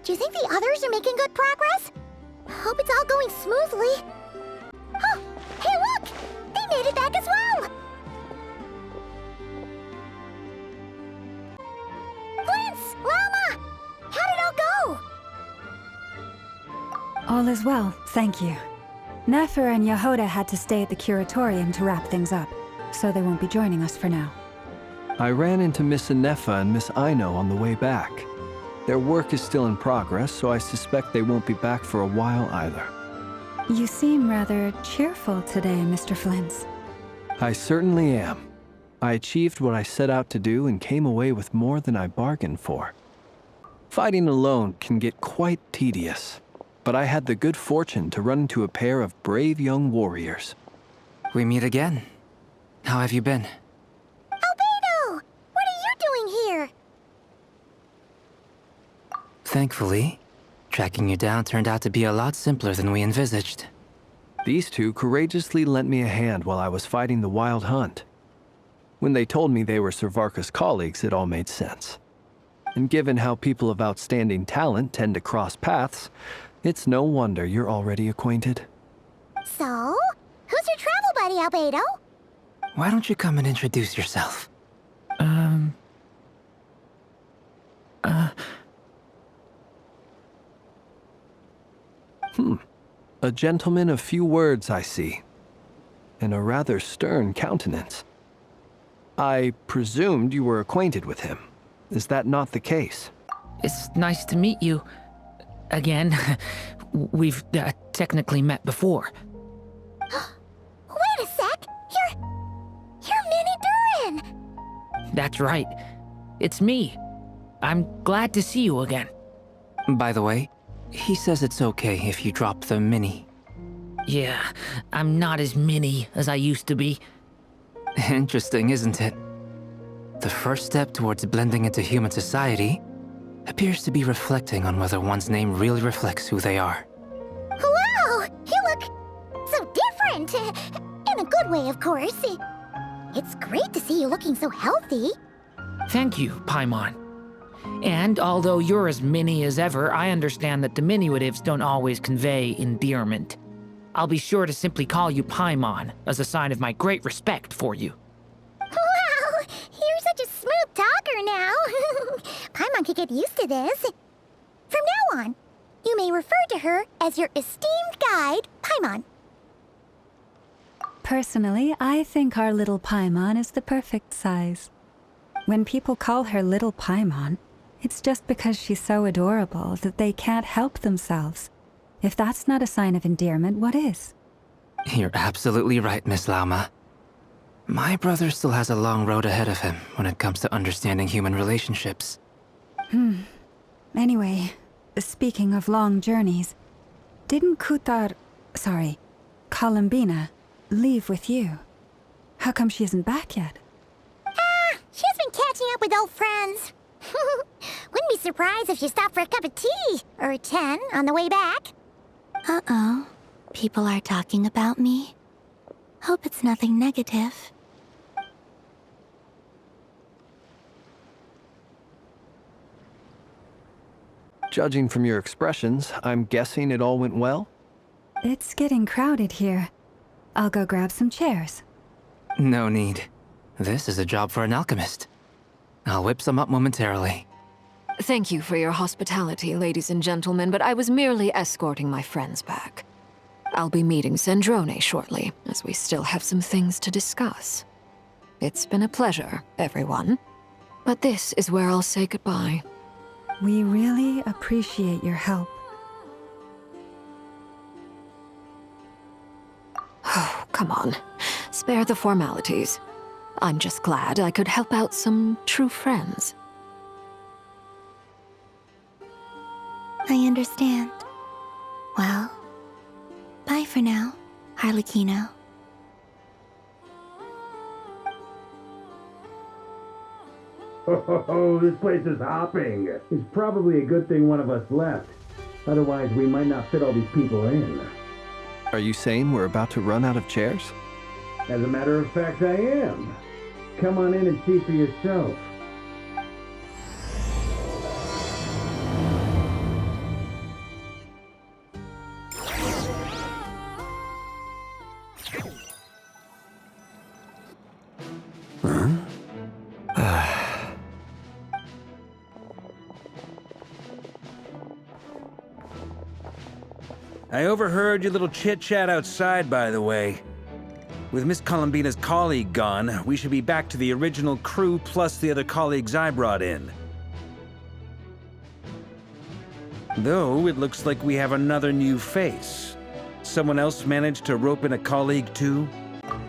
Do you think the others are making good progress? Hope it's all going smoothly. Oh, hey look! They made it back as well! Flins! Lauma! How'd it all go? All is well, thank you. Nefer and Jahoda had to stay at the curatorium to wrap things up, so they won't be joining us for now. I ran into Miss Nefer and Miss Aino on the way back. Their work is still in progress, so I suspect they won't be back for a while either. You seem rather cheerful today, Mr. Flins. I certainly am. I achieved what I set out to do and came away with more than I bargained for. Fighting alone can get quite tedious, but I had the good fortune to run into a pair of brave young warriors. We meet again. How have you been? Albedo! What are you doing here? Thankfully, tracking you down turned out to be a lot simpler than we envisaged. These two courageously lent me a hand while I was fighting the wild hunt. When they told me they were Servarka's colleagues, it all made sense. And given how people of outstanding talent tend to cross paths, it's no wonder you're already acquainted. So, who's your travel buddy, Albedo? Why don't you come and introduce yourself? A gentleman of few words, I see. And a rather stern countenance. I presumed you were acquainted with him. Is that not the case? It's nice to meet you. Again. We've technically met before. Wait a sec! You're Mini Durin! That's right. It's me. I'm glad to see you again. By the way, he says it's okay if you drop the mini. Yeah, I'm not as mini as I used to be. Interesting, isn't it? The first step towards blending into human society appears to be reflecting on whether one's name really reflects who they are. Wow! You look so different! In a good way, of course. It's great to see you looking so healthy. Thank you, Paimon. And although you're as mini as ever, I understand that diminutives don't always convey endearment. I'll be sure to simply call you Paimon as a sign of my great respect for you. Wow! You're such a smooth talker now. Paimon could get used to this. From now on, you may refer to her as your esteemed guide, Paimon. Personally, I think our little Paimon is the perfect size. When people call her Little Paimon, it's just because she's so adorable that they can't help themselves. If that's not a sign of endearment, what is? You're absolutely right, Miss Lauma. My brother still has a long road ahead of him when it comes to understanding human relationships. Anyway, speaking of long journeys, didn't Columbina, leave with you? How come she isn't back yet? She's been catching up with old friends. Wouldn't be surprised if she stopped for a cup of tea or 10 on the way back. Uh-oh. People are talking about me. Hope it's nothing negative. Judging from your expressions, I'm guessing it all went well? It's getting crowded here. I'll go grab some chairs. No need. This is a job for an alchemist. I'll whip some up momentarily. Thank you for your hospitality, ladies and gentlemen, but I was merely escorting my friends back. I'll be meeting Sandrone shortly, as we still have some things to discuss. It's been a pleasure, everyone. But this is where I'll say goodbye. We really appreciate your help. Oh, come on. Spare the formalities. I'm just glad I could help out some true friends. I understand. Well, bye for now, Harlequino. Oh, this place is hopping. It's probably a good thing one of us left. Otherwise, we might not fit all these people in. Are you saying we're about to run out of chairs? As a matter of fact, I am. Come on in and see for yourself. I overheard your little chit-chat outside, by the way. With Miss Columbina's colleague gone, we should be back to the original crew plus the other colleagues I brought in. Though, it looks like we have another new face. Someone else managed to rope in a colleague too?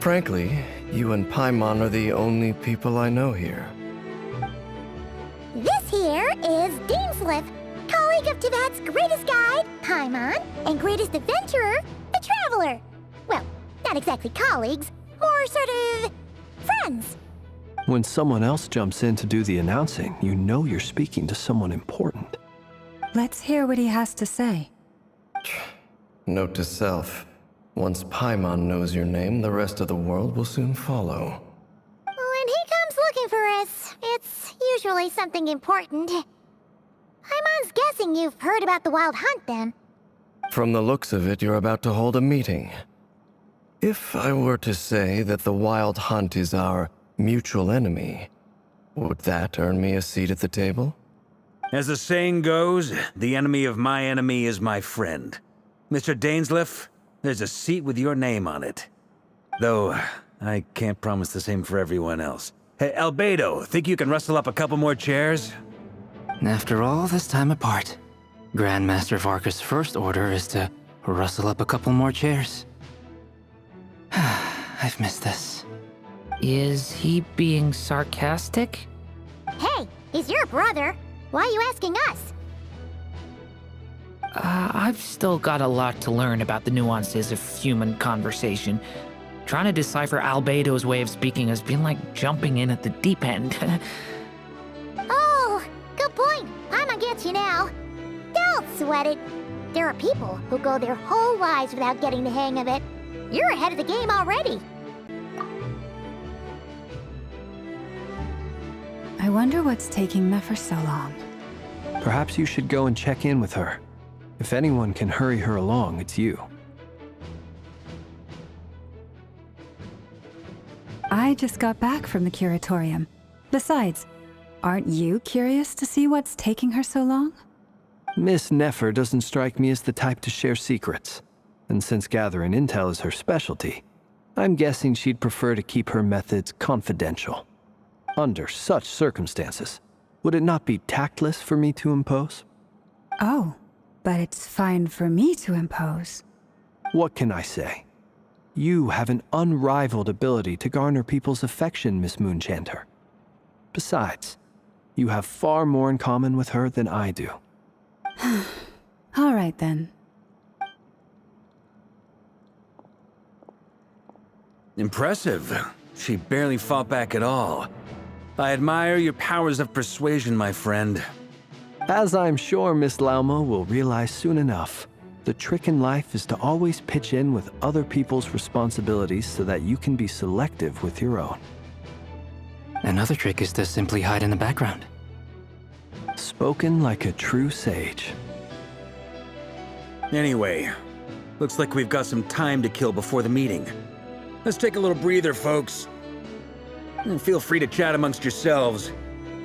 Frankly, you and Paimon are the only people I know here. This here is Damselette, colleague of Tibet's greatest guide, Paimon, and greatest adventurer, the Traveler. Well, not exactly colleagues, more sort of friends. When someone else jumps in to do the announcing, you know you're speaking to someone important. Let's hear what he has to say. Note to self. Once Paimon knows your name, the rest of the world will soon follow. When he comes looking for us, it's usually something important. Paimon's guessing you've heard about the Wild Hunt, then. From the looks of it, you're about to hold a meeting. If I were to say that the Wild Hunt is our mutual enemy, would that earn me a seat at the table? As the saying goes, the enemy of my enemy is my friend. Mr. Dainsleif, there's a seat with your name on it. Though, I can't promise the same for everyone else. Hey, Albedo, think you can rustle up a couple more chairs? After all this time apart, Grandmaster Varka's first order is to rustle up a couple more chairs. I've missed this. Is he being sarcastic? Hey, he's your brother. Why are you asking us? I've still got a lot to learn about the nuances of human conversation. Trying to decipher Albedo's way of speaking has been like jumping in at the deep end. Oh, good point. Paimon gets you now. Don't sweat it. There are people who go their whole lives without getting the hang of it. You're ahead of the game already. I wonder what's taking Nefer so long. Perhaps you should go and check in with her. If anyone can hurry her along, it's you. I just got back from the curatorium. Besides, aren't you curious to see what's taking her so long? Miss Nefer doesn't strike me as the type to share secrets. And since gathering intel is her specialty, I'm guessing she'd prefer to keep her methods confidential. Under such circumstances, would it not be tactless for me to impose? Oh, but it's fine for me to impose. What can I say? You have an unrivaled ability to garner people's affection, Miss Moonchanter. Besides, you have far more in common with her than I do. All right, then. Impressive. She barely fought back at all. I admire your powers of persuasion, my friend. As I'm sure Miss Lauma will realize soon enough, the trick in life is to always pitch in with other people's responsibilities so that you can be selective with your own. Another trick is to simply hide in the background. Spoken like a true sage. Anyway, looks like we've got some time to kill before the meeting. Let's take a little breather, folks. And feel free to chat amongst yourselves.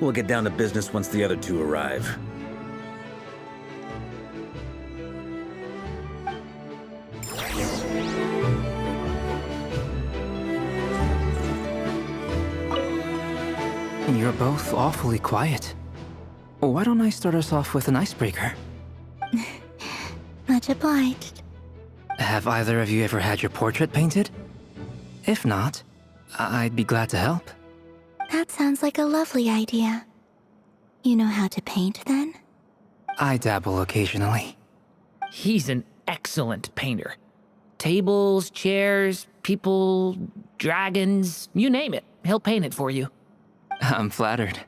We'll get down to business once the other two arrive. You're both awfully quiet. Why don't I start us off with an icebreaker? Much obliged. Have either of you ever had your portrait painted? If not, I'd be glad to help. That sounds like a lovely idea. You know how to paint, then? I dabble occasionally. He's an excellent painter. Tables, chairs, people, dragons, you name it. He'll paint it for you. I'm flattered.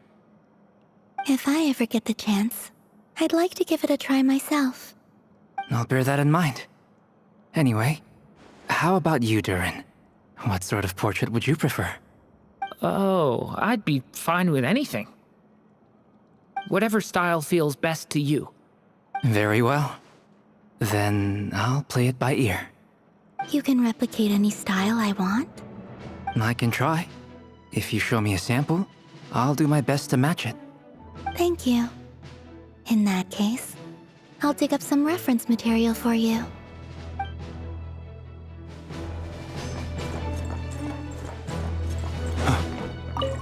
If I ever get the chance, I'd like to give it a try myself. I'll bear that in mind. Anyway, how about you, Durin? What sort of portrait would you prefer? Oh, I'd be fine with anything. Whatever style feels best to you. Very well. Then I'll play it by ear. You can replicate any style I want? I can try. If you show me a sample, I'll do my best to match it. Thank you. In that case, I'll dig up some reference material for you.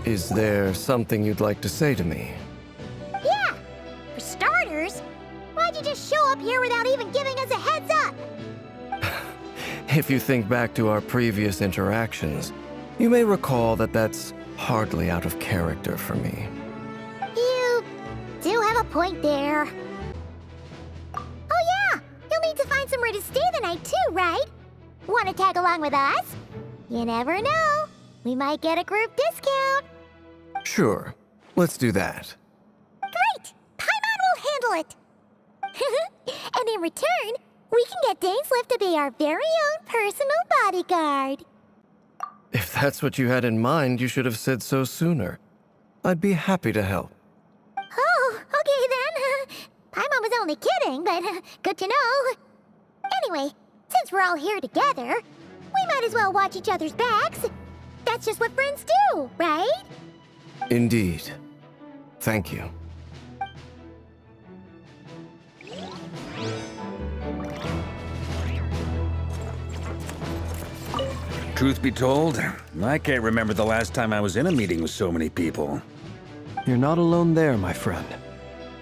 Is there something you'd like to say to me? Yeah! For starters, why'd you just show up here without even giving us a heads up? If you think back to our previous interactions, you may recall that that's hardly out of character for me. You do have a point there. Oh yeah! You'll need to find somewhere to stay the night too, right? Want to tag along with us? You never know. We might get a group discount. Sure, let's do that. Great! Paimon will handle it! And in return, we can get Dainslift to be our very own personal bodyguard. If that's what you had in mind, you should have said so sooner. I'd be happy to help. Oh, okay then. Paimon was only kidding, but good to know. Anyway, since we're all here together, we might as well watch each other's backs. That's just what friends do, right? Indeed. Thank you. Truth be told, I can't remember the last time I was in a meeting with so many people. You're not alone there, my friend.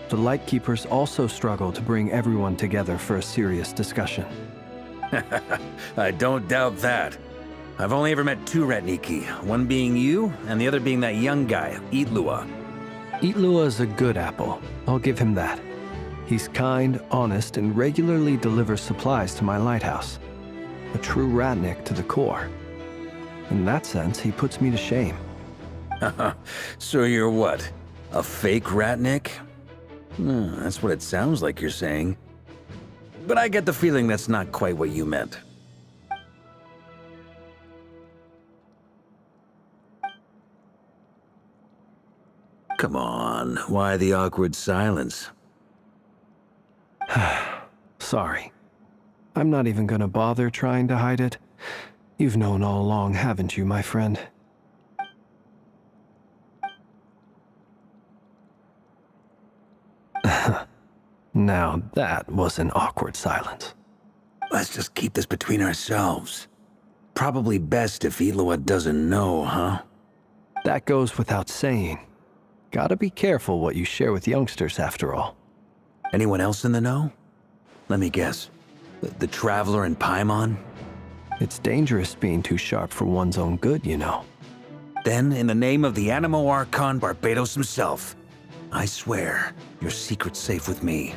The Lightkeepers also struggle to bring everyone together for a serious discussion. I don't doubt that. I've only ever met two Ratniki, one being you, and the other being that young guy, Itlua. Itlua is a good apple. I'll give him that. He's kind, honest, and regularly delivers supplies to my lighthouse. A true Ratnik to the core. In that sense, he puts me to shame. So you're what? A fake Ratnik? That's what it sounds like you're saying. But I get the feeling that's not quite what you meant. Come on, why the awkward silence? Sorry. I'm not even gonna bother trying to hide it. You've known all along, haven't you, my friend? Now that was an awkward silence. Let's just keep this between ourselves. Probably best if Itlua doesn't know, huh? That goes without saying. Gotta be careful what you share with youngsters, after all. Anyone else in the know? Let me guess. The Traveler and Paimon? It's dangerous being too sharp for one's own good, you know. Then, in the name of the Animo Archon Barbados himself, I swear, your secret's safe with me.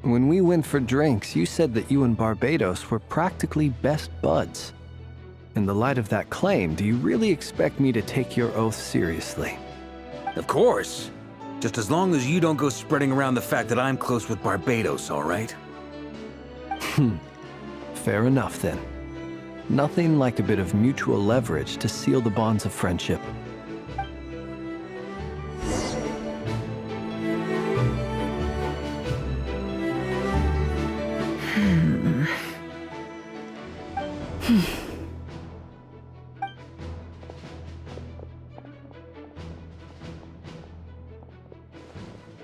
When we went for drinks, you said that you and Barbados were practically best buds. In the light of that claim, do you really expect me to take your oath seriously? Of course. Just as long as you don't go spreading around the fact that I'm close with Barbados, all right? Fair enough, then. Nothing like a bit of mutual leverage to seal the bonds of friendship.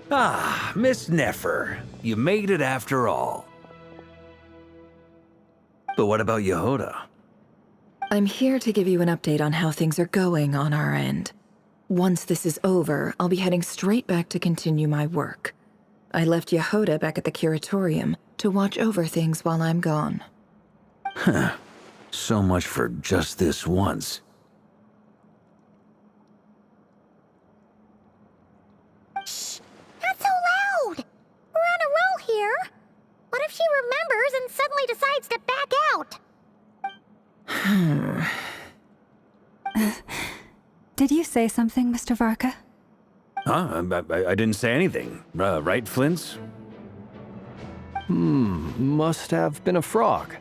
Ah, Miss Nefer. You made it after all. But what about Jahoda? I'm here to give you an update on how things are going on our end. Once this is over, I'll be heading straight back to continue my work. I left Jahoda back at the curatorium to watch over things while I'm gone. Huh. So much for just this once. Shh! Not so loud! We're on a roll here. What if she remembers and suddenly decides to back out? Did you say something, Mr. Varka? Huh? I didn't say anything. Right, Flins? Must have been a frog.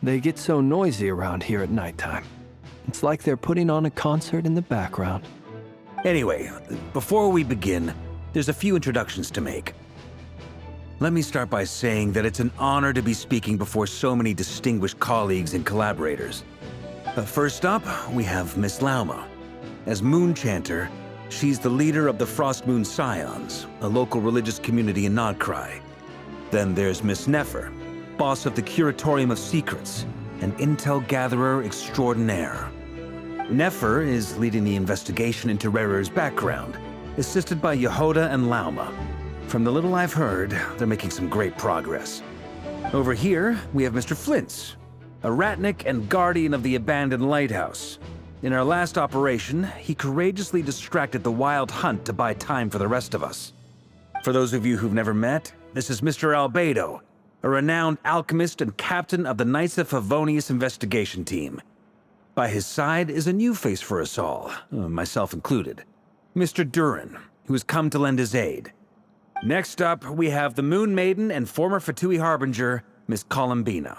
They get so noisy around here at nighttime. It's like they're putting on a concert in the background. Anyway, before we begin, there's a few introductions to make. Let me start by saying that it's an honor to be speaking before so many distinguished colleagues and collaborators. First up, we have Miss Lauma. As Moon Chanter, she's the leader of the Frost Moon Scions, a local religious community in Nod-krai. Then there's Miss Nefer, boss of the Curatorium of Secrets, an intel gatherer extraordinaire. Nefer is leading the investigation into Rerir's background, assisted by Jahoda and Lauma. From the little I've heard, they're making some great progress. Over here, we have Mr. Flins, a ratnik and guardian of the abandoned lighthouse. In our last operation, he courageously distracted the wild hunt to buy time for the rest of us. For those of you who've never met, this is Mr. Albedo, a renowned alchemist and captain of the Knights of Favonius investigation team. By his side is a new face for us all, myself included, Mr. Durin, who has come to lend his aid. Next up, we have the Moon Maiden and former Fatui Harbinger, Miss Columbina.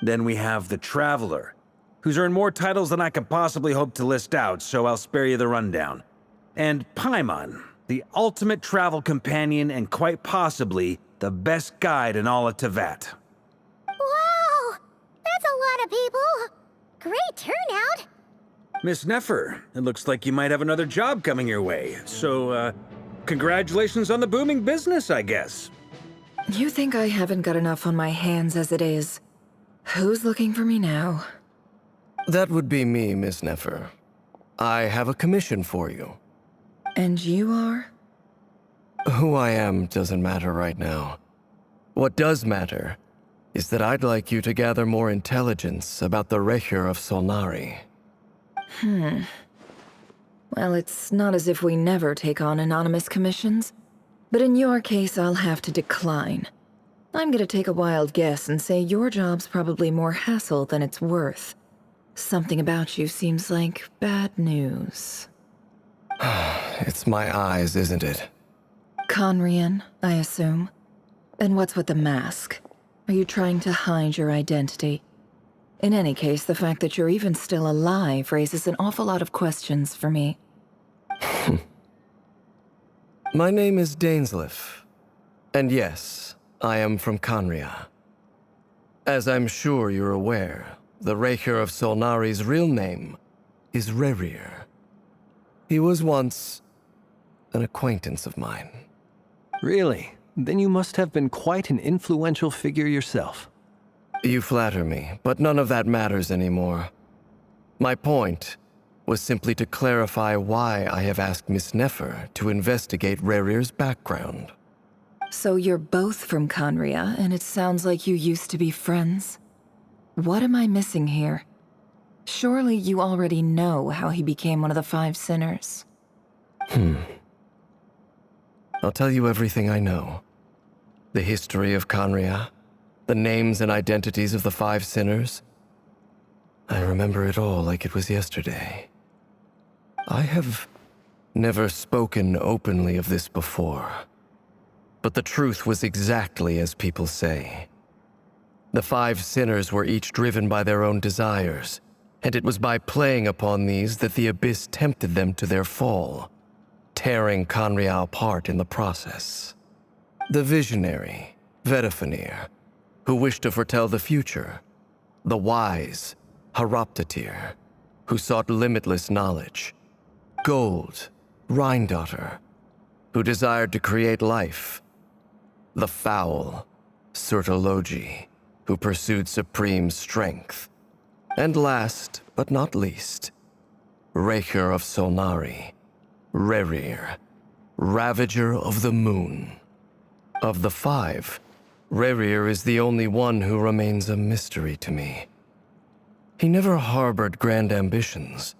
Then we have the Traveler, who's earned more titles than I could possibly hope to list out, so I'll spare you the rundown. And Paimon, the ultimate travel companion and quite possibly the best guide in all of Tevat. Wow! That's a lot of people! Great turnout! Miss Nefer, it looks like you might have another job coming your way, so, congratulations on the booming business, I guess. You think I haven't got enough on my hands as it is? Who's looking for me now? That would be me, Miss Nefer. I have a commission for you. And you are? Who I am doesn't matter right now. What does matter is that I'd like you to gather more intelligence about the Rerir of Solnari. Well, it's not as if we never take on anonymous commissions. But in your case, I'll have to decline. I'm gonna take a wild guess and say your job's probably more hassle than it's worth. Something about you seems like bad news. It's my eyes, isn't it? Conrian, I assume. And what's with the mask? Are you trying to hide your identity? In any case, the fact that you're even still alive raises an awful lot of questions for me. My name is Dainsleif. And yes, I am from Conria. As I'm sure you're aware, the Rerir of Solnari's real name is Rerir. He was once an acquaintance of mine. Really? Then you must have been quite an influential figure yourself. You flatter me, but none of that matters anymore. My point was simply to clarify why I have asked Miss Nefer to investigate Rerir's background. So you're both from Conria, and it sounds like you used to be friends? What am I missing here? Surely you already know how he became one of the Five Sinners. I'll tell you everything I know. The history of Conria, the names and identities of the Five Sinners. I remember it all like it was yesterday. I have never spoken openly of this before, but the truth was exactly as people say. The Five Sinners were each driven by their own desires, and it was by playing upon these that the Abyss tempted them to their fall, tearing Conria apart in the process. The visionary, Vedifenir, who wished to foretell the future. The wise, Haroptatir, who sought limitless knowledge. Gold, Rhindaughter, who desired to create life. The foul, Surtologi, who pursued supreme strength. And last, but not least, Rerir of Solnari, Rerir, Ravager of the Moon. Of the five, Rerir is the only one who remains a mystery to me. He never harbored grand ambitions,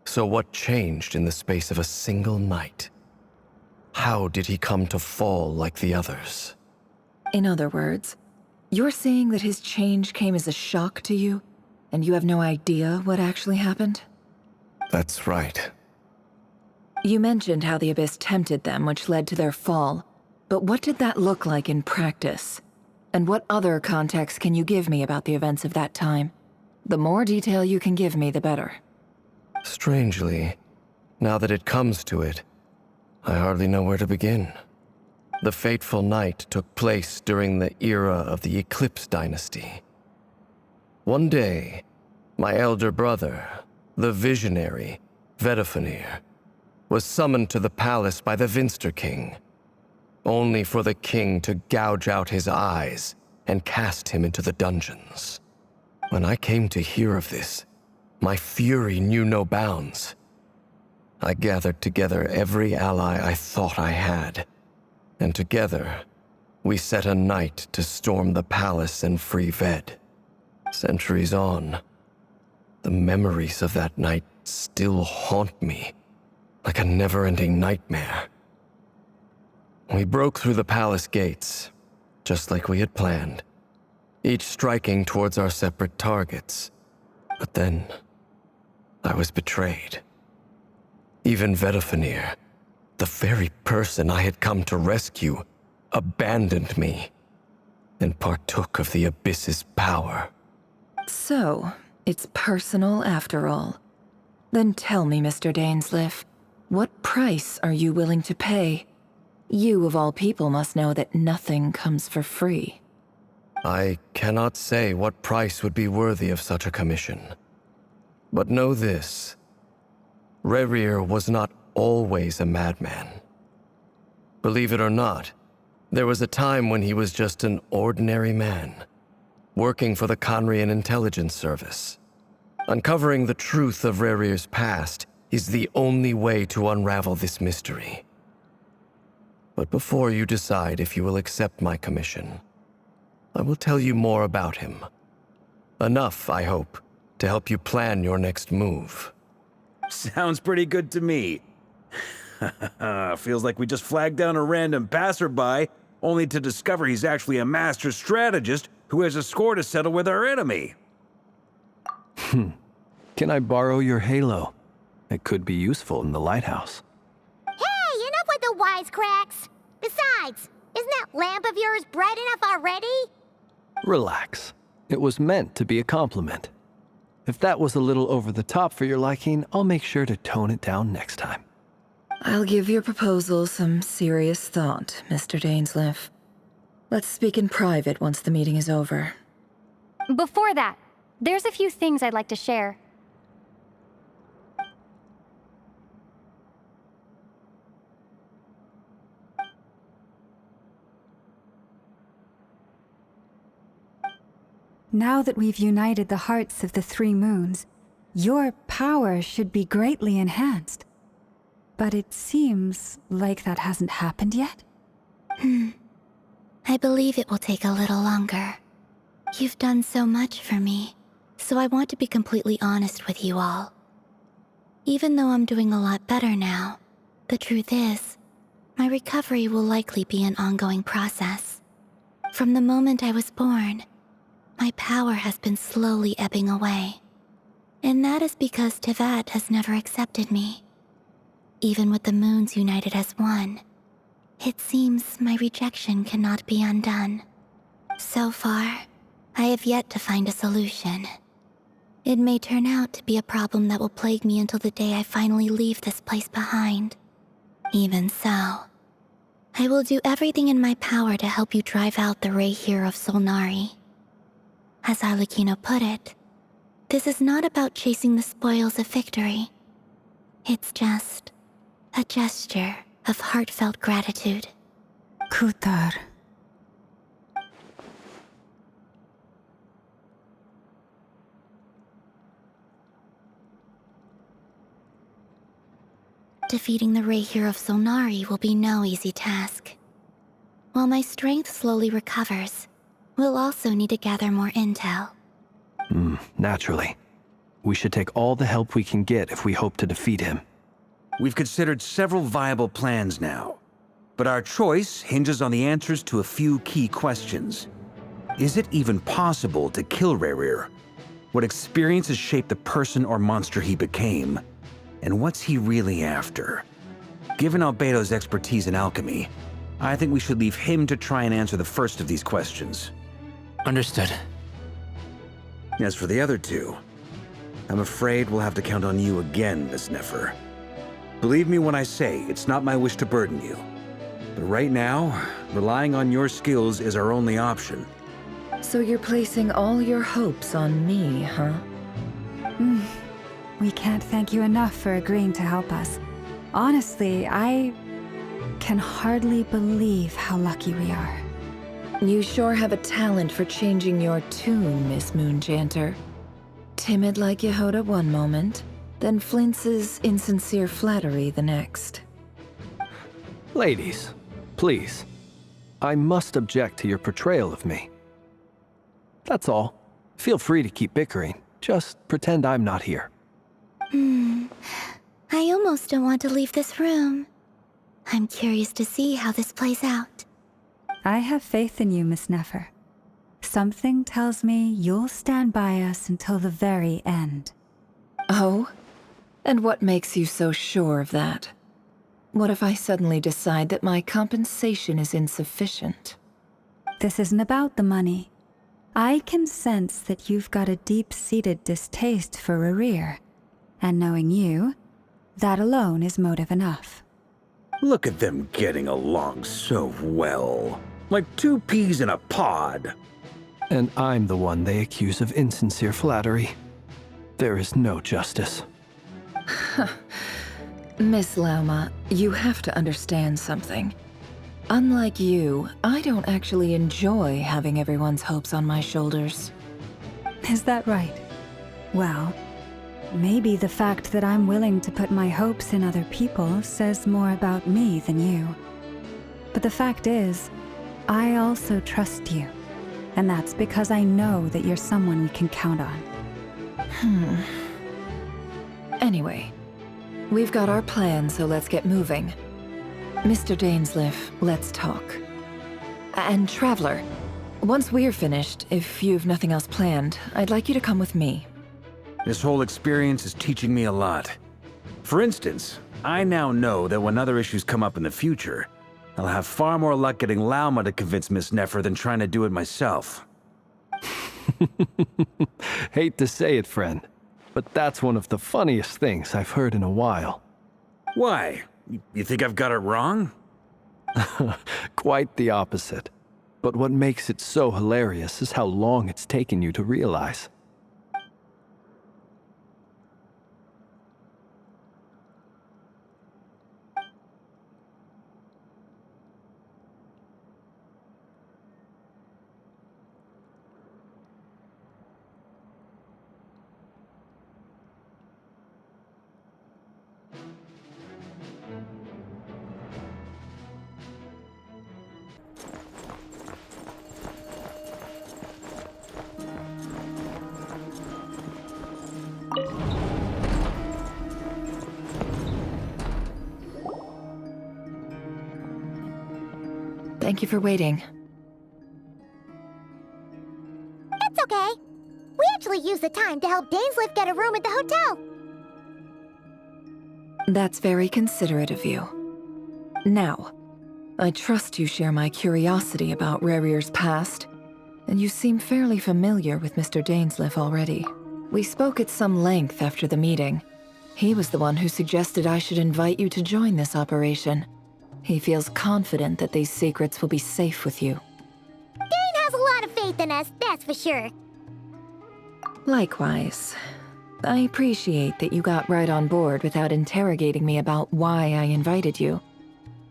so what changed in the space of a single night? How did he come to fall like the others? In other words, you're saying that his change came as a shock to you, and you have no idea what actually happened? That's right. You mentioned how the Abyss tempted them, which led to their fall. But what did that look like in practice? And what other context can you give me about the events of that time? The more detail you can give me, the better. Strangely, now that it comes to it, I hardly know where to begin. The fateful night took place during the era of the Eclipse Dynasty. One day, my elder brother, the visionary, Vedifenir, was summoned to the palace by the Vinster King, only for the king to gouge out his eyes and cast him into the dungeons. When I came to hear of this, My fury knew no bounds. I gathered together every ally I thought I had, and together, we set a night to storm the palace and free Ved. Centuries on, the memories of that night still haunt me, like a never-ending nightmare. We broke through the palace gates, just like we had planned, each striking towards our separate targets. But then, I was betrayed. Even Vedafenir, the very person I had come to rescue, abandoned me and partook of the Abyss's power. So, it's personal after all. Then tell me, Mr. Dainsleif, what price are you willing to pay? You, of all people, must know that nothing comes for free. I cannot say what price would be worthy of such a commission. But know this. Rerir was not always a madman. Believe it or not, there was a time when he was just an ordinary man, working for the Conrian Intelligence Service. Uncovering the truth of Rerir's past is the only way to unravel this mystery. But before you decide if you will accept my commission, I will tell you more about him. Enough, I hope, to help you plan your next move. Sounds pretty good to me. Feels like we just flagged down a random passerby, only to discover he's actually a master strategist who has a score to settle with our enemy. Can I borrow your halo? It could be useful in the lighthouse. Hey, enough with the wisecracks! Besides, isn't that lamp of yours bright enough already? Relax. It was meant to be a compliment. If that was a little over the top for your liking, I'll make sure to tone it down next time. I'll give your proposal some serious thought, Mr. Dainsleif. Let's speak in private once the meeting is over. Before that, there's a few things I'd like to share. Now that we've united the hearts of the three moons, your power should be greatly enhanced. But it seems like that hasn't happened yet? I believe it will take a little longer. You've done so much for me, so I want to be completely honest with you all. Even though I'm doing a lot better now, the truth is, my recovery will likely be an ongoing process. From the moment I was born, my power has been slowly ebbing away. And that is because Tevat has never accepted me. Even with the moons united as one, it seems my rejection cannot be undone. So far, I have yet to find a solution. It may turn out to be a problem that will plague me until the day I finally leave this place behind. Even so, I will do everything in my power to help you drive out the Rerir of Solnari. As Arlecchino put it, this is not about chasing the spoils of victory. It's just a gesture of heartfelt gratitude. Kutar. Defeating the Rerir of Solnari will be no easy task. While my strength slowly recovers, we'll also need to gather more intel. Naturally. We should take all the help we can get if we hope to defeat him. We've considered several viable plans now, but our choice hinges on the answers to a few key questions. Is it even possible to kill Rerir? What experiences shaped the person or monster he became? And what's he really after? Given Albedo's expertise in alchemy, I think we should leave him to try and answer the first of these questions. Understood. As for the other two, I'm afraid we'll have to count on you again, Miss Nefer. Believe me when I say it's not my wish to burden you. But right now, relying on your skills is our only option. So you're placing all your hopes on me, huh? We can't thank you enough for agreeing to help us. Honestly, I can hardly believe how lucky we are. You sure have a talent for changing your tune, Miss Moonchanter. timid like Jahoda one moment, then flinches insincere flattery the next. Ladies, please. I must object to your portrayal of me. That's all. Feel free to keep bickering. Just pretend I'm not here. I almost don't want to leave this room. I'm curious to see how this plays out. I have faith in you, Miss Nefer. Something tells me you'll stand by us until the very end. Oh? And what makes you so sure of that? What if I suddenly decide that my compensation is insufficient? This isn't about the money. I can sense that you've got a deep-seated distaste for Rerir. And knowing you, that alone is motive enough. Look at them getting along so well. Like two peas in a pod. And I'm the one they accuse of insincere flattery. There is no justice. Miss Lauma, you have to understand something. Unlike you, I don't actually enjoy having everyone's hopes on my shoulders. Is that right? Well, maybe the fact that I'm willing to put my hopes in other people says more about me than you. But the fact is, I also trust you. And that's because I know that you're someone we can count on. Anyway, we've got our plan, so let's get moving. Mr. Dainsleif, let's talk. And Traveler, once we're finished, if you've nothing else planned, I'd like you to come with me. This whole experience is teaching me a lot. For instance, I now know that when other issues come up in the future, I'll have far more luck getting Lauma to convince Miss Nefer than trying to do it myself. Hate to say it, friend, but that's one of the funniest things I've heard in a while. Why? You think I've got it wrong? Quite the opposite. But what makes it so hilarious is how long it's taken you to realize. Thank you for waiting. It's okay. We actually used the time to help Dainsleif get a room at the hotel. That's very considerate of you. Now, I trust you share my curiosity about Rerir's past, and you seem fairly familiar with Mr. Dainsleif already. We spoke at some length after the meeting. He was the one who suggested I should invite you to join this operation. He feels confident that these secrets will be safe with you. Dane has a lot of faith in us, that's for sure. Likewise. I appreciate that you got right on board without interrogating me about why I invited you.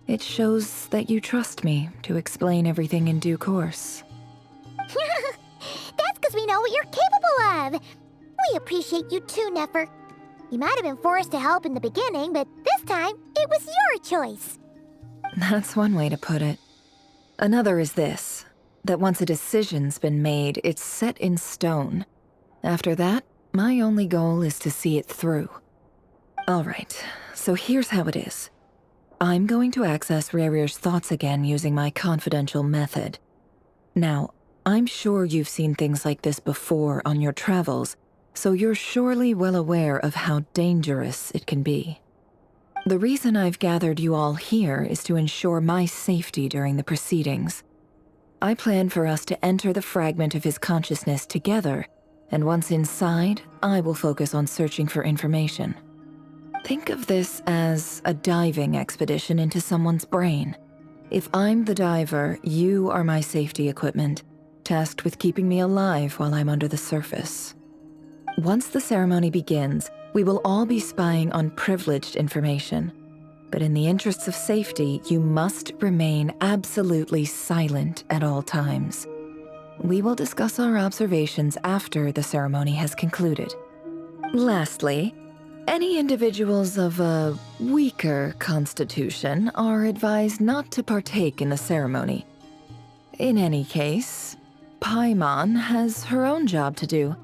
It shows that you trust me to explain everything in due course. That's because we know what you're capable of. We appreciate you too, Nefer. You might have been forced to help in the beginning, but this time, it was your choice. That's one way to put it. Another is this, that once a decision's been made, it's set in stone. After that, my only goal is to see it through. All right, so here's how it is. I'm going to access Rerir's thoughts again using my confidential method. Now, I'm sure you've seen things like this before on your travels, so you're surely well aware of how dangerous it can be. The reason I've gathered you all here is to ensure my safety during the proceedings. I plan for us to enter the fragment of his consciousness together, and once inside, I will focus on searching for information. Think of this as a diving expedition into someone's brain. If I'm the diver, you are my safety equipment, tasked with keeping me alive while I'm under the surface. Once the ceremony begins, we will all be spying on privileged information. But in the interests of safety, you must remain absolutely silent at all times. We will discuss our observations after the ceremony has concluded. Lastly, any individuals of a weaker constitution are advised not to partake in the ceremony. In any case, Paimon has her own job to do,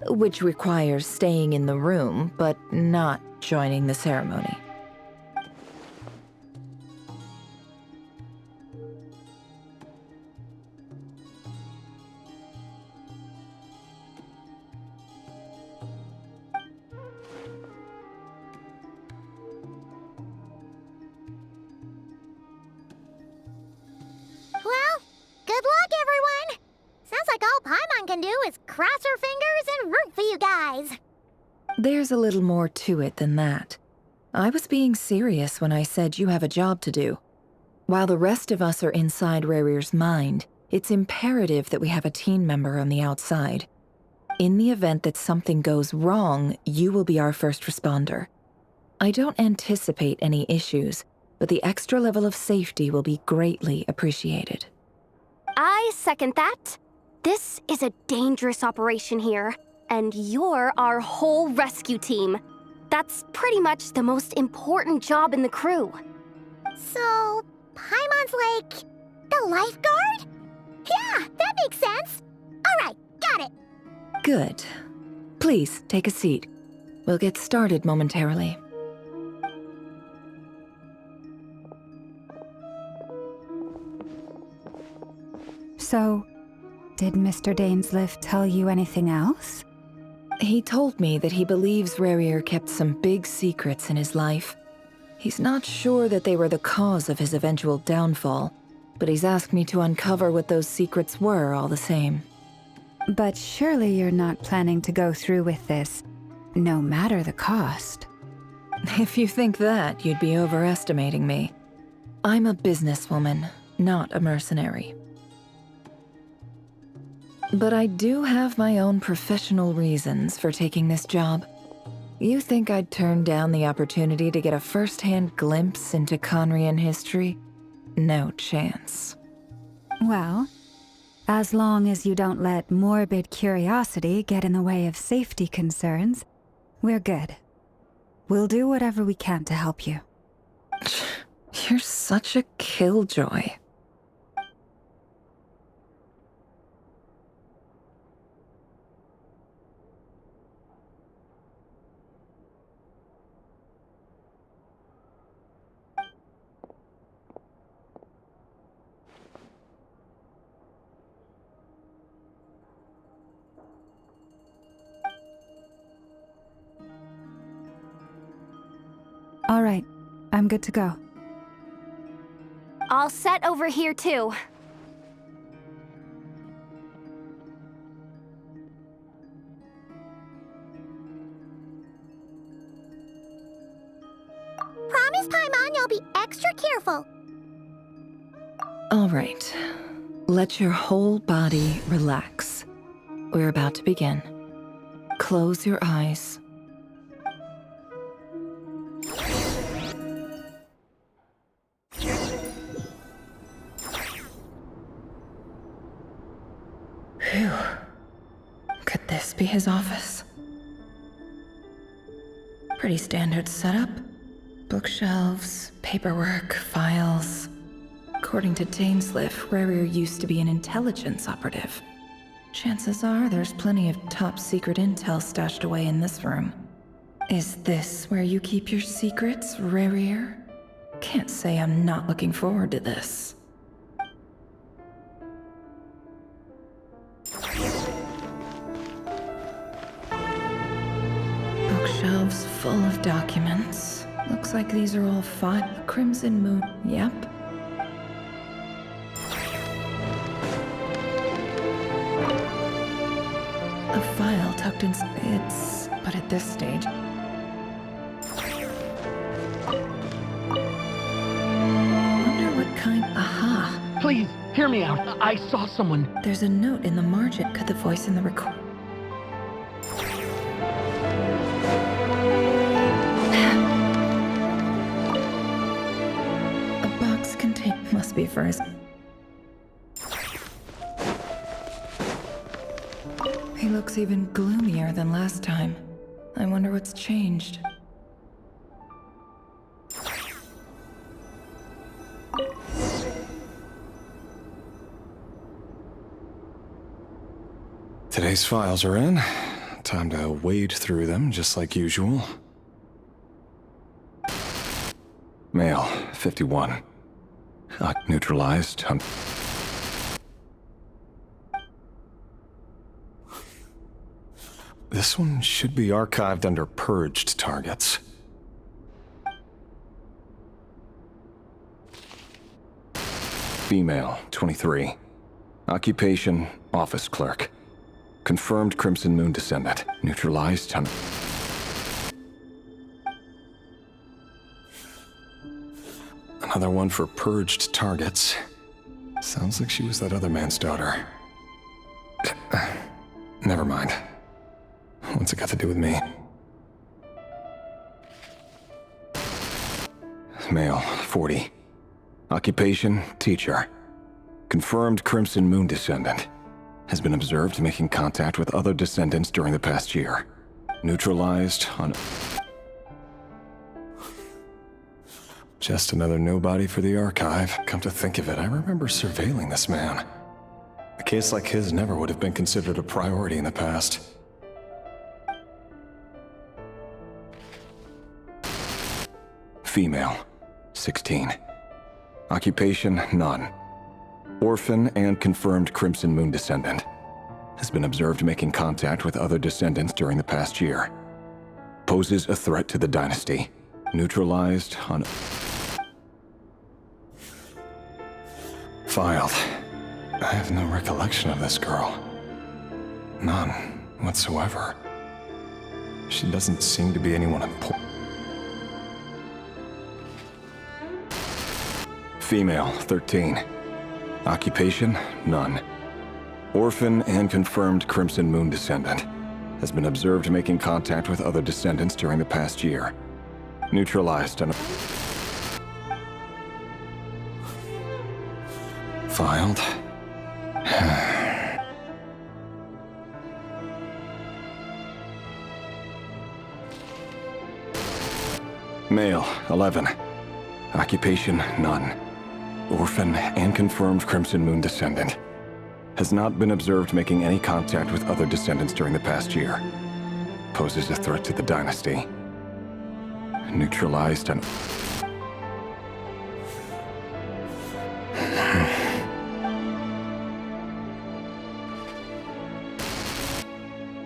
which requires staying in the room but not joining the ceremony. Well, good luck, everyone! Sounds like all Paimon can do is cross her fingers and root for you guys. There's a little more to it than that. I was being serious when I said you have a job to do. While the rest of us are inside Rerir's mind, it's imperative that we have a team member on the outside. In the event that something goes wrong, you will be our first responder. I don't anticipate any issues, but the extra level of safety will be greatly appreciated. I second that. This is a dangerous operation here, and you're our whole rescue team. That's pretty much the most important job in the crew. So, Paimon's like the lifeguard? Yeah, that makes sense. All right, got it. Good. Please, take a seat. We'll get started momentarily. So, did Mr. Dainsleif tell you anything else? He told me that he believes Rerir kept some big secrets in his life. He's not sure that they were the cause of his eventual downfall, but he's asked me to uncover what those secrets were all the same. But surely you're not planning to go through with this, no matter the cost. If you think that, you'd be overestimating me. I'm a businesswoman, not a mercenary. But I do have my own professional reasons for taking this job. You think I'd turn down the opportunity to get a first-hand glimpse into Conrian history? No chance. Well, as long as you don't let morbid curiosity get in the way of safety concerns, we're good. We'll do whatever we can to help you. You're such a killjoy. All right, I'm good to go. All set over here, too. Promise, Paimon, you'll be extra careful. All right. Let your whole body relax. We're about to begin. Close your eyes. Phew. Could this be his office? Pretty standard setup. Bookshelves, paperwork, files. According to Dainsleif, Rerir used to be an intelligence operative. Chances are there's plenty of top-secret intel stashed away in this room. Is this where you keep your secrets, Rerir? Can't say I'm not looking forward to this. Bookshelves full of documents. Looks like these are all Crimson Moon. Yep. A file tucked in its, but at this stage. Wonder what kind. Aha! Please, hear me out. I saw someone. There's a note in the margin. Could the voice in the record? A box contained. Must be for his. He looks even gloomier than last time. I wonder what's changed. Today's files are in. Time to wade through them, just like usual. Male, 51. Neutralized. This one should be archived under purged targets. Female, 23. Occupation, office clerk. Confirmed Crimson Moon descendant. Neutralized. Another one for purged targets. Sounds like she was that other man's daughter. Never mind. What's it got to do with me? Male, 40. Occupation, teacher. Confirmed Crimson Moon descendant. Has been observed making contact with other descendants during the past year. Neutralized on... Just another nobody for the archive. Come to think of it, I remember surveilling this man. A case like his never would have been considered a priority in the past. Female, 16. Occupation, none. Orphan and confirmed Crimson Moon descendant. Has been observed making contact with other descendants during the past year. Poses a threat to the dynasty. Neutralized on... Filed. I have no recollection of this girl. None whatsoever. She doesn't seem to be anyone important. Female, 13. Occupation, none. Orphan and confirmed Crimson Moon descendant. Has been observed making contact with other descendants during the past year. Neutralized on... Filed. Male, 11. Occupation, none. Orphan and confirmed Crimson Moon descendant. Has not been observed making any contact with other descendants during the past year. Poses a threat to the dynasty. Neutralized on...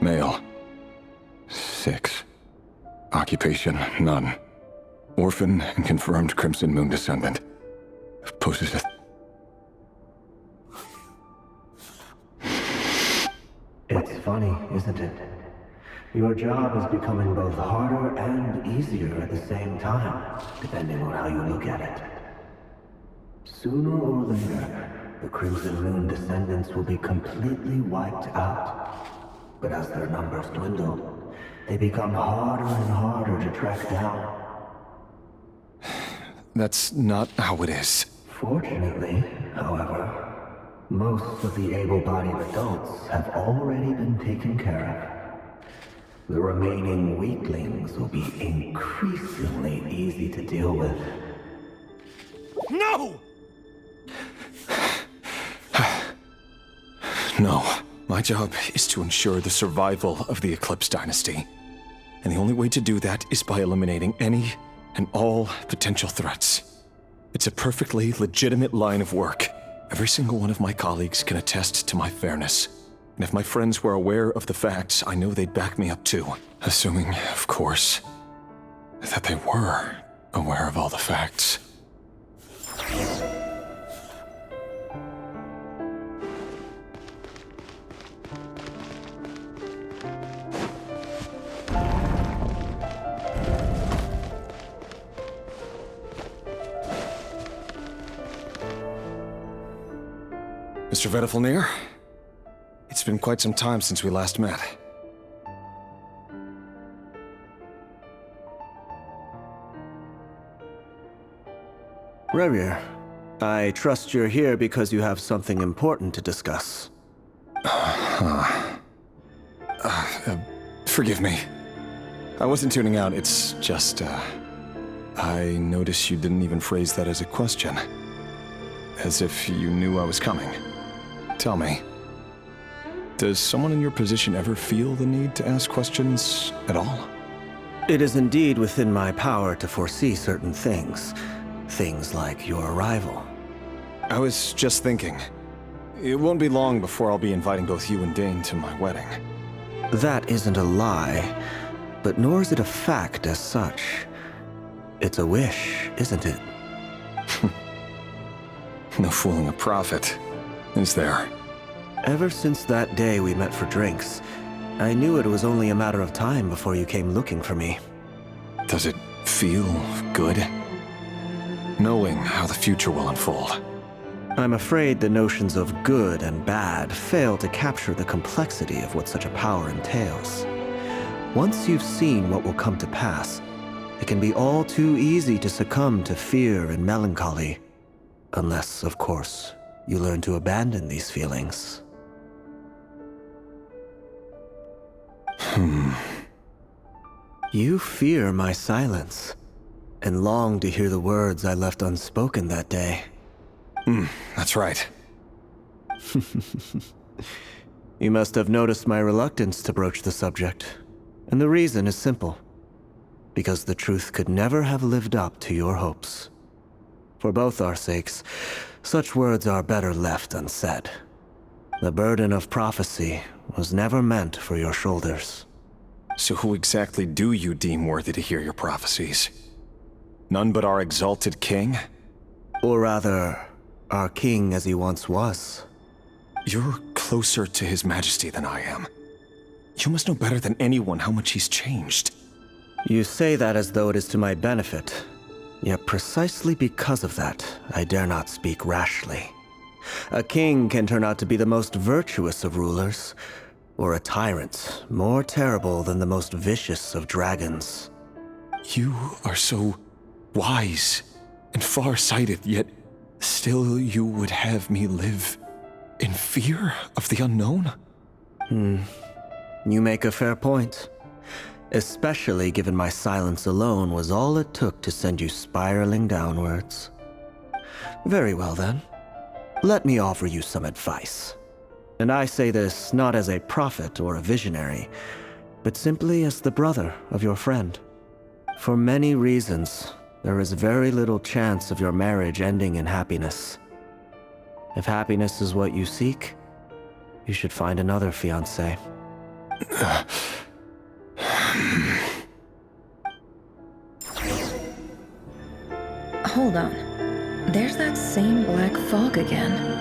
Male. 6. Occupation, none. Orphan and confirmed Crimson Moon descendant. Poses a... It's funny, isn't it? Your job is becoming both harder and easier at the same time, depending on how you look at it. Sooner or later, the Crimson Moon descendants will be completely wiped out. But as their numbers dwindle, they become harder and harder to track down. That's not how it is. Fortunately, however, most of the able-bodied adults have already been taken care of. The remaining weaklings will be increasingly easy to deal with. No! No. My job is to ensure the survival of the Eclipse Dynasty. And the only way to do that is by eliminating any and all potential threats. It's a perfectly legitimate line of work. Every single one of my colleagues can attest to my fairness. And if my friends were aware of the facts, I know they'd back me up too. Assuming, of course, that they were aware of all the facts. Mr. Vedafelnir, it's been quite some time since we last met. Rerir, I trust you're here because you have something important to discuss. Forgive me. I wasn't tuning out, it's just, I noticed you didn't even phrase that as a question. As if you knew I was coming. Tell me, does someone in your position ever feel the need to ask questions at all? It is indeed within my power to foresee certain things. Things like your arrival. I was just thinking, it won't be long before I'll be inviting both you and Dane to my wedding. That isn't a lie, but nor is it a fact as such. It's a wish, isn't it? No fooling a prophet, is there? Ever since that day we met for drinks, I knew it was only a matter of time before you came looking for me. Does it feel good? Knowing how the future will unfold. I'm afraid the notions of good and bad fail to capture the complexity of what such a power entails. Once you've seen what will come to pass, it can be all too easy to succumb to fear and melancholy. Unless, of course, you learn to abandon these feelings. You fear my silence, and long to hear the words I left unspoken that day. That's right. You must have noticed my reluctance to broach the subject, and the reason is simple. Because the truth could never have lived up to your hopes. For both our sakes, such words are better left unsaid. The burden of prophecy was never meant for your shoulders. So who exactly do you deem worthy to hear your prophecies? None but our exalted king? Or rather, our king as he once was. You're closer to his majesty than I am. You must know better than anyone how much he's changed. You say that as though it is to my benefit. Yet precisely because of that, I dare not speak rashly. A king can turn out to be the most virtuous of rulers, or a tyrant more terrible than the most vicious of dragons. You are so wise and far-sighted, yet still you would have me live in fear of the unknown? You make a fair point. Especially given my silence alone was all it took to send you spiraling downwards. Very well then. Let me offer you some advice. And I say this not as a prophet or a visionary, but simply as the brother of your friend. For many reasons, there is very little chance of your marriage ending in happiness. If happiness is what you seek, you should find another fiancé. Hold on. There's that same black fog again.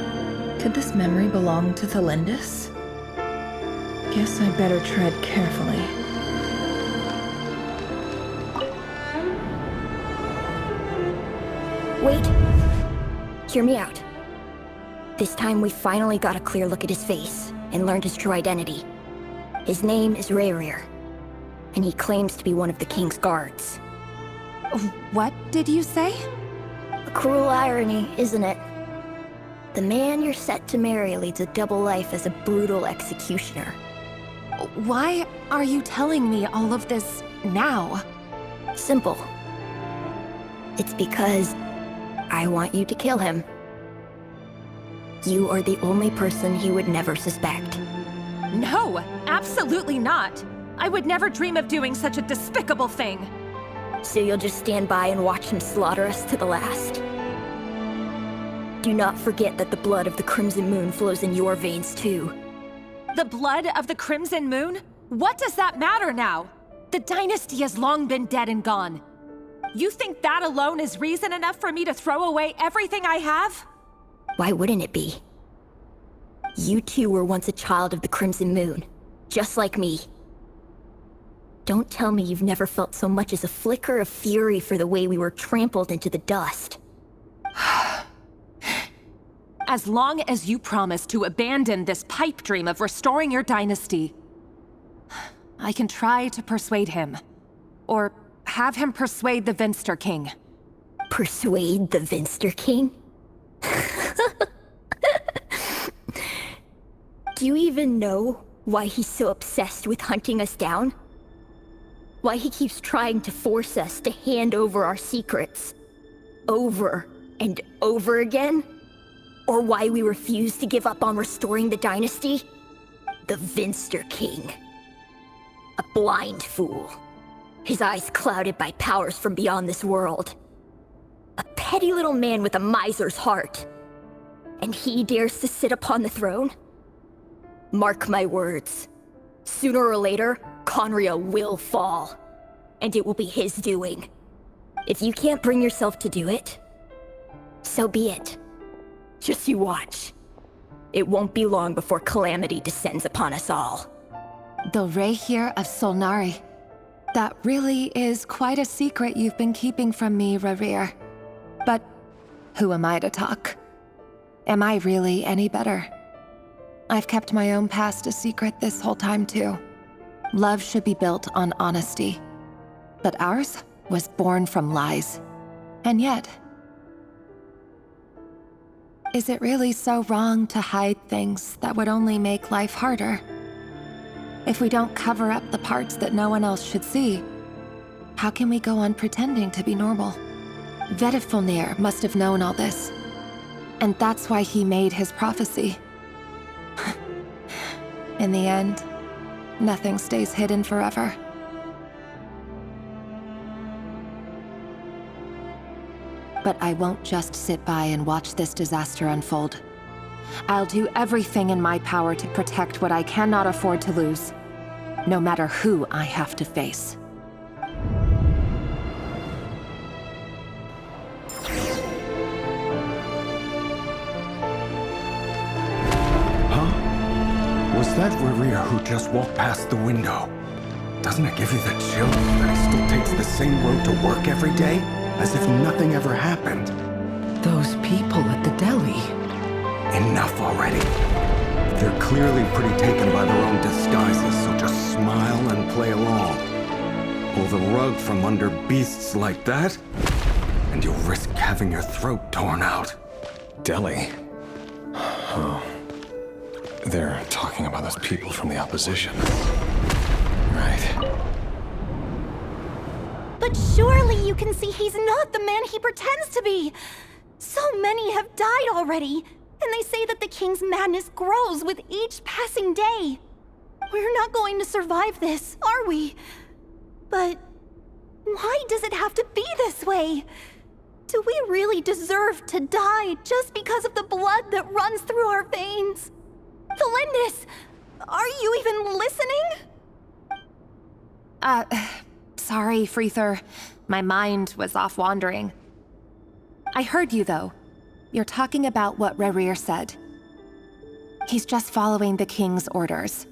Could this memory belong to Tholindis? Guess I better tread carefully. Wait. Hear me out. This time we finally got a clear look at his face and learned his true identity. His name is Rerir, and he claims to be one of the king's guards. What did you say? A cruel irony, isn't it? The man you're set to marry leads a double life as a brutal executioner. Why are you telling me all of this now? Simple. It's because I want you to kill him. You are the only person he would never suspect. No, absolutely not. I would never dream of doing such a despicable thing. So you'll just stand by and watch him slaughter us to the last? Do not forget that the blood of the Crimson Moon flows in your veins too. The blood of the Crimson Moon? What does that matter now? The dynasty has long been dead and gone. You think that alone is reason enough for me to throw away everything I have? Why wouldn't it be? You two were once a child of the Crimson Moon, just like me. Don't tell me you've never felt so much as a flicker of fury for the way we were trampled into the dust. As long as you promise to abandon this pipe dream of restoring your dynasty, I can try to persuade him. Or have him persuade the Vinster King. Persuade the Vinster King? Do you even know why he's so obsessed with hunting us down? Why he keeps trying to force us to hand over our secrets. Over and over again? Or why we refuse to give up on restoring the dynasty? The Vinster King. A blind fool. His eyes clouded by powers from beyond this world. A petty little man with a miser's heart. And he dares to sit upon the throne? Mark my words. Sooner or later, Conria will fall. And it will be his doing. If you can't bring yourself to do it, so be it. Just you watch. It won't be long before calamity descends upon us all. The Rerir of Solnari. That really is quite a secret you've been keeping from me, Rerir. But who am I to talk? Am I really any better? I've kept my own past a secret this whole time too. Love should be built on honesty. But ours was born from lies. And yet, is it really so wrong to hide things that would only make life harder? If we don't cover up the parts that no one else should see, how can we go on pretending to be normal? Vedifulnir must have known all this. And that's why he made his prophecy. In the end, nothing stays hidden forever. But I won't just sit by and watch this disaster unfold. I'll do everything in my power to protect what I cannot afford to lose, no matter who I have to face. Was that Rerir who just walked past the window? Doesn't it give you the chills that he still takes the same road to work every day? As if nothing ever happened. Those people at the deli. Enough already. They're clearly pretty taken by their own disguises, so just smile and play along. Pull the rug from under beasts like that, and you'll risk having your throat torn out. Deli? Oh. They're talking about those people from the opposition. Right. But surely you can see he's not the man he pretends to be! So many have died already, and they say that the king's madness grows with each passing day. We're not going to survive this, are we? But why does it have to be this way? Do we really deserve to die just because of the blood that runs through our veins? Tholindis, are you even listening? Sorry, Freether. My mind was off wandering. I heard you, though. You're talking about what Rerir said. He's just following the king's orders.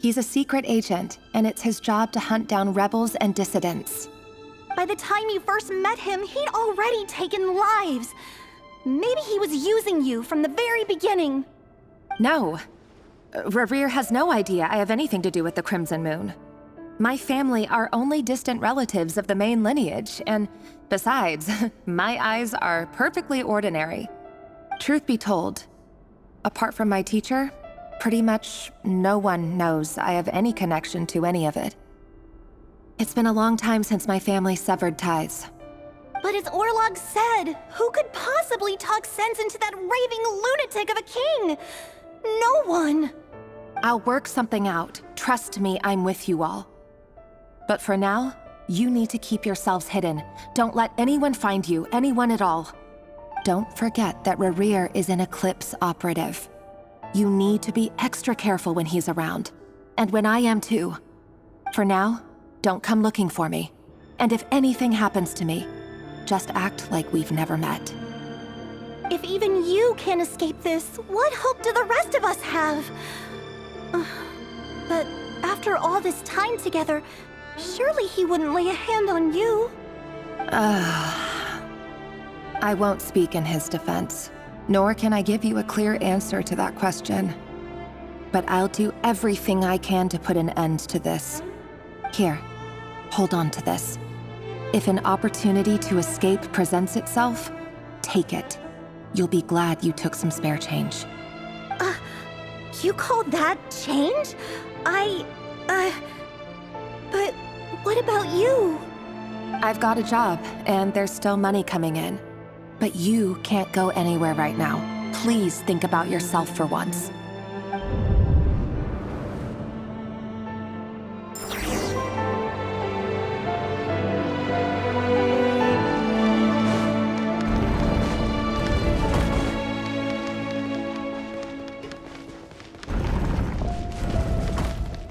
He's a secret agent, and it's his job to hunt down rebels and dissidents. By the time you first met him, he'd already taken lives. Maybe he was using you from the very beginning. No. Rerir has no idea I have anything to do with the Crimson Moon. My family are only distant relatives of the main lineage, and besides, my eyes are perfectly ordinary. Truth be told, apart from my teacher, pretty much no one knows I have any connection to any of it. It's been a long time since my family severed ties. But as Orlog said, who could possibly talk sense into that raving lunatic of a king? No one. I'll work something out. Trust me, I'm with you all. But for now, you need to keep yourselves hidden. Don't let anyone find you, anyone at all. Don't forget that Rerir is an Eclipse operative. You need to be extra careful when he's around. And when I am too. For now, don't come looking for me. And if anything happens to me, just act like we've never met. If even you can't escape this, what hope do the rest of us have? But after all this time together, surely he wouldn't lay a hand on you. I won't speak in his defense, nor can I give you a clear answer to that question. But I'll do everything I can to put an end to this. Here, hold on to this. If an opportunity to escape presents itself, take it. You'll be glad you took some spare change. You call that change? But What about you? I've got a job, and there's still money coming in. But you can't go anywhere right now. Please think about yourself for once.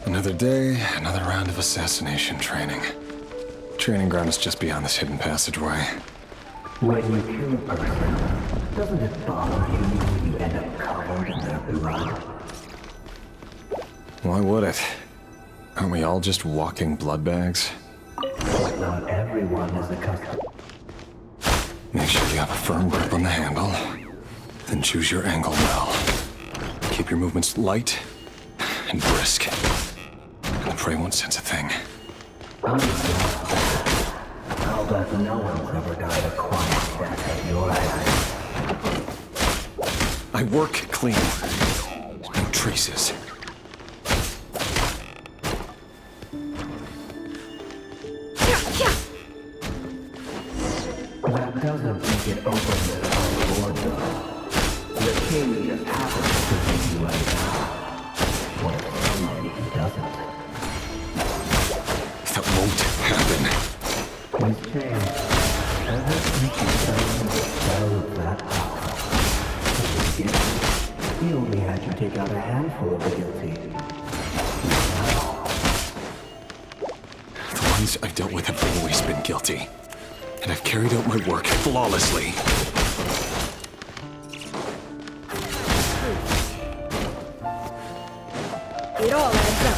Another day, another round of assassination training. Training ground is just beyond this hidden passageway. When you kill a person, doesn't it bother you when you end up covered in their blood? Why would it? Aren't we all just walking blood bags? But not everyone is accustomed. Make sure you have a firm grip on the handle, then choose your angle well. Keep your movements light and brisk. And the prey won't sense a thing. I'll bet no one's ever died a quiet death at your hands. I work clean. No traces. That doesn't make it open to the board, though. The king just happens to give you a job. What if somebody doesn't? That won't happen. He's changed. Ever since you suddenly dispelled that power. He only had you take out a handful of the guilty. The ones I've dealt with have always been guilty. And I've carried out my work flawlessly. It all adds up.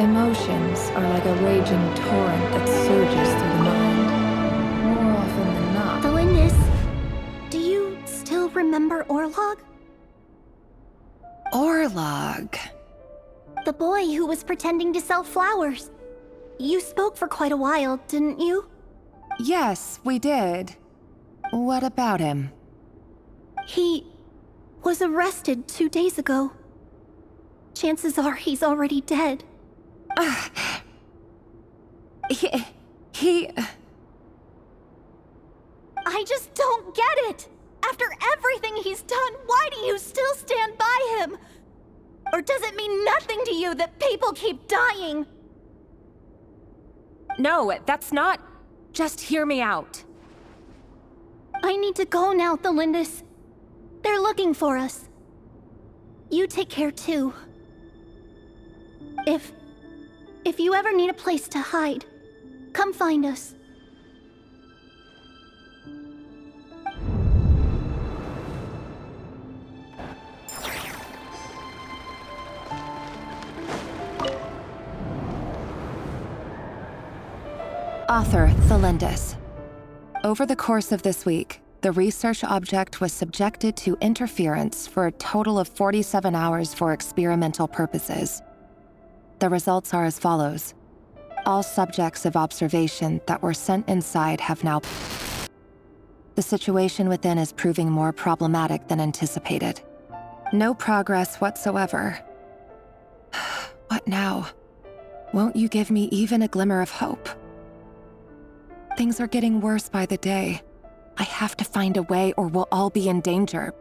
Emotions are like a raging torrent that surges through the mind. More often than not. Tholindis, do you still remember Orlog? Orlog. The boy who was pretending to sell flowers. You spoke for quite a while, didn't you? Yes, we did. What about him? He was arrested 2 days ago. Chances are he's already dead. He... I just don't get it! After everything he's done, why do you still stand by him? Or does it mean nothing to you that people keep dying? No, that's not... Just hear me out. I need to go now, Tholindis. They're looking for us. You take care too. If you ever need a place to hide, come find us. Author Tholindis. Over the course of this week, the research object was subjected to interference for a total of 47 hours for experimental purposes. The results are as follows. All subjects of observation that were sent inside have now... The situation within is proving more problematic than anticipated. No progress whatsoever. What now? Won't you give me even a glimmer of hope? Things are getting worse by the day. I have to find a way or we'll all be in danger.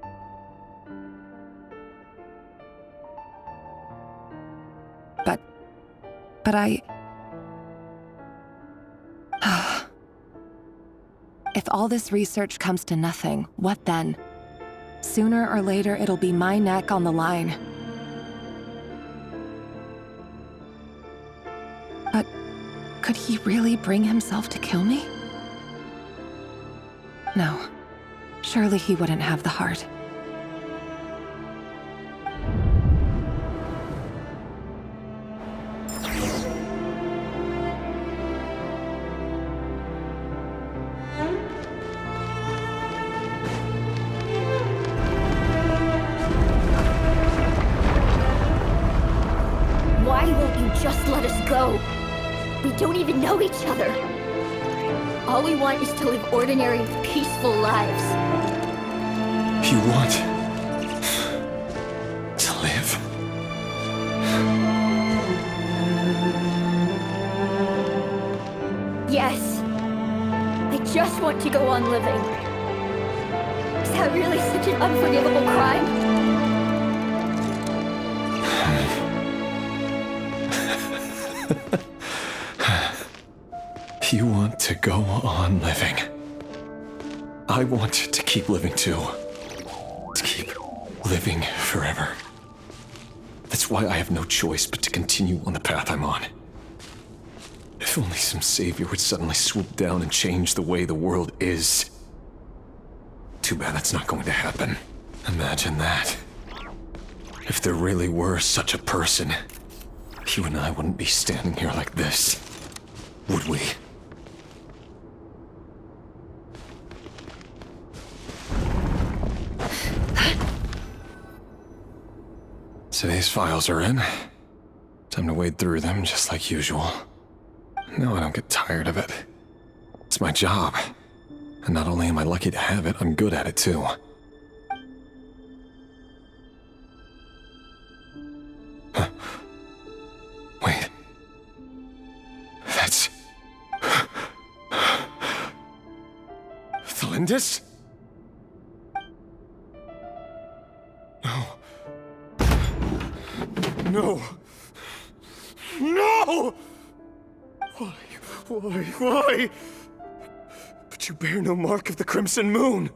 But I... If all this research comes to nothing, what then? Sooner or later, it'll be my neck on the line. But could he really bring himself to kill me? No. Surely he wouldn't have the heart. don't even know each other. All we want is to live ordinary, peaceful lives. You want to live? Yes. I just want to go on living. Is that really such an unforgivable crime? You want to go on living. I want to keep living too. To keep living forever. That's why I have no choice but to continue on the path I'm on. If only some savior would suddenly swoop down and change the way the world is. Too bad that's not going to happen. Imagine that. If there really were such a person, you and I wouldn't be standing here like this, would we? Today's files are in. Time to wade through them just like usual. No, I don't get tired of it. It's my job. And not only am I lucky to have it, I'm good at it too. Huh. Wait. That's... Tholindis? No. No! Why? But you bear no mark of the Crimson Moon.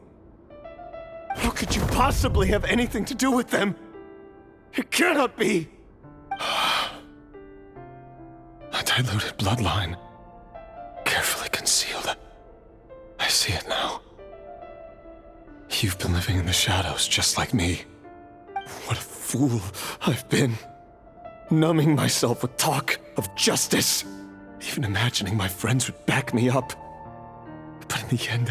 How could you possibly have anything to do with them? It cannot be! A diluted bloodline. Carefully concealed. I see it now. You've been living in the shadows just like me. What a fool I've been. Numbing myself with talk of justice. Even imagining my friends would back me up. But in the end,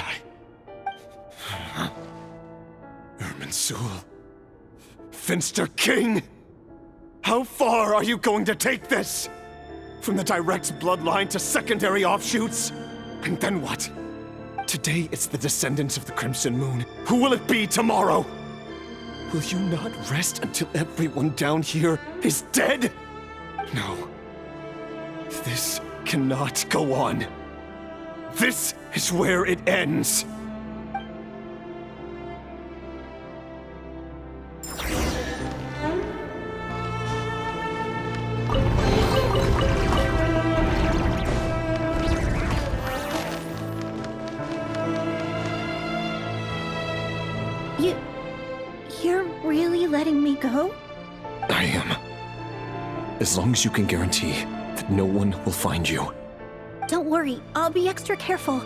Irminsul. Finster King! How far are you going to take this? From the direct bloodline to secondary offshoots? And then what? Today it's the descendants of the Crimson Moon. Who will it be tomorrow? Will you not rest until everyone down here is dead? No. This cannot go on. This is where it ends. You're really letting me go? I am. As long as you can guarantee that no one will find you. Don't worry, I'll be extra careful.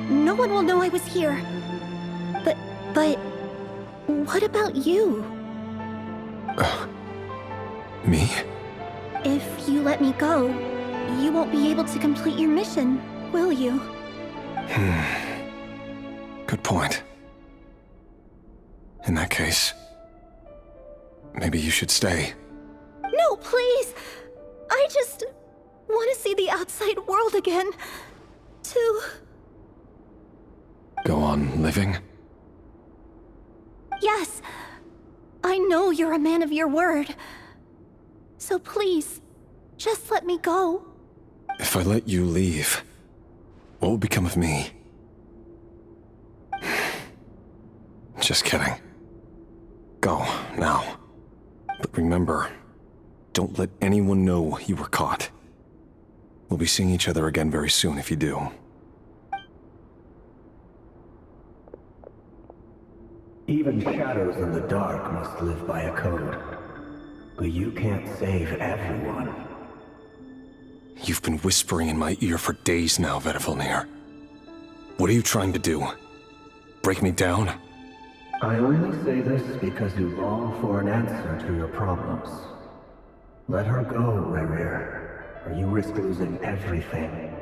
No one will know I was here. But what about you? Me? If you let me go, you won't be able to complete your mission, will you? Good point. In that case, maybe you should stay. No, please! I just want to see the outside world again. To... Go on living? Yes. I know you're a man of your word. So please, just let me go. If I let you leave, what will become of me? Just kidding. Go, now. But remember, don't let anyone know you were caught. We'll be seeing each other again very soon if you do. Even shadows in the dark must live by a code. But you can't save everyone. You've been whispering in my ear for days now, Vedifilnir. What are you trying to do? Break me down? I only say this because you long for an answer to your problems. Let her go, Rerir, or you risk losing everything.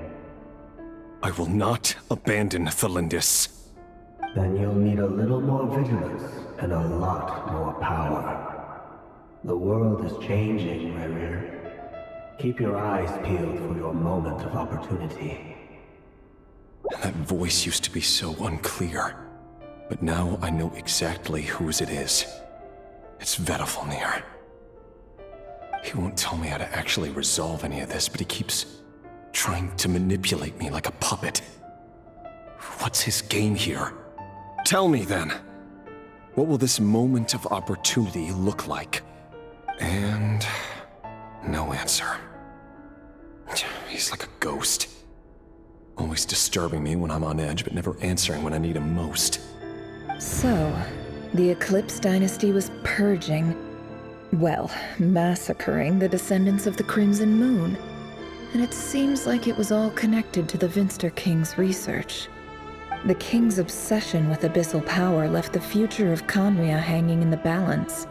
I will not abandon Tholindis. Then you'll need a little more vigilance and a lot more power. The world is changing, Rerir. Keep your eyes peeled for your moment of opportunity. That voice used to be so unclear, but now I know exactly whose it is. It's Tholindis. He won't tell me how to actually resolve any of this, but he keeps trying to manipulate me like a puppet. What's his game here? Tell me then. What will this moment of opportunity look like? And no answer. He's like a ghost. Always disturbing me when I'm on edge, but never answering when I need him most. So, the Eclipse Dynasty was purging, well, massacring the descendants of the Crimson Moon. And it seems like it was all connected to the Vinster King's research. The King's obsession with abyssal power left the future of Khaenri'ah hanging in the balance.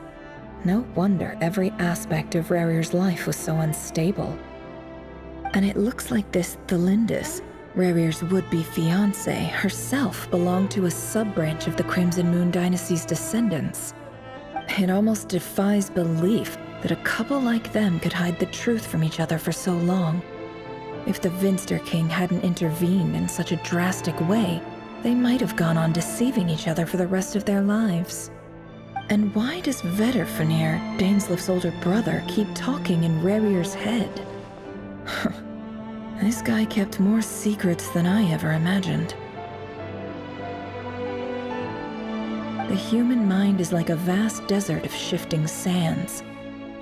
No wonder every aspect of Rerir's life was so unstable. And it looks like this Tholindis, Rerir's would-be fiancée, herself belonged to a sub-branch of the Crimson Moon Dynasty's descendants. It almost defies belief that a couple like them could hide the truth from each other for so long. If the Vinster King hadn't intervened in such a drastic way, they might have gone on deceiving each other for the rest of their lives. And why does Vedderfanir, Dainslif's older brother, keep talking in Rerir's head? This guy kept more secrets than I ever imagined. The human mind is like a vast desert of shifting sands.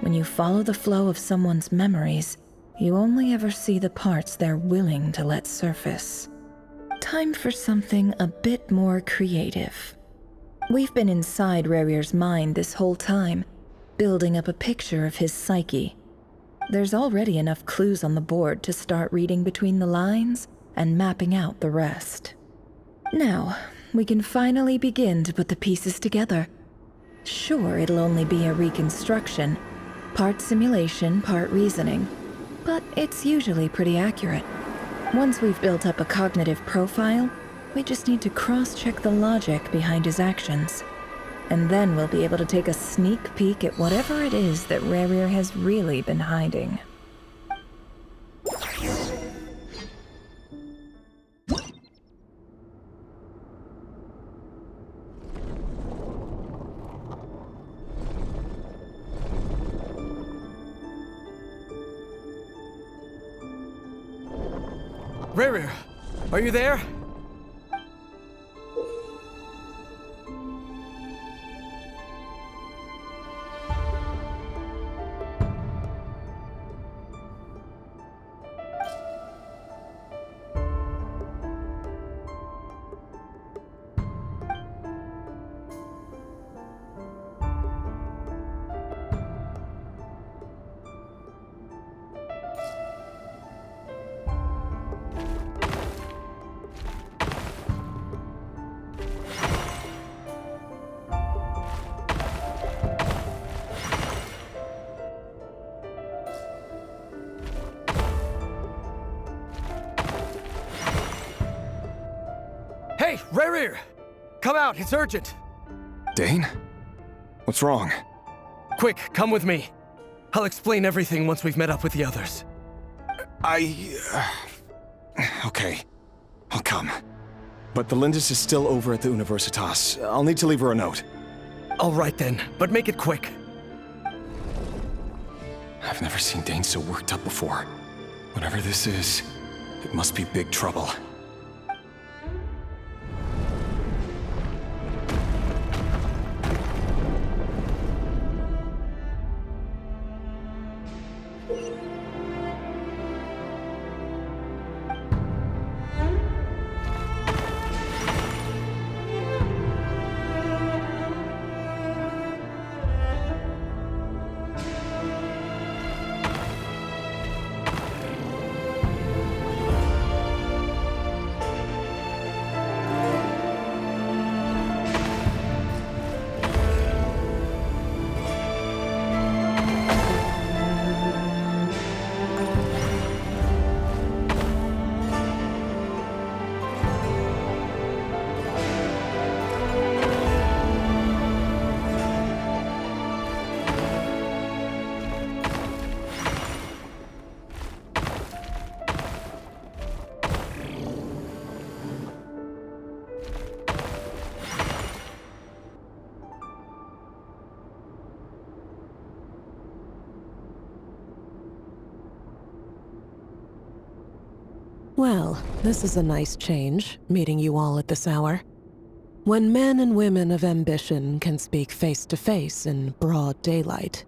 When you follow the flow of someone's memories, you only ever see the parts they're willing to let surface. Time for something a bit more creative. We've been inside Rerir's mind this whole time, building up a picture of his psyche. There's already enough clues on the board to start reading between the lines and mapping out the rest. Now, we can finally begin to put the pieces together. Sure, it'll only be a reconstruction, part simulation, part reasoning, but it's usually pretty accurate. Once we've built up a cognitive profile, we just need to cross-check the logic behind his actions. And then we'll be able to take a sneak peek at whatever it is that Rerir has really been hiding. Rerir, are you there? Hey, Rerir! Come out, it's urgent! Dane? What's wrong? Quick, come with me. I'll explain everything once we've met up with the others. Okay. I'll come. But Tholindis is still over at the Universitas. I'll need to leave her a note. All right then, but make it quick. I've never seen Dane so worked up before. Whatever this is, it must be big trouble. Well, this is a nice change, meeting you all at this hour. When men and women of ambition can speak face to face in broad daylight,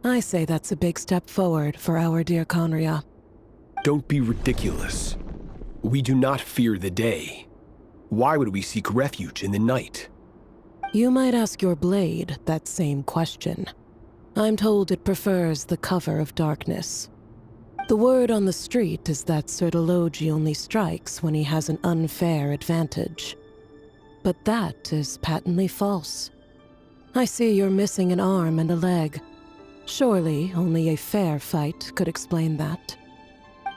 I say that's a big step forward for our dear Conria. Don't be ridiculous. We do not fear the day. Why would we seek refuge in the night? You might ask your blade that same question. I'm told it prefers the cover of darkness. The word on the street is that Sir Elegy only strikes when he has an unfair advantage. But that is patently false. I see you're missing an arm and a leg. Surely only a fair fight could explain that.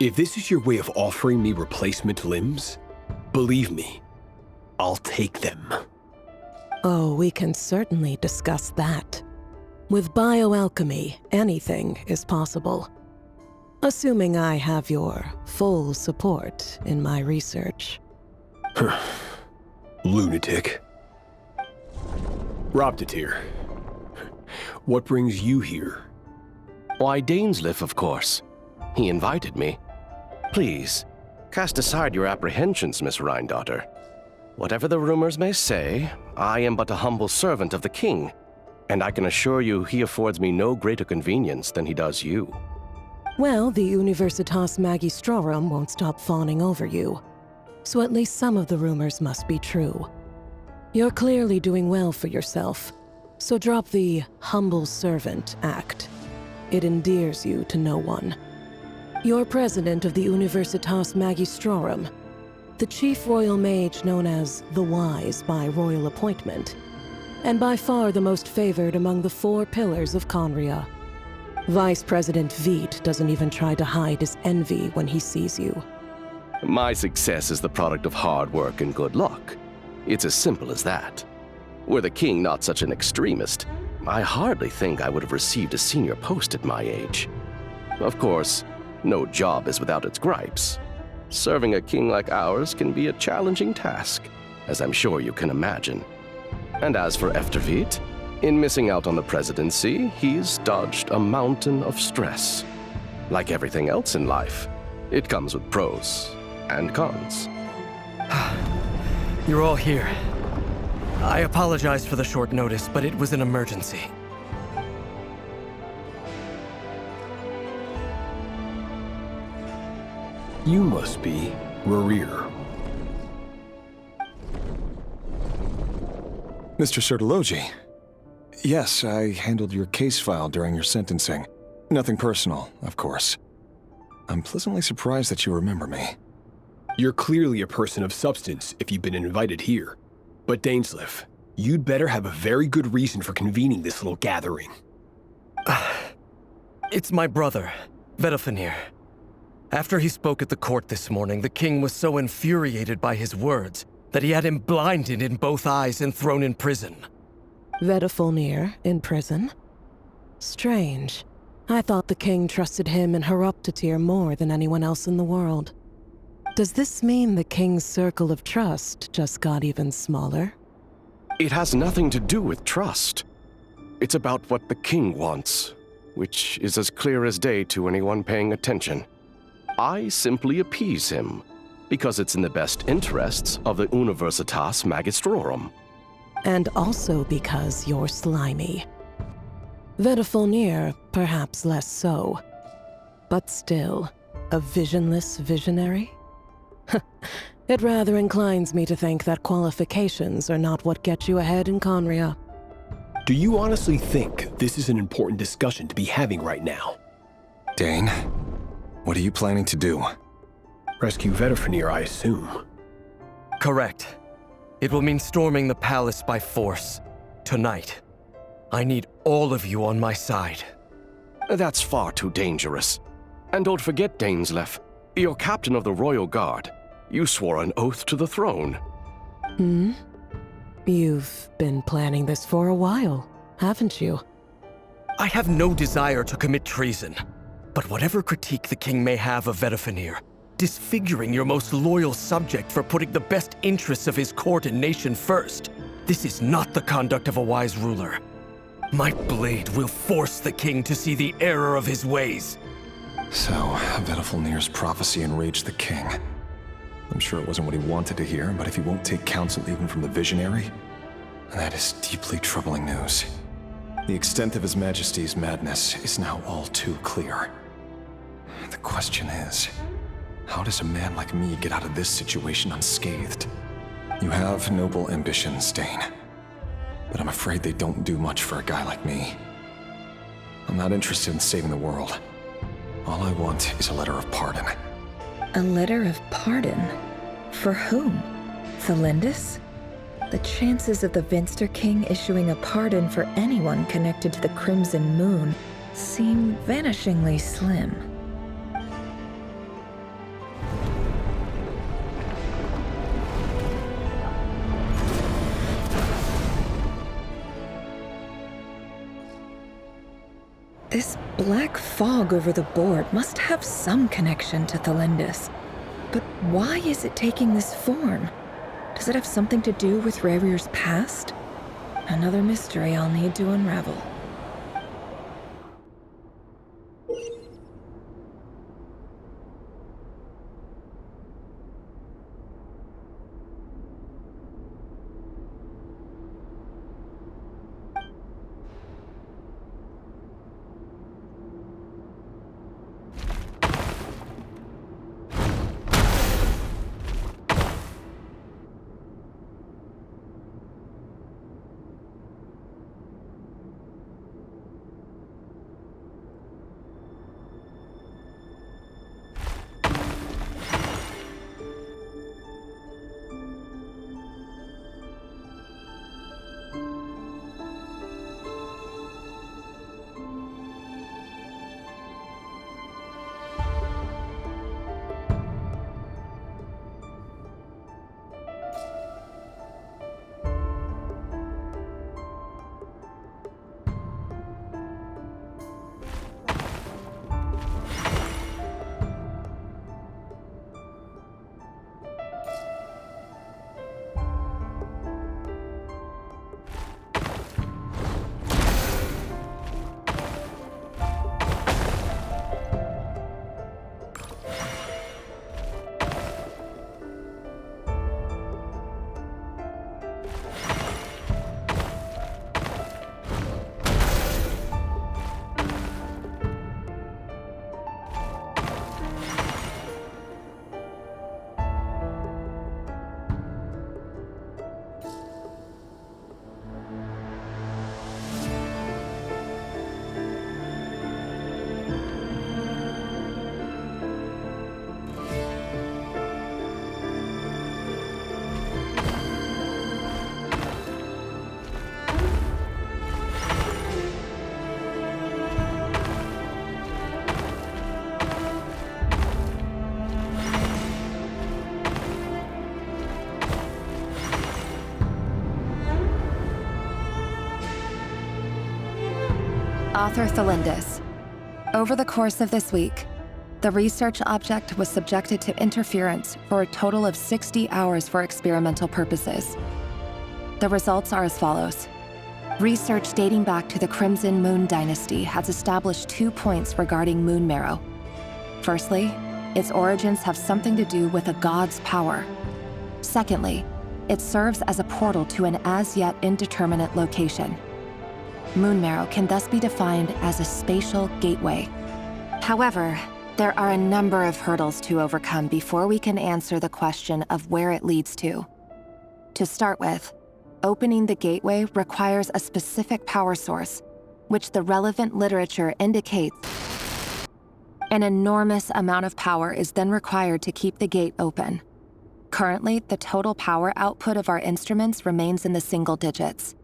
If this is your way of offering me replacement limbs, believe me, I'll take them. Oh, we can certainly discuss that. With bioalchemy, anything is possible. Assuming I have your full support in my research. Lunatic. Robtatir, what brings you here? Why, Dainsleif, of course. He invited me. Please, cast aside your apprehensions, Miss Rhindaughter. Whatever the rumors may say, I am but a humble servant of the king, and I can assure you he affords me no greater convenience than he does you. Well, the Universitas Magistrorum won't stop fawning over you, so at least some of the rumors must be true. You're clearly doing well for yourself, so drop the humble servant act. It endears you to no one. You're president of the Universitas Magistrorum, the chief royal mage known as the Wise by royal appointment, and by far the most favored among the 4 pillars of Conria. Vice President Veit doesn't even try to hide his envy when he sees you. My success is the product of hard work and good luck. It's as simple as that. Were the king not such an extremist, I hardly think I would have received a senior post at my age. Of course, no job is without its gripes. Serving a king like ours can be a challenging task, as I'm sure you can imagine. And as for Efterveit, in missing out on the presidency, he's dodged a mountain of stress. Like everything else in life, it comes with pros and cons. You're all here. I apologize for the short notice, but it was an emergency. You must be Rerir. Mr. Elegy. Yes, I handled your case file during your sentencing. Nothing personal, of course. I'm pleasantly surprised that you remember me. You're clearly a person of substance if you've been invited here. But Dainsleif, you'd better have a very good reason for convening this little gathering. It's my brother, Vedalfenir. After he spoke at the court this morning, the king was so infuriated by his words that he had him blinded in both eyes and thrown in prison. Vedalfenir in prison? Strange. I thought the king trusted him and Horoptatir more than anyone else in the world. Does this mean the king's circle of trust just got even smaller? It has nothing to do with trust. It's about what the king wants, which is as clear as day to anyone paying attention. I simply appease him, because it's in the best interests of the Universitas Magistrorum. And also because you're slimy. Vedalfenir, perhaps less so. But still, a visionless visionary? It rather inclines me to think that qualifications are not what get you ahead in Conria. Do you honestly think this is an important discussion to be having right now? Dane, what are you planning to do? Rescue Vedalfenir, I assume. Correct. It will mean storming the palace by force. Tonight. I need all of you on my side. That's far too dangerous. And don't forget, Dainsleif, you're captain of the Royal Guard. You swore an oath to the throne. You've been planning this for a while, haven't you? I have no desire to commit treason. But whatever critique the king may have of Vedalfenir, disfiguring your most loyal subject for putting the best interests of his court and nation first, this is not the conduct of a wise ruler. My blade will force the king to see the error of his ways. So, Vedalfenir's prophecy enraged the king. I'm sure it wasn't what he wanted to hear, but if he won't take counsel even from the visionary, that is deeply troubling news. The extent of His Majesty's madness is now all too clear. The question is, how does a man like me get out of this situation unscathed? You have noble ambitions, Dane, but I'm afraid they don't do much for a guy like me. I'm not interested in saving the world. All I want is a letter of pardon. A letter of pardon? For whom? Tholindis? The chances of the Vinster King issuing a pardon for anyone connected to the Crimson Moon seem vanishingly slim. This black fog over the board must have some connection to Tholindis. But why is it taking this form? Does it have something to do with Rerir's past? Another mystery I'll need to unravel. Author Tholindis. Over the course of this week, the research object was subjected to interference for a total of 60 hours for experimental purposes. The results are as follows. Research dating back to the Crimson Moon Dynasty has established 2 points regarding moon marrow. Firstly, its origins have something to do with a god's power. Secondly, it serves as a portal to an as-yet indeterminate location. Moon marrow can thus be defined as a spatial gateway. However, there are a number of hurdles to overcome before we can answer the question of where it leads to. To start with, opening the gateway requires a specific power source, which the relevant literature indicates. An enormous amount of power is then required to keep the gate open. Currently, the total power output of our instruments remains in the single digits.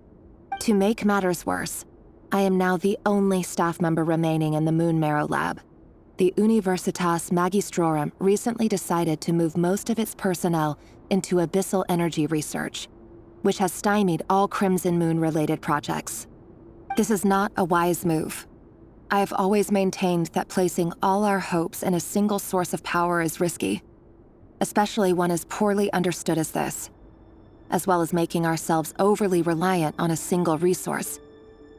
To make matters worse, I am now the only staff member remaining in the Moon Marrow lab. The Universitas Magistrorum recently decided to move most of its personnel into abyssal energy research, which has stymied all Crimson Moon-related projects. This is not a wise move. I have always maintained that placing all our hopes in a single source of power is risky, especially one as poorly understood as this. As well as making ourselves overly reliant on a single resource,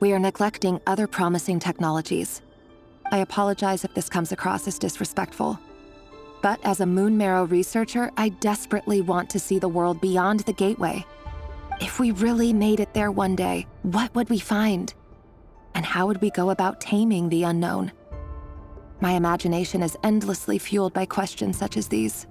we are neglecting other promising technologies. I apologize if this comes across as disrespectful, But as a Moon Marrow researcher, I desperately want to see the world beyond the gateway. If we really made it there one day, what would we find? And how would we go about taming the unknown? My imagination is endlessly fueled by questions such as these.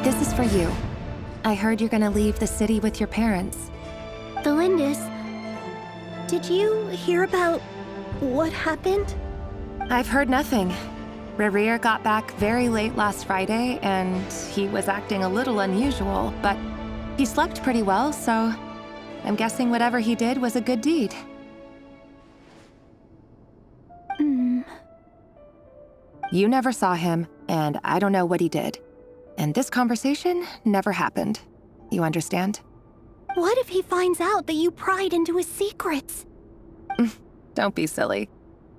This is for you. I heard you're gonna leave the city with your parents. Tholindis, did you hear about what happened? I've heard nothing. Rerir got back very late last Friday, and he was acting a little unusual, but he slept pretty well, so I'm guessing whatever he did was a good deed. You never saw him, and I don't know what he did. And this conversation never happened. You understand? What if he finds out that you pried into his secrets? Don't be silly.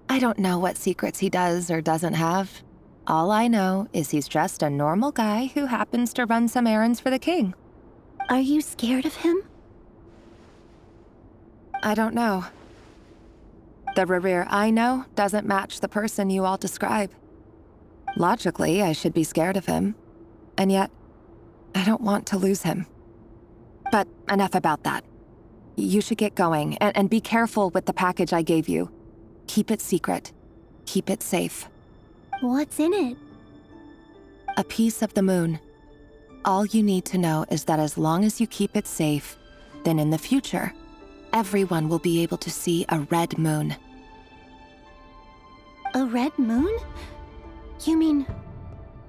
I don't know what secrets he does or doesn't have. All I know is he's just a normal guy who happens to run some errands for the king. Are you scared of him? I don't know. The Rerir I know doesn't match the person you all describe. Logically, I should be scared of him. And yet, I don't want to lose him. But enough about that. You should get going, and be careful with the package I gave you. Keep it secret. Keep it safe. What's in it? A piece of the moon. All you need to know is that as long as you keep it safe, then in the future, everyone will be able to see a red moon. A red moon? You mean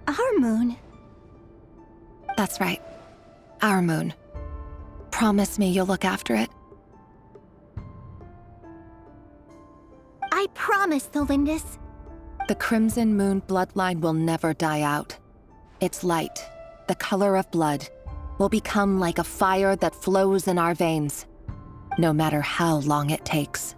our moon? That's right. Our moon. Promise me you'll look after it. I promise, Tholindis. The Crimson Moon bloodline will never die out. Its light, the color of blood, will become like a fire that flows in our veins, no matter how long it takes.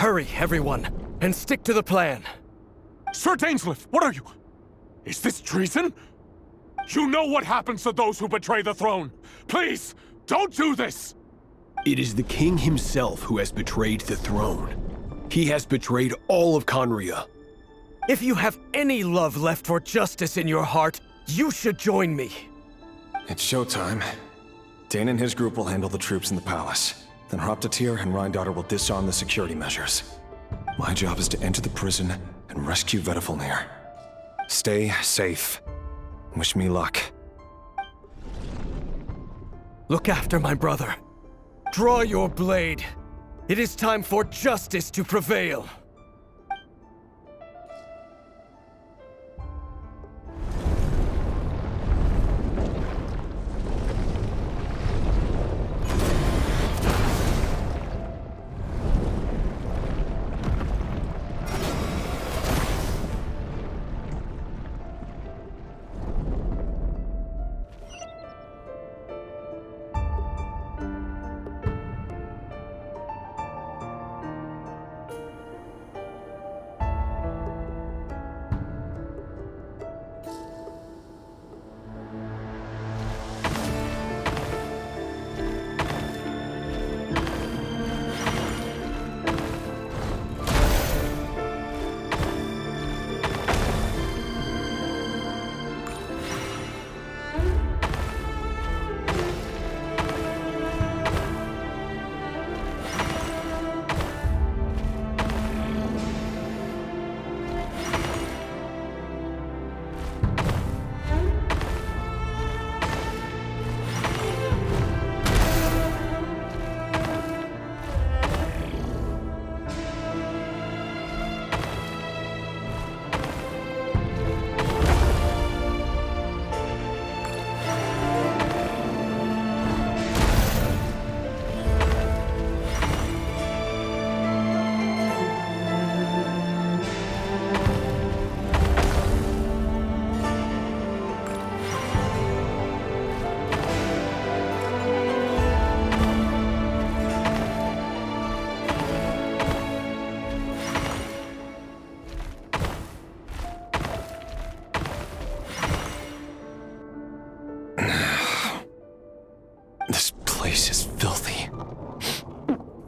Hurry, everyone, and stick to the plan. Sir Dainsleif, what are you? Is this treason? You know what happens to those who betray the throne. Please, don't do this! It is the king himself who has betrayed the throne. He has betrayed all of Khaenri'ah. If you have any love left for justice in your heart, you should join me. It's showtime. Dane and his group will handle the troops in the palace. Then Hraptatyr and Rhindaughter will disarm the security measures. My job is to enter the prison and rescue Vediflnir. Stay safe. Wish me luck. Look after my brother. Draw your blade. It is time for justice to prevail.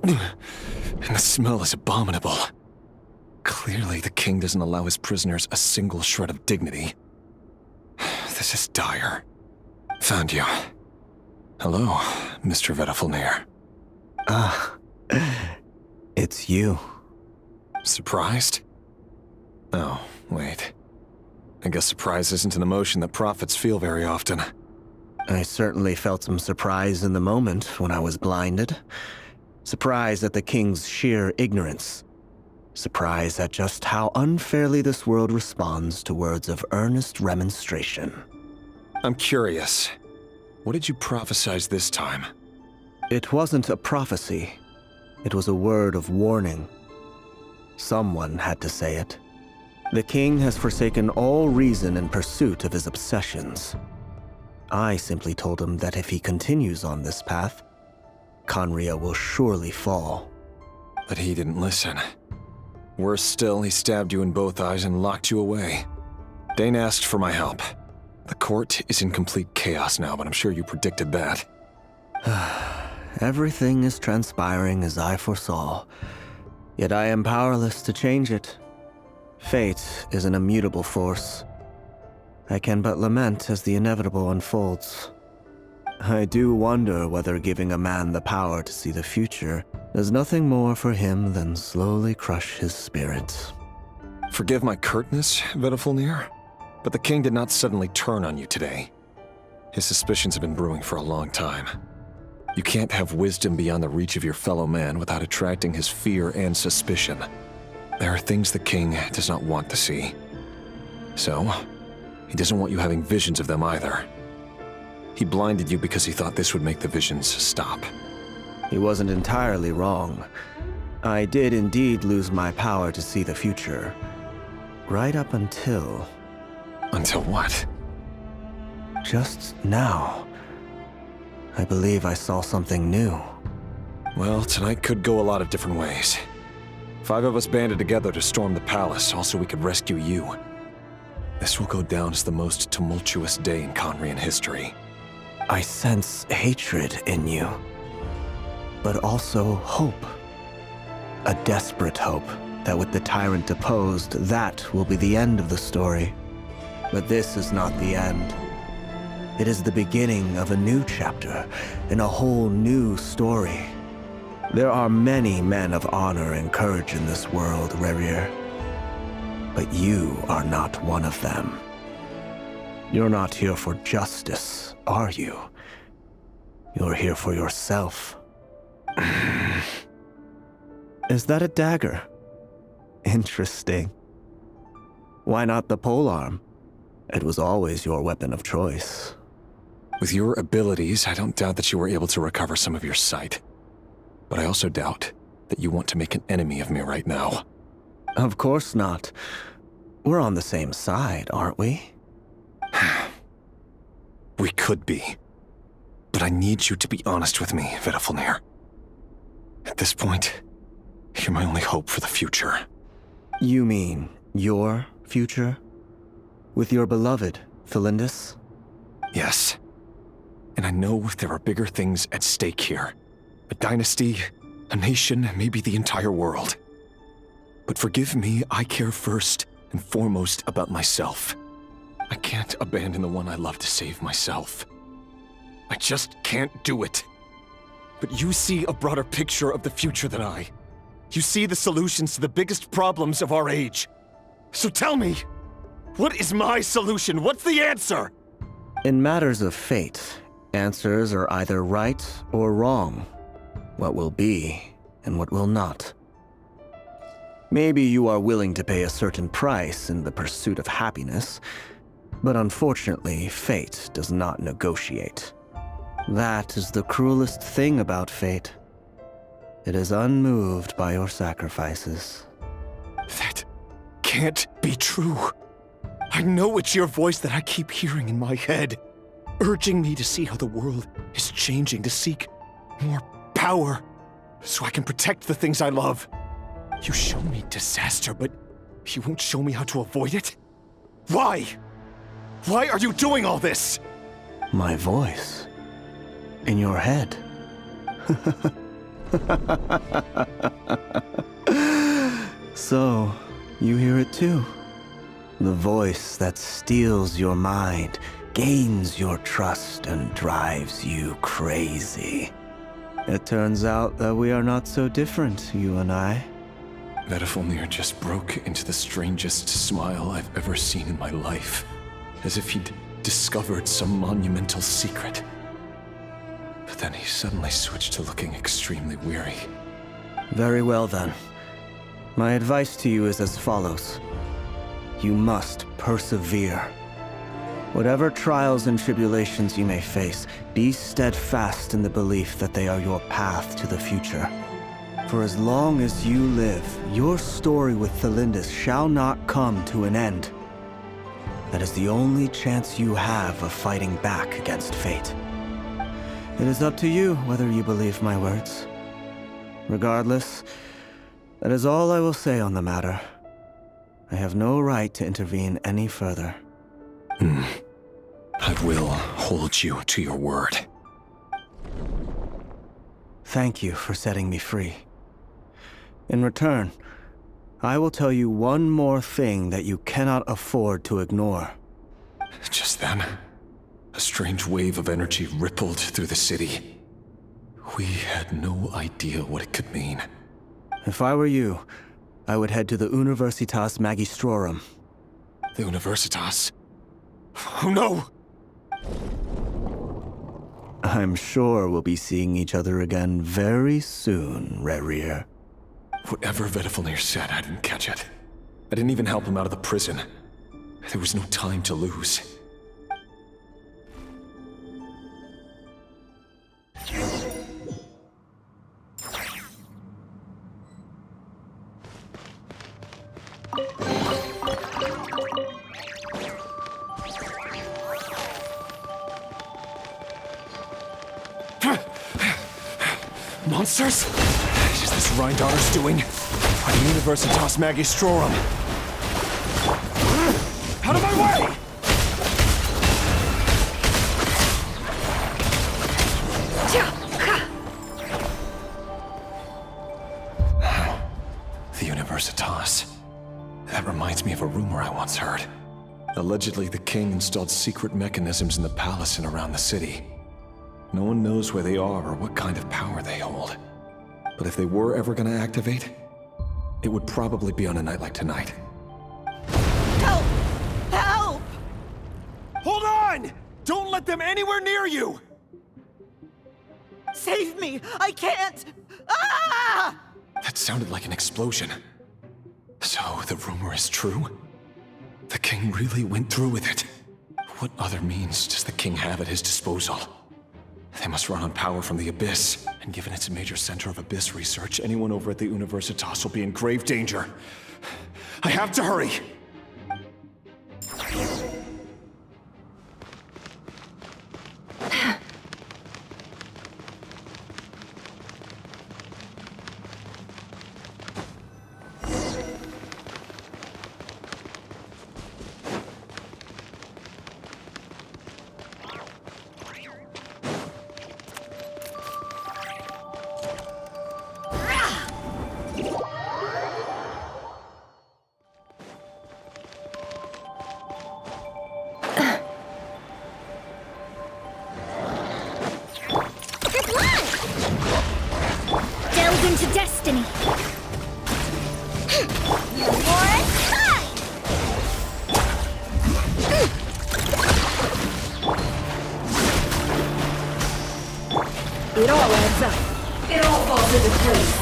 And the smell is abominable. Clearly, the king doesn't allow his prisoners a single shred of dignity. This is dire. Found you. Hello, Mr. Vediflnir. Ah, it's you. Surprised? Oh, wait. I guess surprise isn't an emotion that prophets feel very often. I certainly felt some surprise in the moment when I was blinded. Surprise at the king's sheer ignorance. Surprise at just how unfairly this world responds to words of earnest remonstration. I'm curious. What did you prophesize this time? It wasn't a prophecy. It was a word of warning. Someone had to say it. The king has forsaken all reason in pursuit of his obsessions. I simply told him that if he continues on this path, Khaenri'ah will surely fall. But he didn't listen. Worse still, he stabbed you in both eyes and locked you away. Dane asked for my help. The court is in complete chaos now, but I'm sure you predicted that. Everything is transpiring as I foresaw, yet I am powerless to change it. Fate is an immutable force. I can but lament as the inevitable unfolds. I do wonder whether giving a man the power to see the future does nothing more for him than slowly crush his spirit. Forgive my curtness, Vediflnir, but the king did not suddenly turn on you today. His suspicions have been brewing for a long time. You can't have wisdom beyond the reach of your fellow man without attracting his fear and suspicion. There are things the king does not want to see. So, he doesn't want you having visions of them either. He blinded you because he thought this would make the visions stop. He wasn't entirely wrong. I did indeed lose my power to see the future. Right up until... Until what? Just now. I believe I saw something new. Well, tonight could go a lot of different ways. 5 of us banded together to storm the palace, all so we could rescue you. This will go down as the most tumultuous day in Conrian history. I sense hatred in you, but also hope. A desperate hope that with the tyrant deposed, that will be the end of the story. But this is not the end. It is the beginning of a new chapter in a whole new story. There are many men of honor and courage in this world, Rerir. But you are not one of them. You're not here for justice, are you? You're here for yourself. Is that a dagger? Interesting. Why not the polearm? It was always your weapon of choice. With your abilities, I don't doubt that you were able to recover some of your sight. But I also doubt that you want to make an enemy of me right now. Of course not. We're on the same side, aren't we? We could be. But I need you to be honest with me, Vedafilnir. At this point, you're my only hope for the future. You mean your future? With your beloved, Tholindis? Yes. And I know there are bigger things at stake here. A dynasty, a nation, maybe the entire world. But forgive me, I care first and foremost about myself. I can't abandon the one I love to save myself. I just can't do it. But you see a broader picture of the future than I. You see the solutions to the biggest problems of our age. So tell me, what is my solution? What's the answer? In matters of fate, answers are either right or wrong. What will be and what will not. Maybe you are willing to pay a certain price in the pursuit of happiness, but unfortunately, fate does not negotiate. That is the cruelest thing about fate. It is unmoved by your sacrifices. That can't be true. I know it's your voice that I keep hearing in my head, urging me to see how the world is changing, to seek more power, so I can protect the things I love. You show me disaster, but you won't show me how to avoid it? Why? Why are you doing all this? My voice. In your head. So, you hear it too? The voice that steals your mind, gains your trust, and drives you crazy. It turns out that we are not so different, you and I. Vedafilnir just broke into the strangest smile I've ever seen in my life, as if he'd discovered some monumental secret. But then he suddenly switched to looking extremely weary. Very well then. My advice to you is as follows. You must persevere. Whatever trials and tribulations you may face, be steadfast in the belief that they are your path to the future. For as long as you live, your story with Tholindis shall not come to an end. That is the only chance you have of fighting back against fate. It is up to you whether you believe my words. Regardless, that is all I will say on the matter. I have no right to intervene any further. I will hold you to your word. Thank you for setting me free. In return, I will tell you one more thing that you cannot afford to ignore. Just then, a strange wave of energy rippled through the city. We had no idea what it could mean. If I were you, I would head to the Universitas Magistrorum. The Universitas? Oh no! I'm sure we'll be seeing each other again very soon, Rerir. Whatever Vedafilnir said, I didn't catch it. I didn't even help him out of the prison. There was no time to lose. Monsters? Is this Rhine daughter's doing? By the Universitas Magistrorum! Out of my way! The Universitas. That reminds me of a rumor I once heard. Allegedly, the king installed secret mechanisms in the palace and around the city. No one knows where they are or what kind of power they hold. But if they were ever gonna activate, it would probably be on a night like tonight. Help! Help! Hold on! Don't let them anywhere near you! Save me! I can't! Ah! That sounded like an explosion. So, the rumor is true? The king really went through with it. What other means does the king have at his disposal? They must run on power from the Abyss, and given it's a major center of Abyss research, anyone over at the Universitas will be in grave danger. I have to hurry! Into destiny. Your war is time. It all adds up. It all falls into place.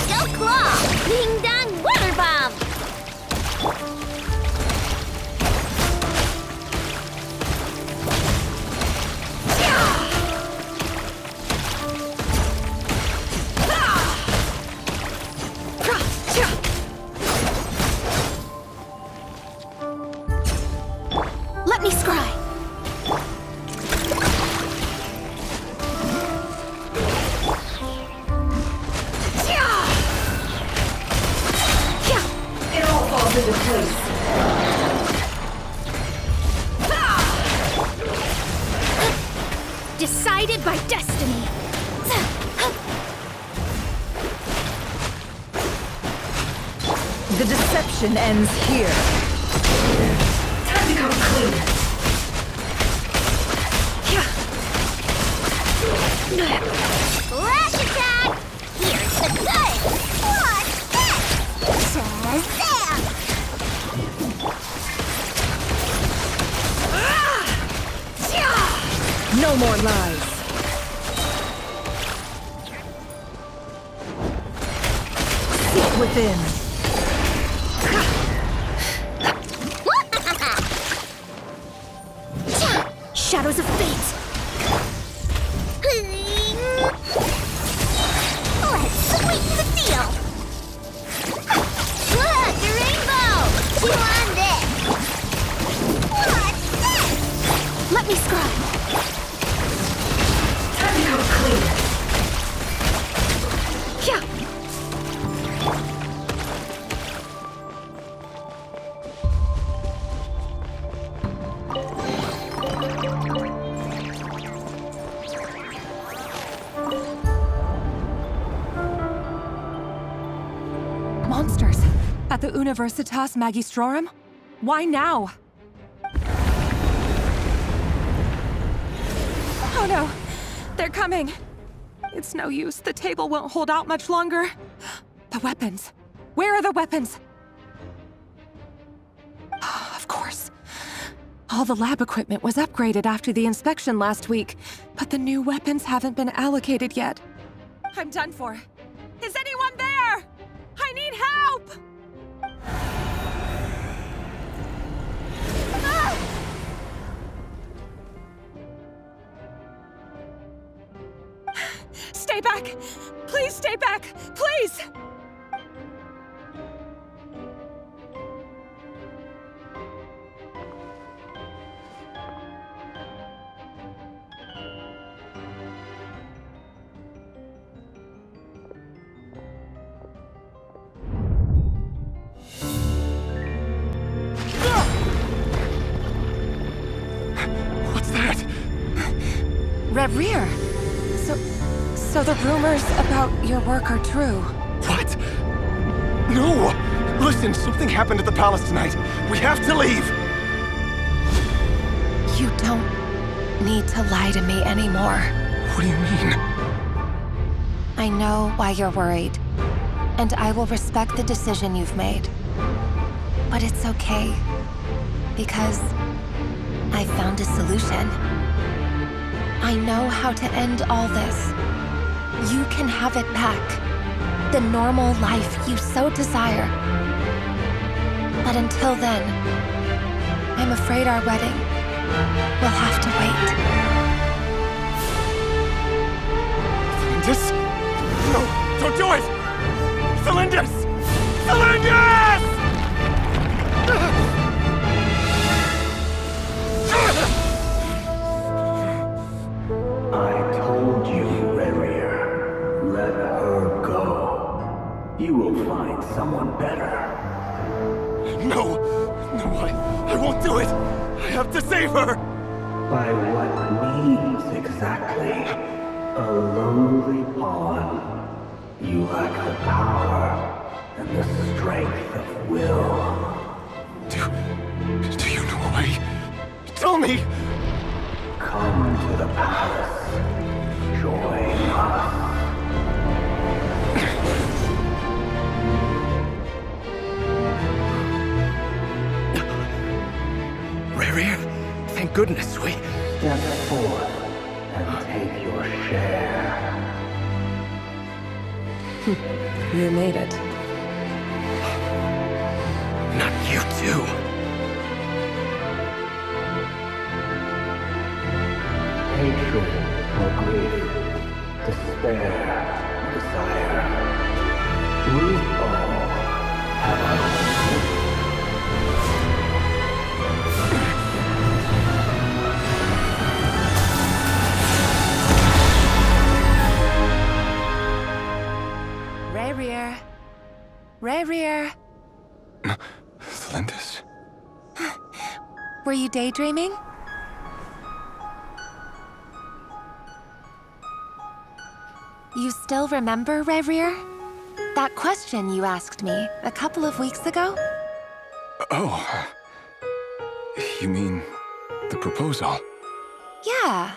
Go claw! Ding dong weather bomb! Let me scry. It all falls into place. Decided by destiny. The deception ends here. Time to come clean. Flash attack! Here's the good! What's this? Shazam! No more lies. Seek within. Shadows of fate. Let's sweeten the deal! Look, the rainbow! Chew on this! What's this? Let me scry. Time to come clean. Monsters! At the Universitas Magistrorum? Why now? Oh no! They're coming! It's no use. The table won't hold out much longer. The weapons. Where are the weapons? Of course. All the lab equipment was upgraded after the inspection last week, but the new weapons haven't been allocated yet. I'm done for. Is anyone there? I need help! Stay back! Please stay back! Please! Rerir! So the rumors about your work are true. What? No! Listen, something happened at the palace tonight. We have to leave! You don't need to lie to me anymore. What do you mean? I know why you're worried, and I will respect the decision you've made. But it's okay, because I found a solution. I know how to end all this. You can have it back. The normal life you so desire. But until then, I'm afraid our wedding will have to wait. Tholindis? No, don't do it! Tholindis! Tholindis! I told you, Rerir. Let her go. You will find someone better. No! No, I won't do it! I have to save her! By what means exactly? A lowly pawn. You lack the power and the strength of will. Do you know a way? Tell me! Come to the palace. Join us. Rerir, thank goodness we... Step forth and take your share. You made it. Not you too. Hatred or grief, despair, desire. We all have our own. Rerir. Rerir. Tholindis? Were you daydreaming? You still remember, Rerir? That question you asked me a couple of weeks ago? Oh. You mean the proposal? Yeah.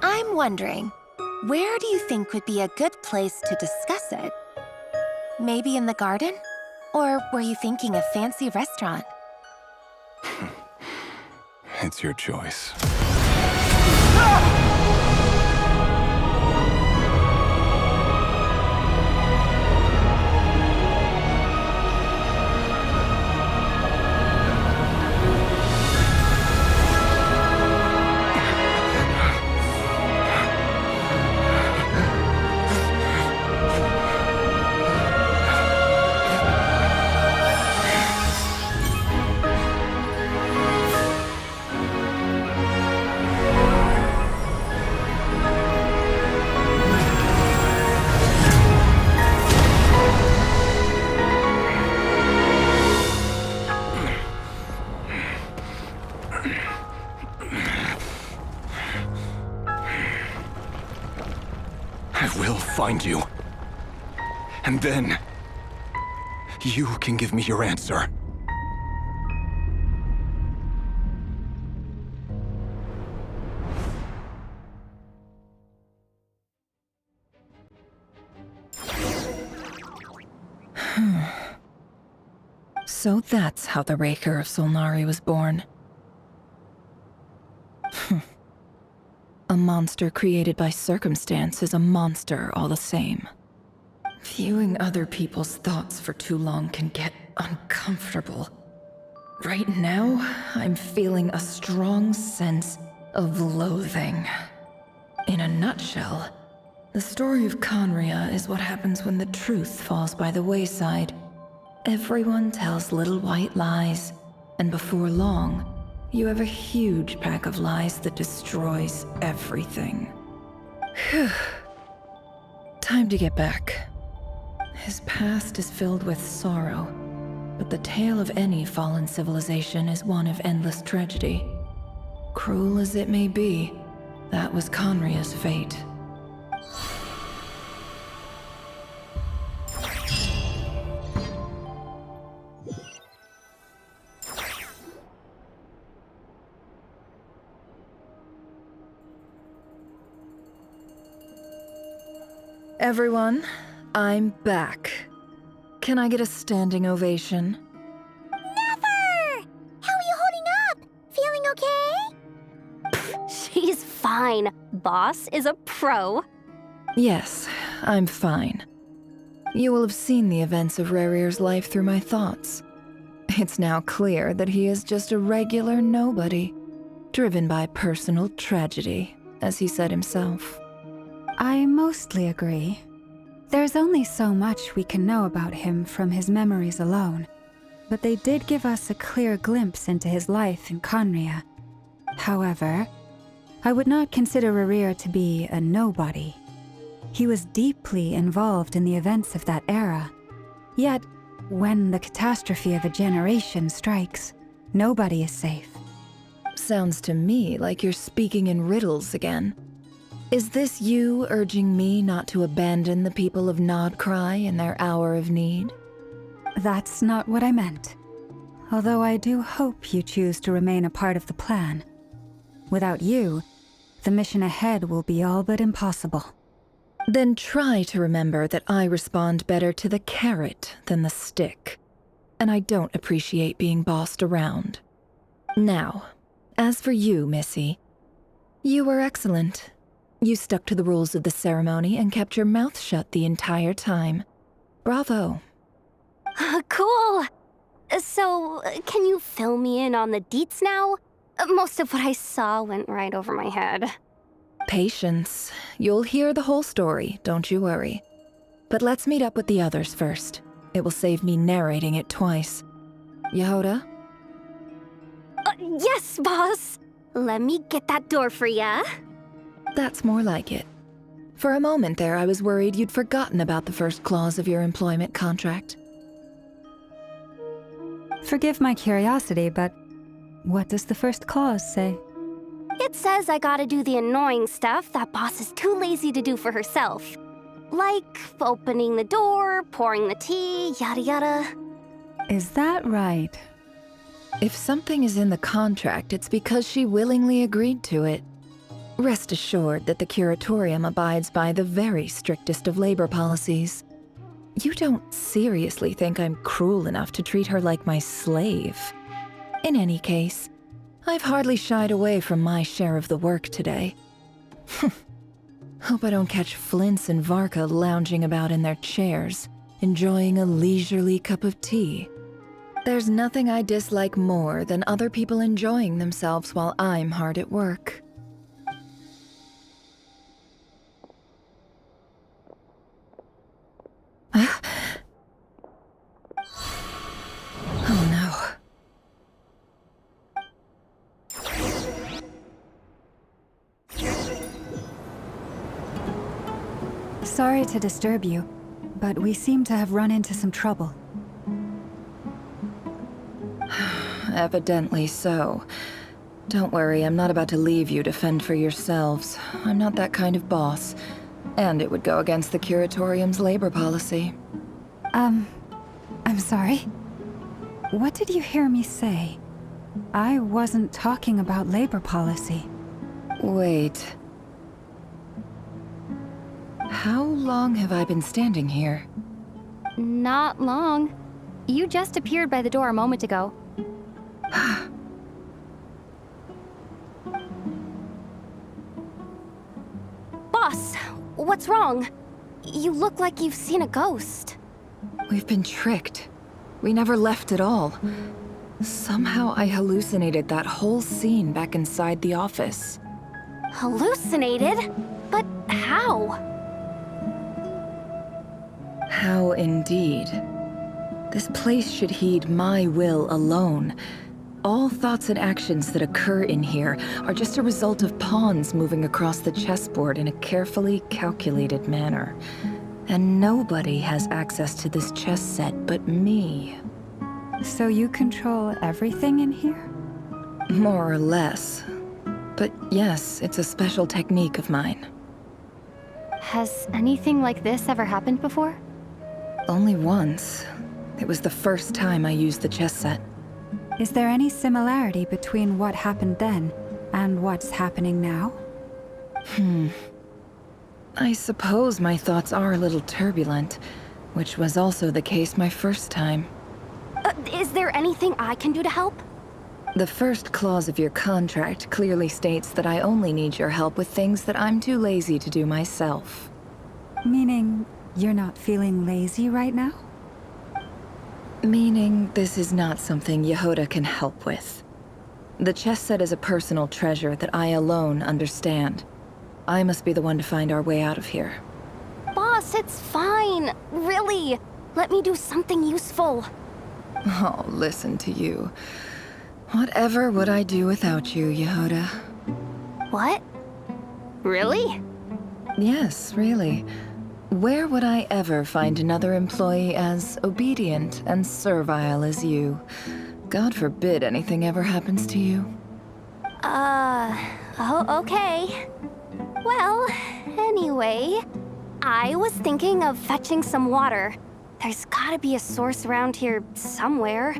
I'm wondering, where do you think would be a good place to discuss it? Maybe in the garden? Or were you thinking a fancy restaurant? It's your choice. Find you. And then, you can give me your answer. So that's how the Raker of Solnari was born. A monster created by circumstance is a monster all the same. Viewing other people's thoughts for too long can get uncomfortable. Right now, I'm feeling a strong sense of loathing. In a nutshell, the story of Conria is what happens when the truth falls by the wayside. Everyone tells little white lies, and before long, you have a huge pack of lies that destroys everything. Whew. Time to get back. His past is filled with sorrow, but the tale of any fallen civilization is one of endless tragedy. Cruel as it may be, That was Conria's fate. Everyone, I'm back. Can I get a standing ovation? Nefer! How are you holding up? Feeling okay? She's fine. Boss is a pro. Yes, I'm fine. You will have seen the events of Rerir's life through my thoughts. It's now clear that he is just a regular nobody, driven by personal tragedy, as he said himself. I mostly agree. There's only so much we can know about him from his memories alone, but they did give us a clear glimpse into his life in Conria. However, I would not consider Rerir to be a nobody. He was deeply involved in the events of that era. Yet, when the catastrophe of a generation strikes, nobody is safe. Sounds to me like you're speaking in riddles again. Is this you urging me not to abandon the people of nod-krai in their hour of need? That's not what I meant. Although I do hope you choose to remain a part of the plan. Without you, the mission ahead will be all but impossible. Then try to remember that I respond better to the carrot than the stick. And I don't appreciate being bossed around. Now, as for you, Missy, you were excellent. You stuck to the rules of the ceremony and kept your mouth shut the entire time. Bravo. Cool. So, can you fill me in on the deets now? Most of what I saw went right over my head. Patience. You'll hear the whole story, don't you worry. But let's meet up with the others first. It will save me narrating it twice. Jahoda? Yes, boss. Let me get that door for ya. That's more like it. For a moment there, I was worried you'd forgotten about the first clause of your employment contract. Forgive my curiosity, but what does the first clause say? It says I gotta do the annoying stuff that boss is too lazy to do for herself. Like opening the door, pouring the tea, yada yada. Is that right? If something is in the contract, it's because she willingly agreed to it. Rest assured that the curatorium abides by the very strictest of labor policies. You don't seriously think I'm cruel enough to treat her like my slave? In any case, I've hardly shied away from my share of the work today. Hope I don't catch Flins and Varka lounging about in their chairs, enjoying a leisurely cup of tea. There's nothing I dislike more than other people enjoying themselves while I'm hard at work. Oh no. Sorry to disturb you, but we seem to have run into some trouble. Evidently so. Don't worry, I'm not about to leave you to fend for yourselves. I'm not that kind of boss. And it would go against the curatorium's labor policy. I'm sorry? What did you hear me say? I wasn't talking about labor policy. Wait. How long have I been standing here? Not long. You just appeared by the door a moment ago. Boss, what's wrong? You look like you've seen a ghost. We've been tricked. We never left at all. Somehow I hallucinated that whole scene back inside the office. Hallucinated? But how? How indeed. This place should heed my will alone. All thoughts and actions that occur in here are just a result of pawns moving across the chessboard in a carefully calculated manner. And nobody has access to this chess set but me. So you control everything in here? More or less. But yes, it's a special technique of mine. Has anything like this ever happened before? Only once. It was the first time I used the chess set. Is there any similarity between what happened then and what's happening now? I suppose my thoughts are a little turbulent, which was also the case my first time. Is there anything I can do to help? The first clause of your contract clearly states that I only need your help with things that I'm too lazy to do myself. Meaning, you're not feeling lazy right now? Meaning, this is not something Jahoda can help with. The chess set is a personal treasure that I alone understand. I must be the one to find our way out of here. Boss, it's fine. Really. Let me do something useful. Oh, listen to you. Whatever would I do without you, Jahoda? What? Really? Yes, really. Where would I ever find another employee as obedient and servile as you? God forbid anything ever happens to you. Oh, okay. Well, anyway, I was thinking of fetching some water. There's gotta be a source around here somewhere.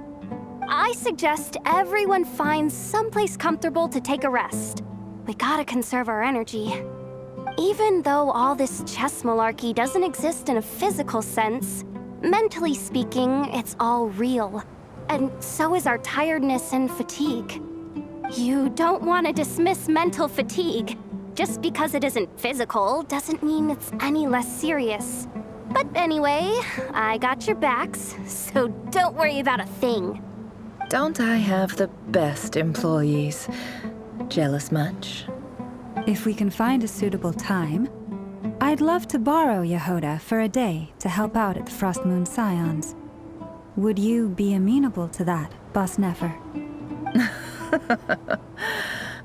I suggest everyone finds someplace comfortable to take a rest. We gotta conserve our energy. Even though all this chess malarkey doesn't exist in a physical sense, mentally speaking, it's all real. And so is our tiredness and fatigue. You don't want to dismiss mental fatigue. Just because it isn't physical doesn't mean it's any less serious. But anyway, I got your backs, so don't worry about a thing. Don't I have the best employees? Jealous much? If we can find a suitable time, I'd love to borrow Jahoda for a day to help out at the Frost Moon Scions. Would you be amenable to that, Boss Nefer?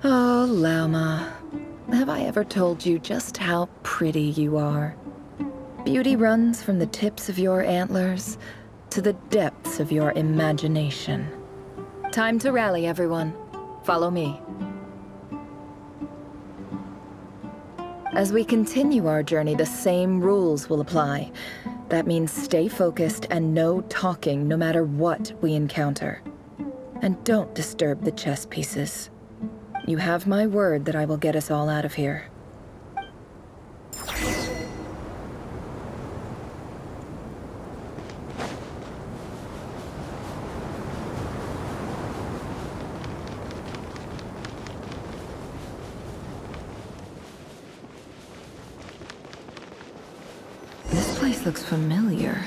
Oh, Lauma. Have I ever told you just how pretty you are? Beauty runs from the tips of your antlers to the depths of your imagination. Time to rally, everyone. Follow me. As we continue our journey, the same rules will apply. That means stay focused and no talking no matter what we encounter. And don't disturb the chess pieces. You have my word that I will get us all out of here. This place looks familiar.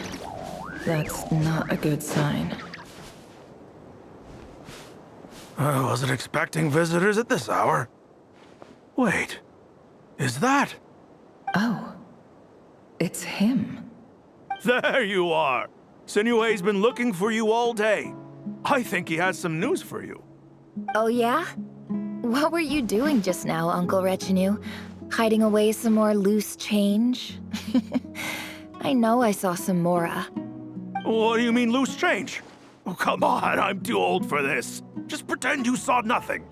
That's not a good sign. I wasn't expecting visitors at this hour. Wait, is that? Oh, it's him. There you are! Sinue's been looking for you all day. I think he has some news for you. Oh yeah? What were you doing just now, Uncle Retinue? Hiding away some more loose change? I know I saw some Mora. What do you mean loose change? Oh, come on, I'm too old for this. Just pretend you saw nothing.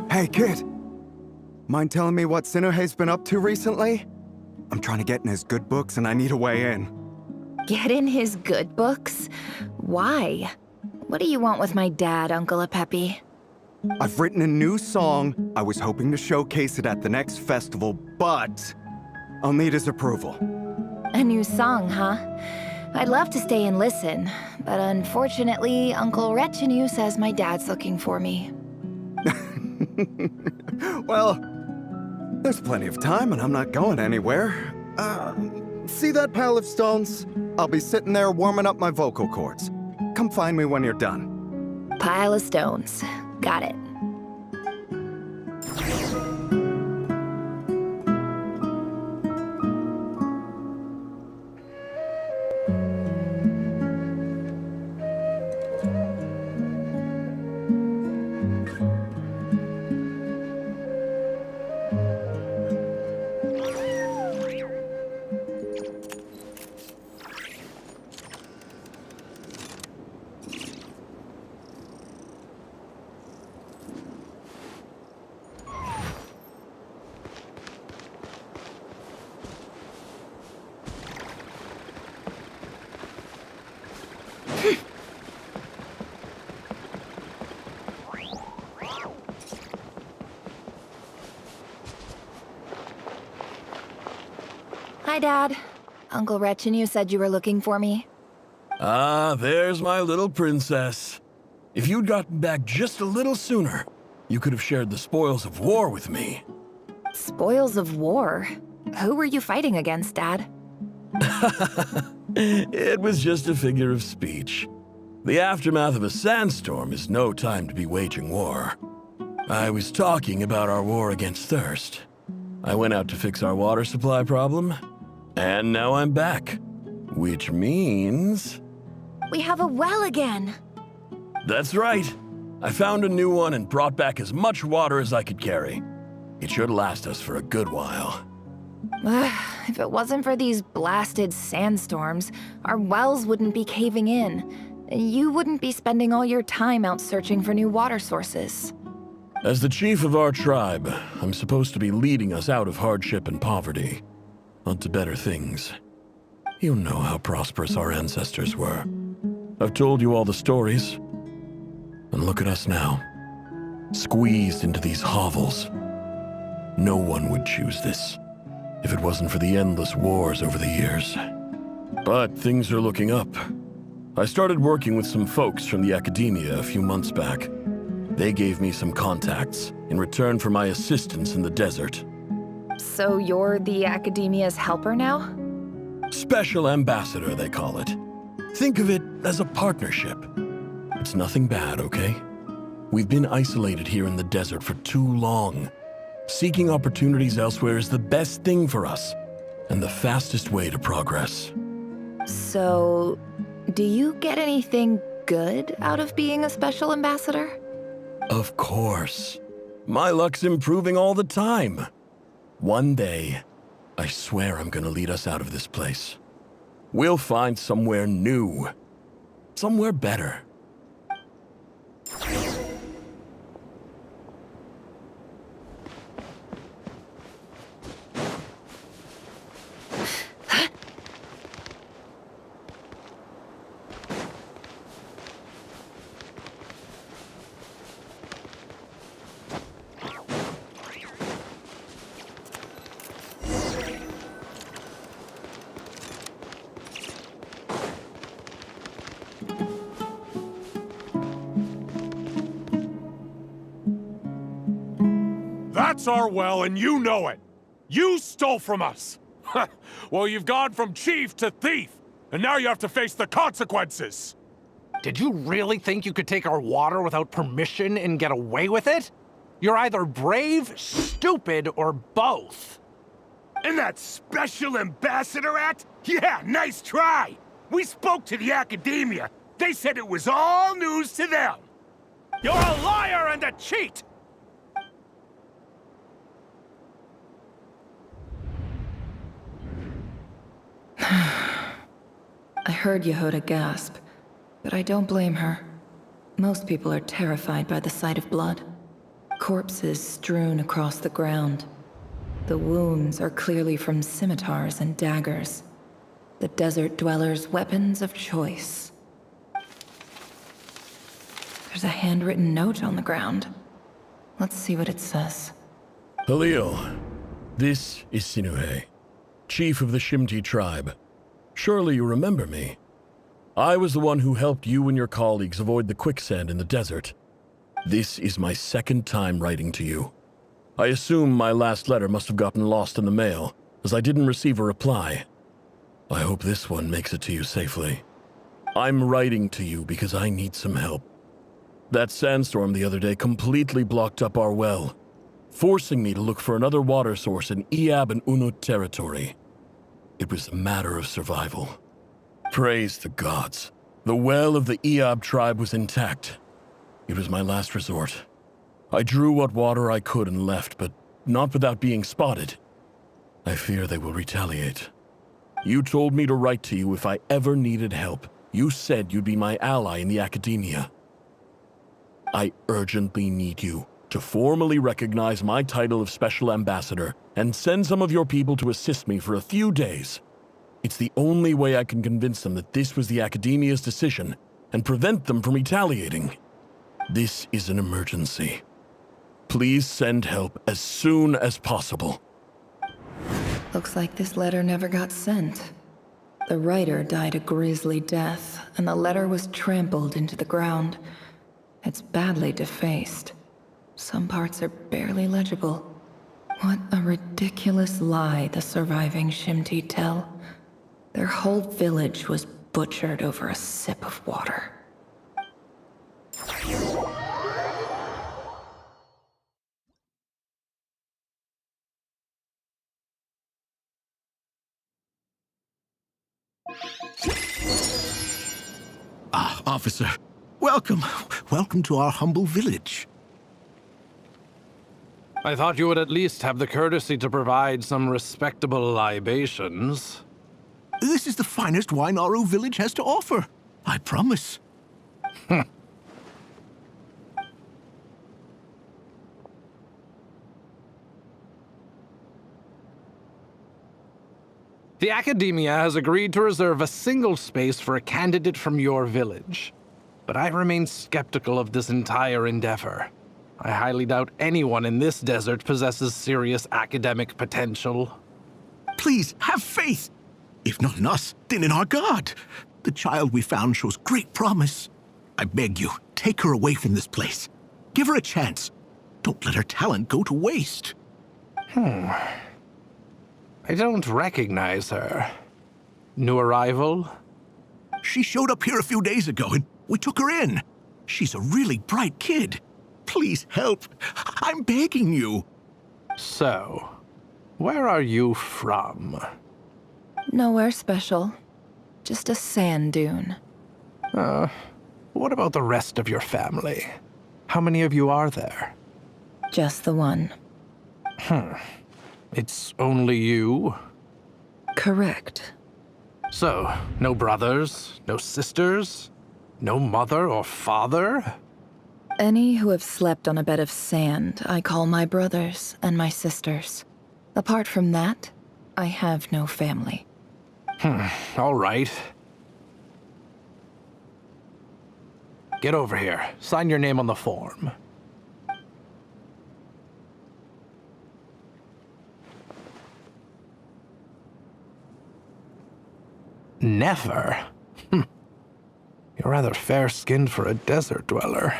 Hey, kid. Mind telling me what Sinuhe's been up to recently? I'm trying to get in his good books and I need a way in. Get in his good books? Why? What do you want with my dad, Uncle Apepi? I've written a new song. I was hoping to showcase it at the next festival, but I'll need his approval. A new song, huh? I'd love to stay and listen, but unfortunately, Uncle Retinue says my dad's looking for me. Well, there's plenty of time and I'm not going anywhere. See that pile of stones? I'll be sitting there warming up my vocal cords. Come find me when you're done. Pile of stones. Got it. Hi, Dad. Uncle Wretch and you said you were looking for me. Ah, there's my little princess. If you'd gotten back just a little sooner, you could have shared the spoils of war with me. Spoils of war? Who were you fighting against, Dad? It was just a figure of speech. The aftermath of a sandstorm is no time to be waging war. I was talking about our war against thirst. I went out to fix our water supply problem, and now I'm back. Which means... We have a well again! That's right. I found a new one and brought back as much water as I could carry. It should last us for a good while. If it wasn't for these blasted sandstorms, our wells wouldn't be caving in. You wouldn't be spending all your time out searching for new water sources. As the chief of our tribe, I'm supposed to be leading us out of hardship and poverty, onto better things. You know how prosperous our ancestors were. I've told you all the stories. And look at us now, squeezed into these hovels. No one would choose this, if it wasn't for the endless wars over the years. But things are looking up. I started working with some folks from the academia a few months back. They gave me some contacts in return for my assistance in the desert. So you're the academia's helper now? Special ambassador, they call it. Think of it as a partnership. It's nothing bad, okay? We've been isolated here in the desert for too long. Seeking opportunities elsewhere is the best thing for us, and the fastest way to progress. So, do you get anything good out of being a special ambassador? Of course. My luck's improving all the time. One day, I swear I'm gonna lead us out of this place. We'll find somewhere new. Somewhere better. That's our well, and you know it! You stole from us! Well, you've gone from chief to thief, and now you have to face the consequences! Did you really think you could take our water without permission and get away with it? You're either brave, stupid, or both. And that special ambassador act? Yeah, nice try! We spoke to the academia. They said it was all news to them. You're a liar and a cheat! I heard Jahoda gasp, but I don't blame her. Most people are terrified by the sight of blood. Corpses strewn across the ground. The wounds are clearly from scimitars and daggers. The desert dwellers' weapons of choice. There's a handwritten note on the ground. Let's see what it says. Halil, this is Sinuhe, chief of the Shimti tribe. Surely you remember me. I was the one who helped you and your colleagues avoid the quicksand in the desert. This is my second time writing to you. I assume my last letter must have gotten lost in the mail, as I didn't receive a reply. I hope this one makes it to you safely. I'm writing to you because I need some help. That sandstorm the other day completely blocked up our well, forcing me to look for another water source in Iab and Unut territory. It was a matter of survival. Praise the gods. The well of the Iab tribe was intact. It was my last resort. I drew what water I could and left, but not without being spotted. I fear they will retaliate. You told me to write to you if I ever needed help. You said you'd be my ally in the academia. I urgently need you to formally recognize my title of Special Ambassador and send some of your people to assist me for a few days. It's the only way I can convince them that this was the academia's decision and prevent them from retaliating. This is an emergency. Please send help as soon as possible. Looks like this letter never got sent. The writer died a grisly death, and the letter was trampled into the ground. It's badly defaced. Some parts are barely legible. What a ridiculous lie the surviving Shimti tell. Their whole village was butchered over a sip of water. Ah, officer. Welcome. Welcome to our humble village. I thought you would at least have the courtesy to provide some respectable libations. This is the finest wine our village has to offer. I promise. The Academia has agreed to reserve a single space for a candidate from your village. But I remain skeptical of this entire endeavor. I highly doubt anyone in this desert possesses serious academic potential. Please, have faith. If not in us, then in our god. The child we found shows great promise. I beg you, take her away from this place. Give her a chance. Don't let her talent go to waste. I don't recognize her. New arrival? She showed up here a few days ago and we took her in. She's a really bright kid. Please help. I'm begging you. So, where are you from? Nowhere special. Just a sand dune. What about the rest of your family? How many of you are there? Just the one. It's only you? Correct. So, no brothers, no sisters, no mother or father? Any who have slept on a bed of sand, I call my brothers and my sisters. Apart from that, I have no family. All right. Get over here. Sign your name on the form. Nefer? You're rather fair-skinned for a desert dweller.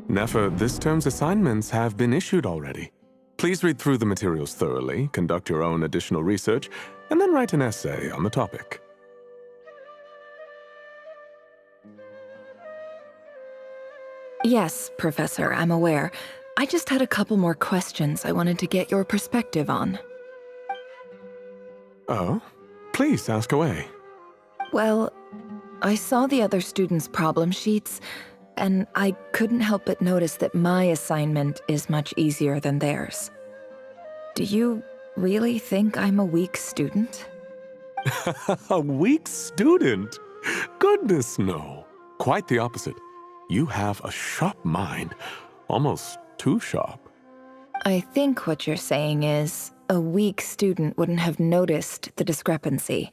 Nefer, this term's assignments have been issued already. Please read through the materials thoroughly, conduct your own additional research, and then write an essay on the topic. Yes, Professor, I'm aware. I just had a couple more questions I wanted to get your perspective on. Oh? Please, ask away. Well, I saw the other students' problem sheets, and I couldn't help but notice that my assignment is much easier than theirs. Do you really think I'm a weak student? A weak student? Goodness, no. Quite the opposite. You have a sharp mind. Almost too sharp. I think what you're saying is, a weak student wouldn't have noticed the discrepancy.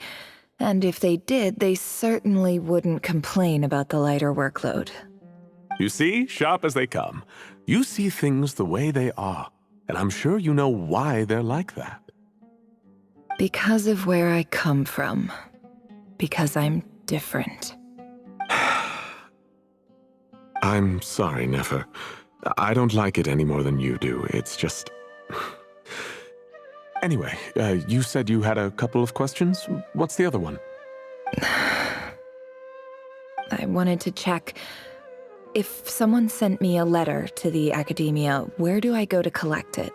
And if they did, they certainly wouldn't complain about the lighter workload. You see, sharp as they come. You see things the way they are, and I'm sure you know why they're like that. Because of where I come from. Because I'm different. I'm sorry, Nefer. I don't like it any more than you do. It's just... Anyway, you said you had a couple of questions. What's the other one? I wanted to check... If someone sent me a letter to the Academia, where do I go to collect it?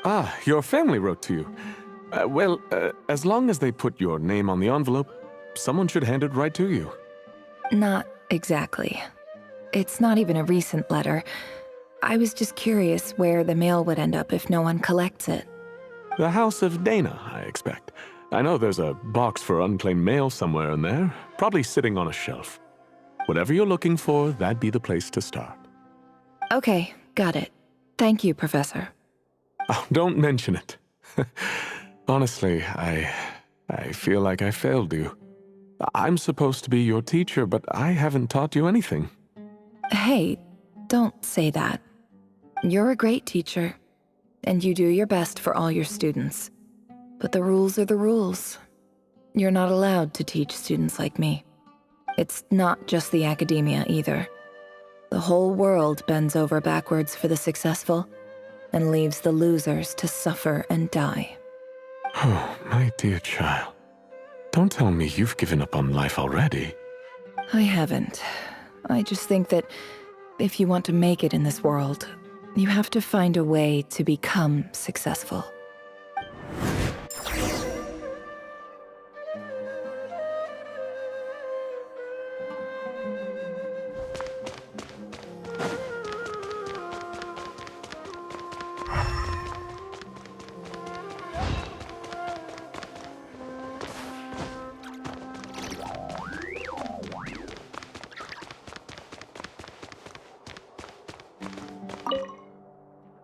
Ah, your family wrote to you. Well, as long as they put your name on the envelope, someone should hand it right to you. Not exactly. It's not even a recent letter. I was just curious where the mail would end up if no one collects it. The House of Dana, I expect. I know there's a box for unclaimed mail somewhere in there, probably sitting on a shelf. Whatever you're looking for, that'd be the place to start. Okay, got it. Thank you, Professor. Oh, don't mention it. Honestly, I feel like I failed you. I'm supposed to be your teacher, but I haven't taught you anything. Hey, don't say that. You're a great teacher, and you do your best for all your students. But the rules are the rules. You're not allowed to teach students like me. It's not just the academia either. The whole world bends over backwards for the successful and leaves the losers to suffer and die. Oh, my dear child. Don't tell me you've given up on life already. I haven't. I just think that if you want to make it in this world, you have to find a way to become successful.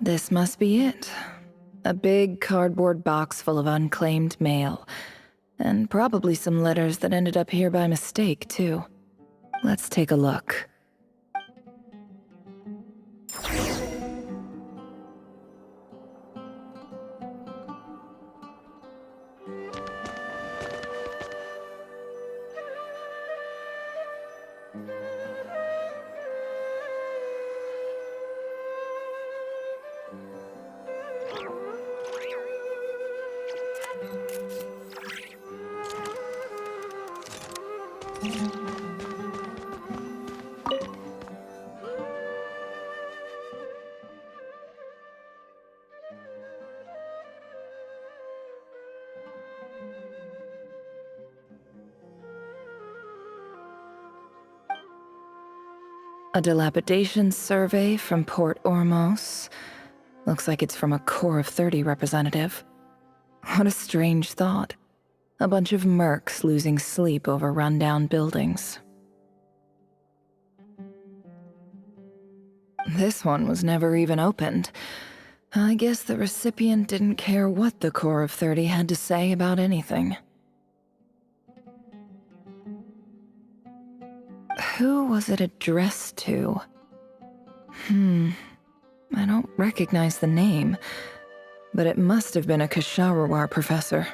This must be it. A big cardboard box full of unclaimed mail. And probably some letters that ended up here by mistake, too. Let's take a look. A dilapidation survey from Port Ormos. Looks like it's from a Core of 30 representative. What a strange thought. A bunch of mercs losing sleep over rundown buildings. This one was never even opened. I guess the recipient didn't care what the Core of 30 had to say about anything. Who was it addressed to? I don't recognize the name, but it must have been a Ksharawar professor.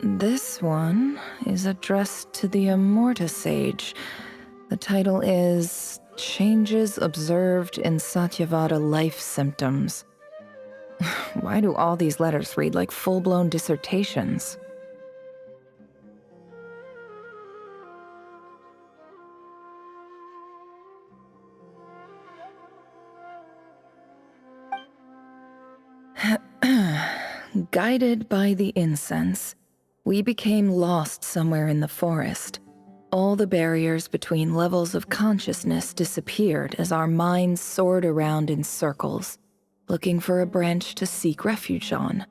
This one is addressed to the Immorta Sage. The title is Changes Observed in Satyavada Life Symptoms. Why do all these letters read like full-blown dissertations? Guided by the incense, we became lost somewhere in the forest. All the barriers between levels of consciousness disappeared as our minds soared around in circles, looking for a branch to seek refuge on.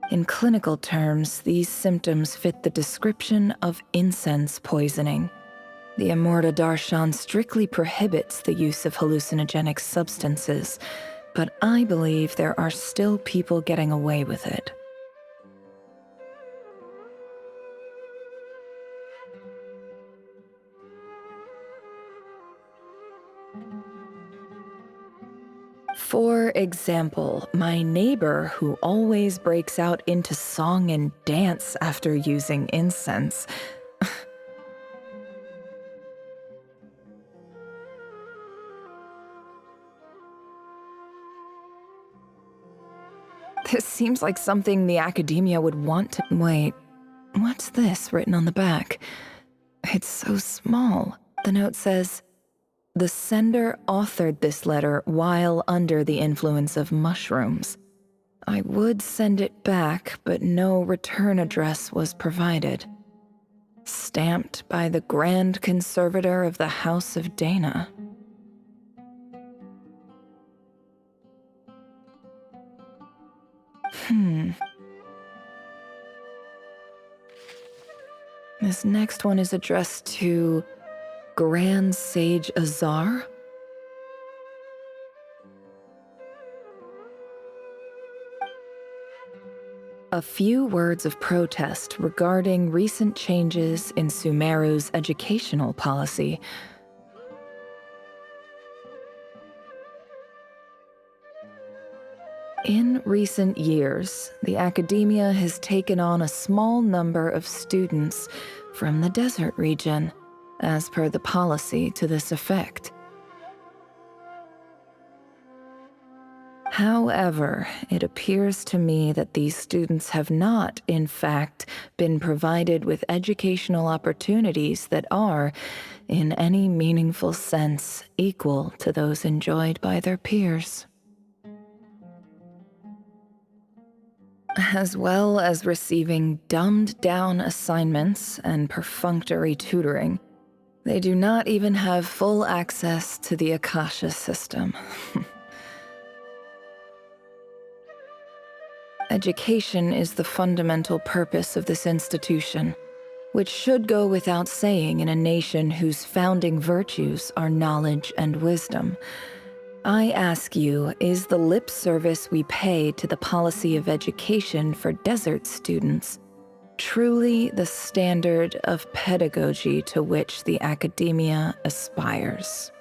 In clinical terms, these symptoms fit the description of incense poisoning. The Immorta Darshan strictly prohibits the use of hallucinogenic substances, but I believe there are still people getting away with it. For example, my neighbor who always breaks out into song and dance after using incense. This seems like something the academia would want to— Wait, what's this written on the back? It's so small. The note says, "The sender authored this letter while under the influence of mushrooms. I would send it back, but no return address was provided." Stamped by the Grand Conservator of the House of Dana. This next one is addressed to Grand Sage Azar. A few words of protest regarding recent changes in Sumeru's educational policy. In recent years, the academia has taken on a small number of students from the desert region, as per the policy to this effect. However, it appears to me that these students have not, in fact, been provided with educational opportunities that are, in any meaningful sense, equal to those enjoyed by their peers. As well as receiving dumbed-down assignments and perfunctory tutoring, they do not even have full access to the Akasha system. Education is the fundamental purpose of this institution, which should go without saying in a nation whose founding virtues are knowledge and wisdom. I ask you, is the lip service we pay to the policy of education for desert students truly the standard of pedagogy to which the academia aspires?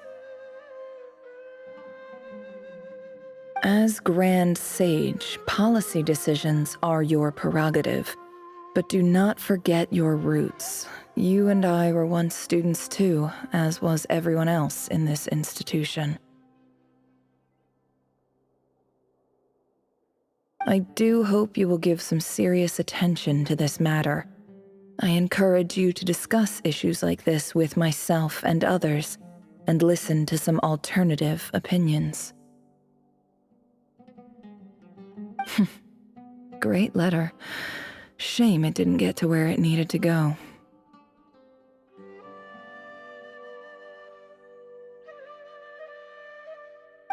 As Grand Sage, policy decisions are your prerogative, but do not forget your roots. You and I were once students too, as was everyone else in this institution. I do hope you will give some serious attention to this matter. I encourage you to discuss issues like this with myself and others, and listen to some alternative opinions. Great letter. Shame it didn't get to where it needed to go.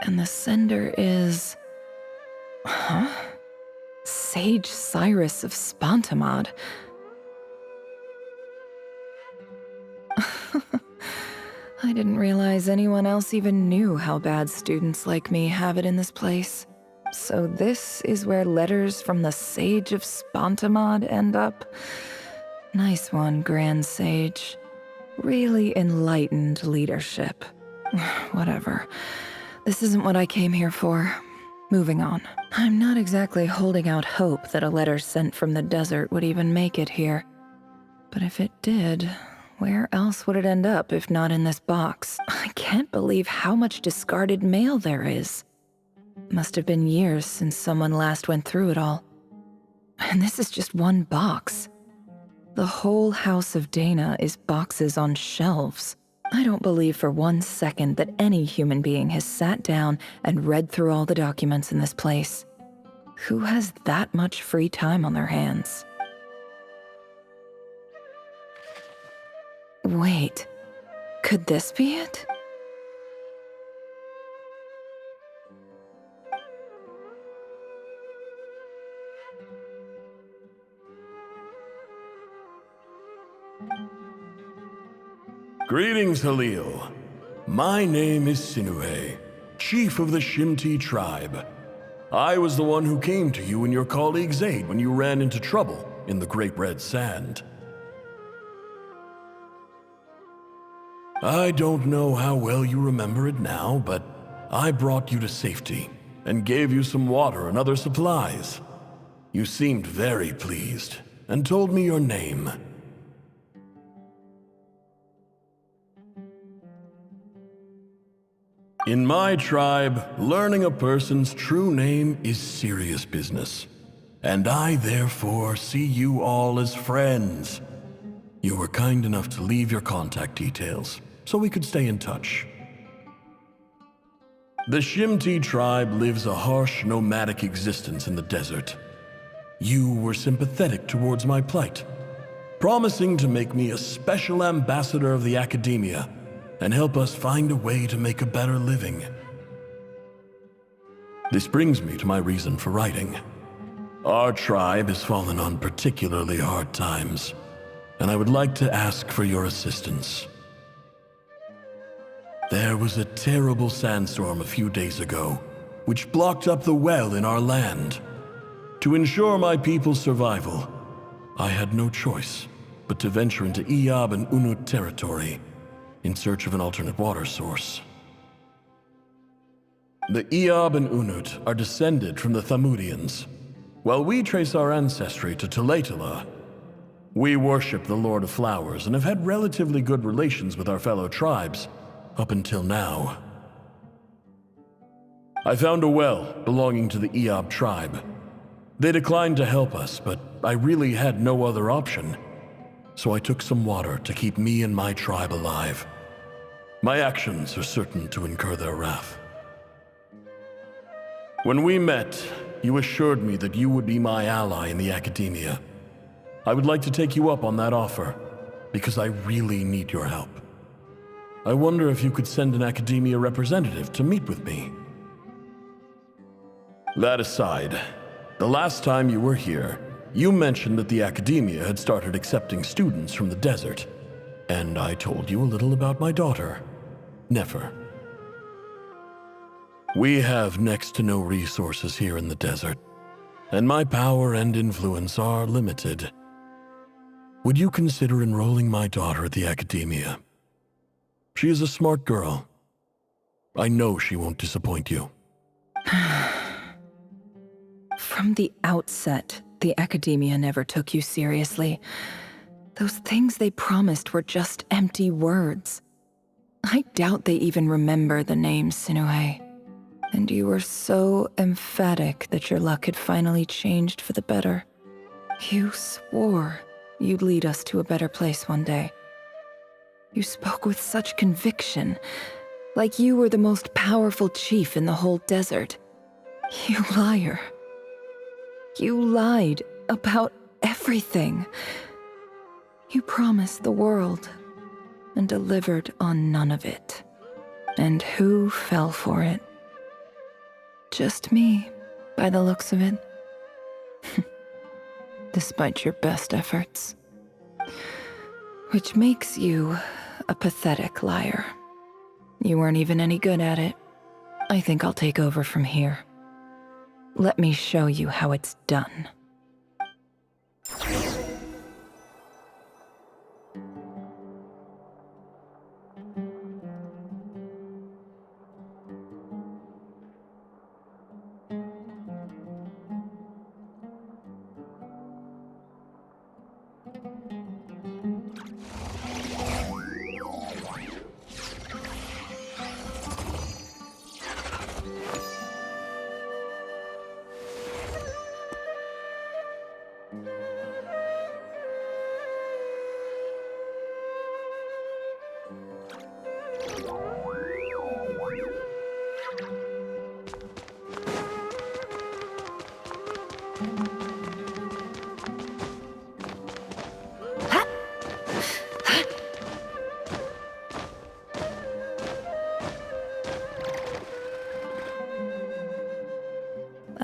And the sender is... Huh? Sage Cyrus of Spontamod. I didn't realize anyone else even knew how bad students like me have it in this place. So this is where letters from the Sage of Spontamod end up? Nice one, Grand Sage. Really enlightened leadership. Whatever. This isn't what I came here for. Moving on. I'm not exactly holding out hope that a letter sent from the desert would even make it here. But if it did, where else would it end up if not in this box? I can't believe how much discarded mail there is. Must have been years since someone last went through it all. And this is just one box. The whole House of Dana is boxes on shelves. I don't believe for 1 second that any human being has sat down and read through all the documents in this place. Who has that much free time on their hands? Wait, could this be it? Greetings, Halil. My name is Sinuhe, chief of the Shimti tribe. I was the one who came to you and your colleague's aid when you ran into trouble in the Great Red Sand. I don't know how well you remember it now, but I brought you to safety and gave you some water and other supplies. You seemed very pleased and told me your name. In my tribe, learning a person's true name is serious business, and I therefore see you all as friends. You were kind enough to leave your contact details, so we could stay in touch. The Shimti tribe lives a harsh, nomadic existence in the desert. You were sympathetic towards my plight. promising to make me a special ambassador of the Academia and help us find a way to make a better living. This brings me to my reason for writing. Our tribe has fallen on particularly hard times, and I would like to ask for your assistance. There was a terrible sandstorm a few days ago, which blocked up the well in our land. To ensure my people's survival, I had no choice but to venture into Iyab and Unut territory in search of an alternate water source. The Iyab and Unut are descended from the Thamudians. While we trace our ancestry to Tulatala, we worship the Lord of Flowers and have had relatively good relations with our fellow tribes up until now. I found a well belonging to the Iyab tribe. They declined to help us, but I really had no other option, so I took some water to keep me and my tribe alive. My actions are certain to incur their wrath. When we met, you assured me that you would be my ally in the Academia. I would like to take you up on that offer, because I really need your help. I wonder if you could send an Academia representative to meet with me. That aside, the last time you were here, you mentioned that the Academia had started accepting students from the desert, and I told you a little about my daughter, Nefer. We have next to no resources here in the desert, and my power and influence are limited. Would you consider enrolling my daughter at the Academia? She is a smart girl. I know she won't disappoint you. From the outset, the Academia never took you seriously. Those things they promised were just empty words. I doubt they even remember the name Sinuhe. And you were so emphatic that your luck had finally changed for the better. You swore you'd lead us to a better place one day. You spoke with such conviction, like you were the most powerful chief in the whole desert. You liar. You lied about everything. You promised the world and delivered on none of it. And who fell for it? Just me, by the looks of it. Despite your best efforts. Which makes you a pathetic liar. You weren't even any good at it. I think I'll take over from here. Let me show you how it's done.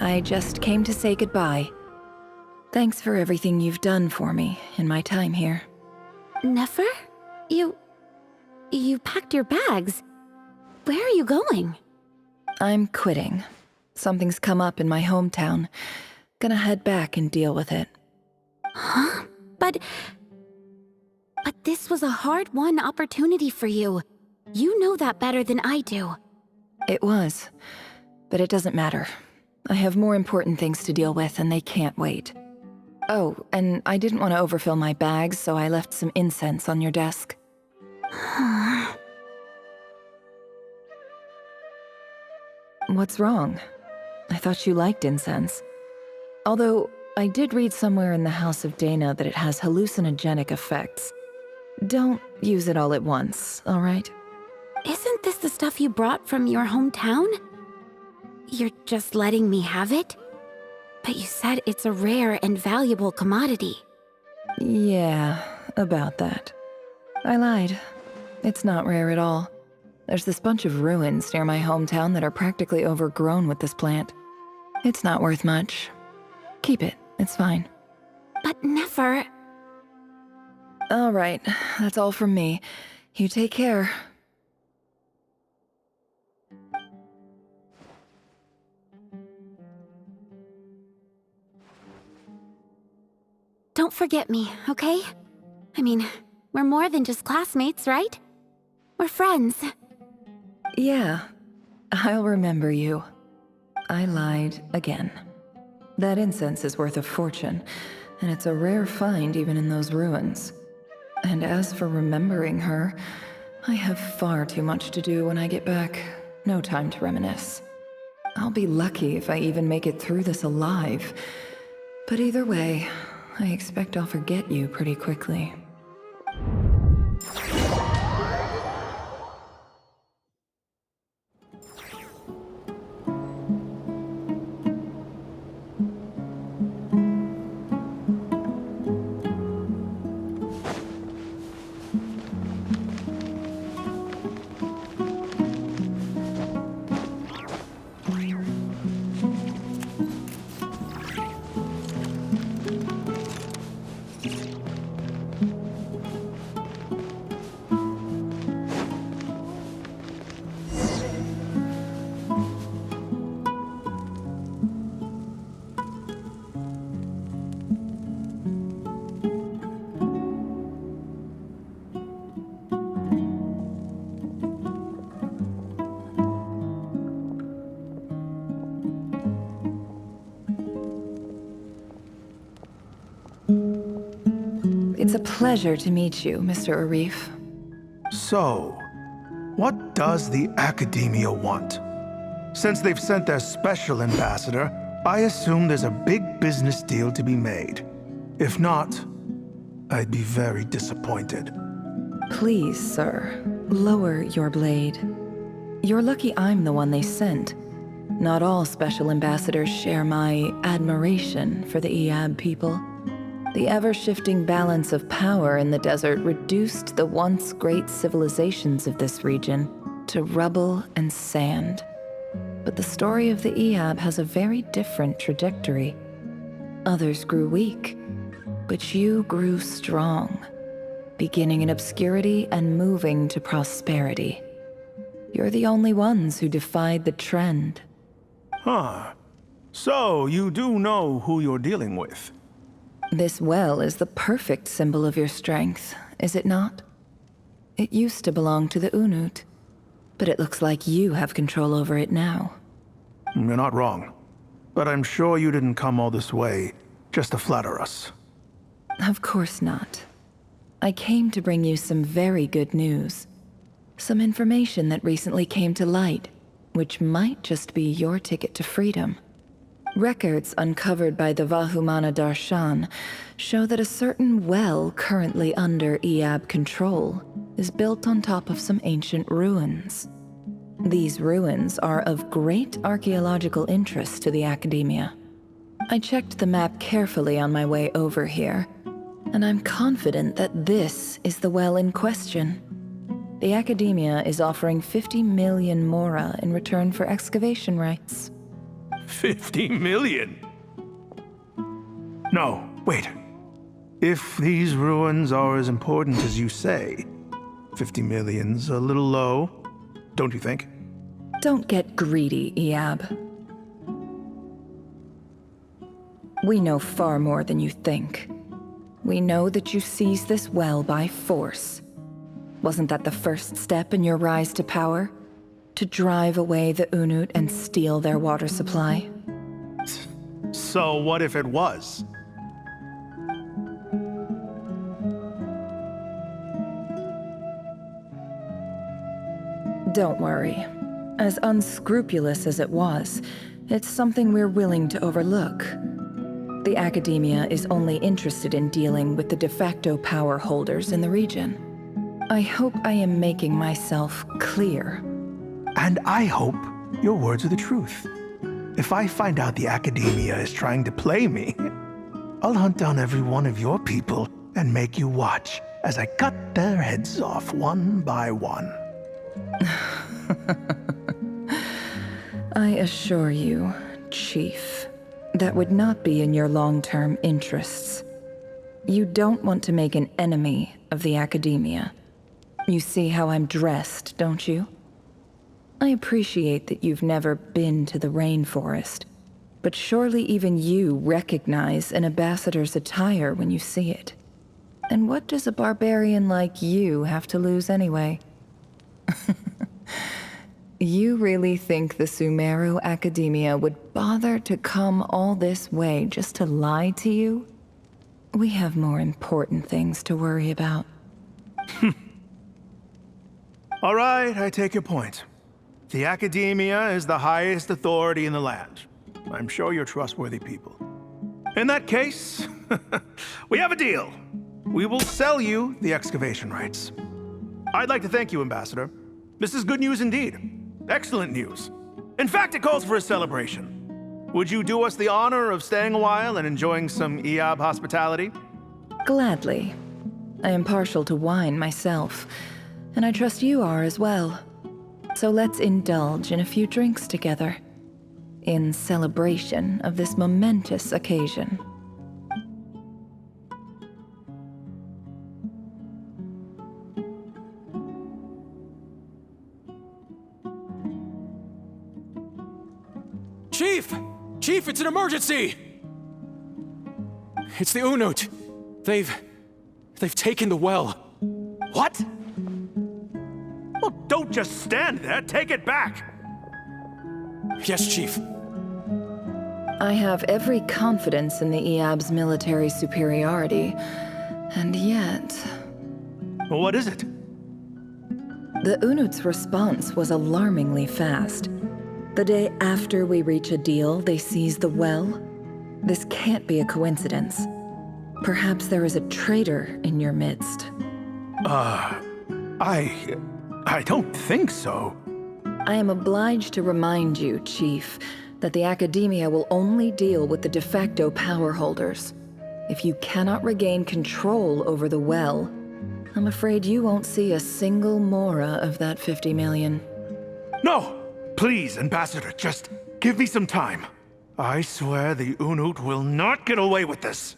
I just came to say goodbye. Thanks for everything you've done for me in my time here. Nefer? You packed your bags. Where are you going? I'm quitting. Something's come up in my hometown. Gonna head back and deal with it. Huh? But this was a hard-won opportunity for you. You know that better than I do. It was, but it doesn't matter. I have more important things to deal with, and they can't wait. Oh, and I didn't want to overfill my bags, so I left some incense on your desk. What's wrong? I thought you liked incense. Although, I did read somewhere in the House of Dana that it has hallucinogenic effects. Don't use it all at once, all right? Isn't this the stuff you brought from your hometown? You're just letting me have it? But you said it's a rare and valuable commodity. Yeah, about that. I lied. It's not rare at all. There's this bunch of ruins near my hometown that are practically overgrown with this plant. It's not worth much. Keep it, it's fine. But Nefer... All right, that's all from me. You take care. Don't forget me, okay? I mean, we're more than just classmates, right? We're friends. Yeah, I'll remember you. I lied again. That incense is worth a fortune, and it's a rare find even in those ruins. And as for remembering her, I have far too much to do when I get back. No time to reminisce. I'll be lucky if I even make it through this alive. But either way, I expect I'll forget you pretty quickly. It's a pleasure to meet you, Mr. Arif. So, what does the Academia want? Since they've sent their special ambassador, I assume there's a big business deal to be made. If not, I'd be very disappointed. Please, sir, lower your blade. You're lucky I'm the one they sent. Not all special ambassadors share my admiration for the Iab people. The ever-shifting balance of power in the desert reduced the once great civilizations of this region to rubble and sand. But the story of the Iab has a very different trajectory. Others grew weak, but you grew strong, beginning in obscurity and moving to prosperity. You're the only ones who defied the trend. Huh. So, you do know who you're dealing with? This well is the perfect symbol of your strength, is it not? It used to belong to the Unut, but it looks like you have control over it now. You're not wrong. But I'm sure you didn't come all this way just to flatter us. Of course not. I came to bring you some very good news. Some information that recently came to light, which might just be your ticket to freedom. Records uncovered by the Vahumana Darshan show that a certain well currently under Iab control is built on top of some ancient ruins. These ruins are of great archaeological interest to the Academia. I checked the map carefully on my way over here, and I'm confident that this is the well in question. The Academia is offering 50 million mora in return for excavation rights. 50 million? No, wait. If these ruins are as important as you say, 50 million's a little low, don't you think? Don't get greedy, Iab. We know far more than you think. We know that you seized this well by force. Wasn't that the first step in your rise to power? To drive away the Unut and steal their water supply? So what if it was? Don't worry. As unscrupulous as it was, it's something we're willing to overlook. The Academia is only interested in dealing with the de facto power holders in the region. I hope I am making myself clear. And I hope your words are the truth. If I find out the Academia is trying to play me, I'll hunt down every one of your people and make you watch as I cut their heads off one by one. I assure you, Chief, that would not be in your long-term interests. You don't want to make an enemy of the academia. You see how I'm dressed, don't you? I appreciate that you've never been to the rainforest, but surely even you recognize an ambassador's attire when you see it. And what does a barbarian like you have to lose anyway? You really think the Sumeru Academia would bother to come all this way just to lie to you? We have more important things to worry about. All right, I take your point. The Academia is the highest authority in the land. I'm sure you're trustworthy people. In that case, we have a deal. We will sell you the excavation rights. I'd like to thank you, Ambassador. This is good news indeed. Excellent news. In fact, it calls for a celebration. Would you do us the honor of staying a while and enjoying some Eab hospitality? Gladly. I am partial to wine myself, and I trust you are as well. So let's indulge in a few drinks together, in celebration of this momentous occasion. Chief! Chief, it's an emergency! It's the Unut. They've taken the well. What? Well, don't just stand there. Take it back. Yes, Chief. I have every confidence in the Eab's military superiority, and yet... Well, what is it? The Unut's response was alarmingly fast. The day after we reach a deal, they seize the well. This can't be a coincidence. Perhaps there is a traitor in your midst. I don't think so. I am obliged to remind you, Chief, that the Academia will only deal with the de facto power holders. If you cannot regain control over the well, I'm afraid you won't see a single mora of that 50 million. No! Please, Ambassador, just give me some time. I swear the Unut will not get away with this.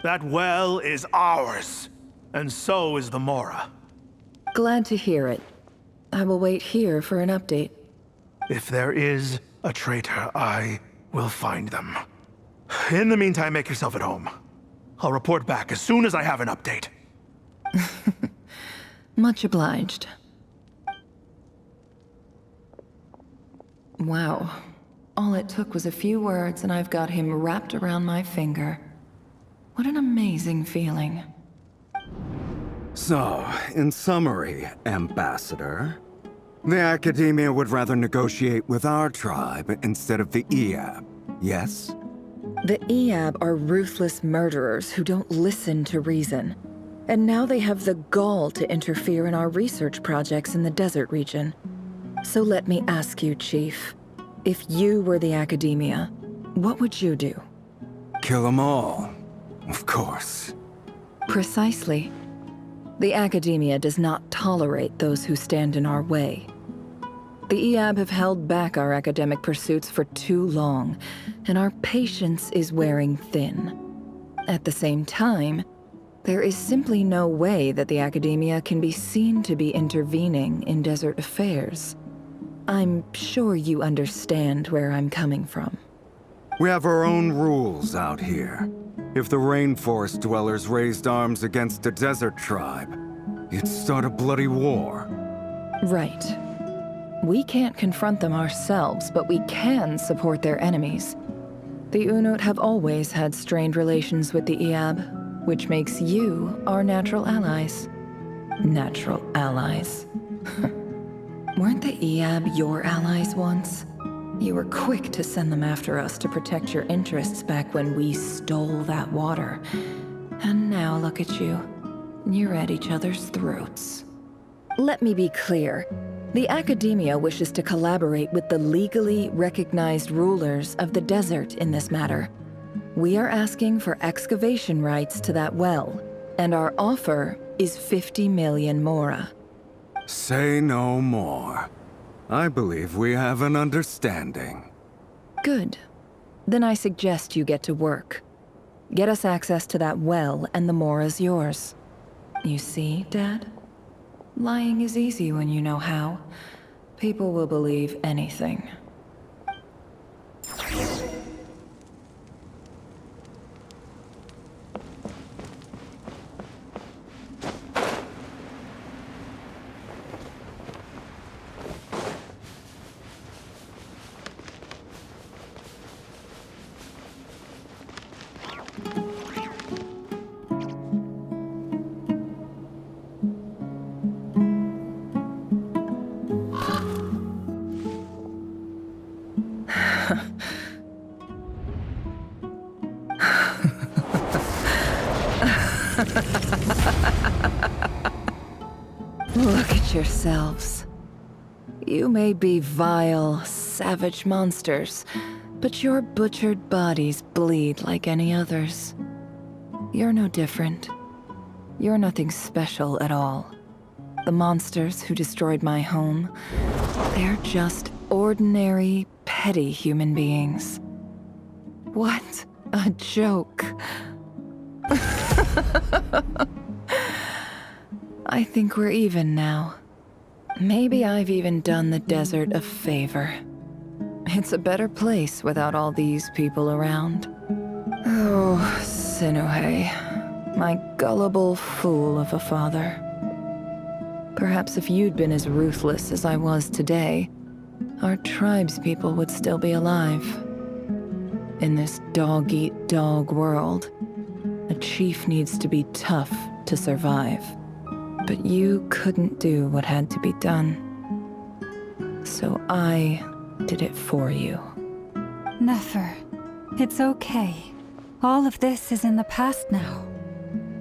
That well is ours, and so is the mora. Glad to hear it. I will wait here for an update. If there is a traitor, I will find them. In the meantime, make yourself at home. I'll report back as soon as I have an update. Much obliged. Wow. All it took was a few words and I've got him wrapped around my finger. What an amazing feeling. So, in summary, Ambassador, the Academia would rather negotiate with our tribe instead of the Eab, yes? The Eab are ruthless murderers who don't listen to reason. And now they have the gall to interfere in our research projects in the desert region. So let me ask you, Chief, if you were the Academia, what would you do? Kill them all, of course. Precisely. The Academia does not tolerate those who stand in our way. The Eab have held back our academic pursuits for too long, and our patience is wearing thin. At the same time, there is simply no way that the Academia can be seen to be intervening in desert affairs. I'm sure you understand where I'm coming from. We have our own rules out here. If the rainforest dwellers raised arms against a desert tribe, it'd start a bloody war. Right. We can't confront them ourselves, but we can support their enemies. The Unut have always had strained relations with the Eab, which makes you our natural allies. Natural allies. Weren't the Eab your allies once? You were quick to send them after us to protect your interests back when we stole that water. And now look at you. You're at each other's throats. Let me be clear. The Academia wishes to collaborate with the legally recognized rulers of the desert in this matter. We are asking for excavation rights to that well, And our offer is 50 million mora. Say no more. I believe we have an understanding. Good. Then I suggest you get to work. Get us access to that well, and the mora's yours. You see, Dad? Lying is easy when you know how. People will believe anything. Look at yourselves. You may be vile, savage monsters, but your butchered bodies bleed like any others. You're no different. You're nothing special at all. The monsters who destroyed my home, they're just ordinary, petty human beings. What a joke. I think we're even now. Maybe I've even done the desert a favor. It's a better place without all these people around. Oh, Sinuhe, my gullible fool of a father. Perhaps if you'd been as ruthless as I was today, our tribespeople would still be alive. In this dog-eat-dog world, a chief needs to be tough to survive. But you couldn't do what had to be done. So I did it for you. Nefer, it's okay. All of this is in the past now.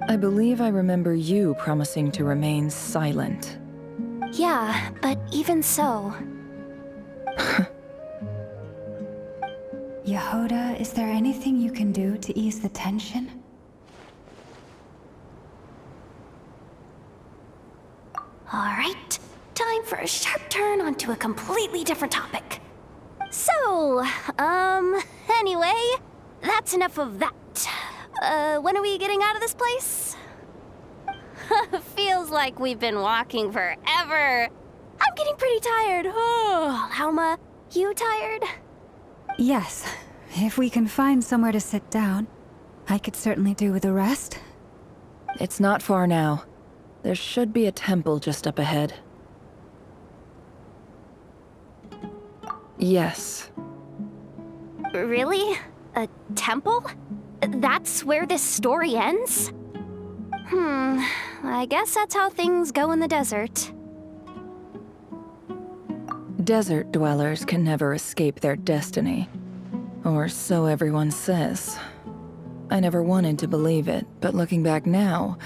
I believe I remember you promising to remain silent. Yeah, but even so... Jahoda, is there anything you can do to ease the tension? Alright, time for a sharp turn onto a completely different topic. So, anyway, that's enough of that. When are we getting out of this place? Feels like we've been walking forever. I'm getting pretty tired. Oh, Lauma, you tired? Yes. If we can find somewhere to sit down, I could certainly do with a rest. It's not far now. There should be a temple just up ahead. Yes. Really? A temple? That's where this story ends? I guess that's how things go in the desert. Desert dwellers can never escape their destiny. Or so everyone says. I never wanted to believe it, but looking back now,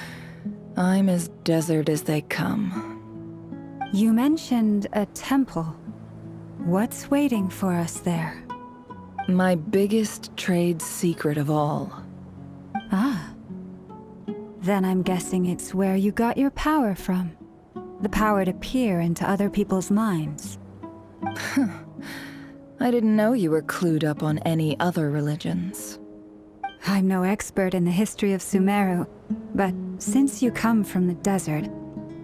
I'm as desert as they come. You mentioned a temple. What's waiting for us there? My biggest trade secret of all. Ah. Then I'm guessing it's where you got your power from. The power to peer into other people's minds. I didn't know you were clued up on any other religions. I'm no expert in the history of Sumeru, but since you come from the desert,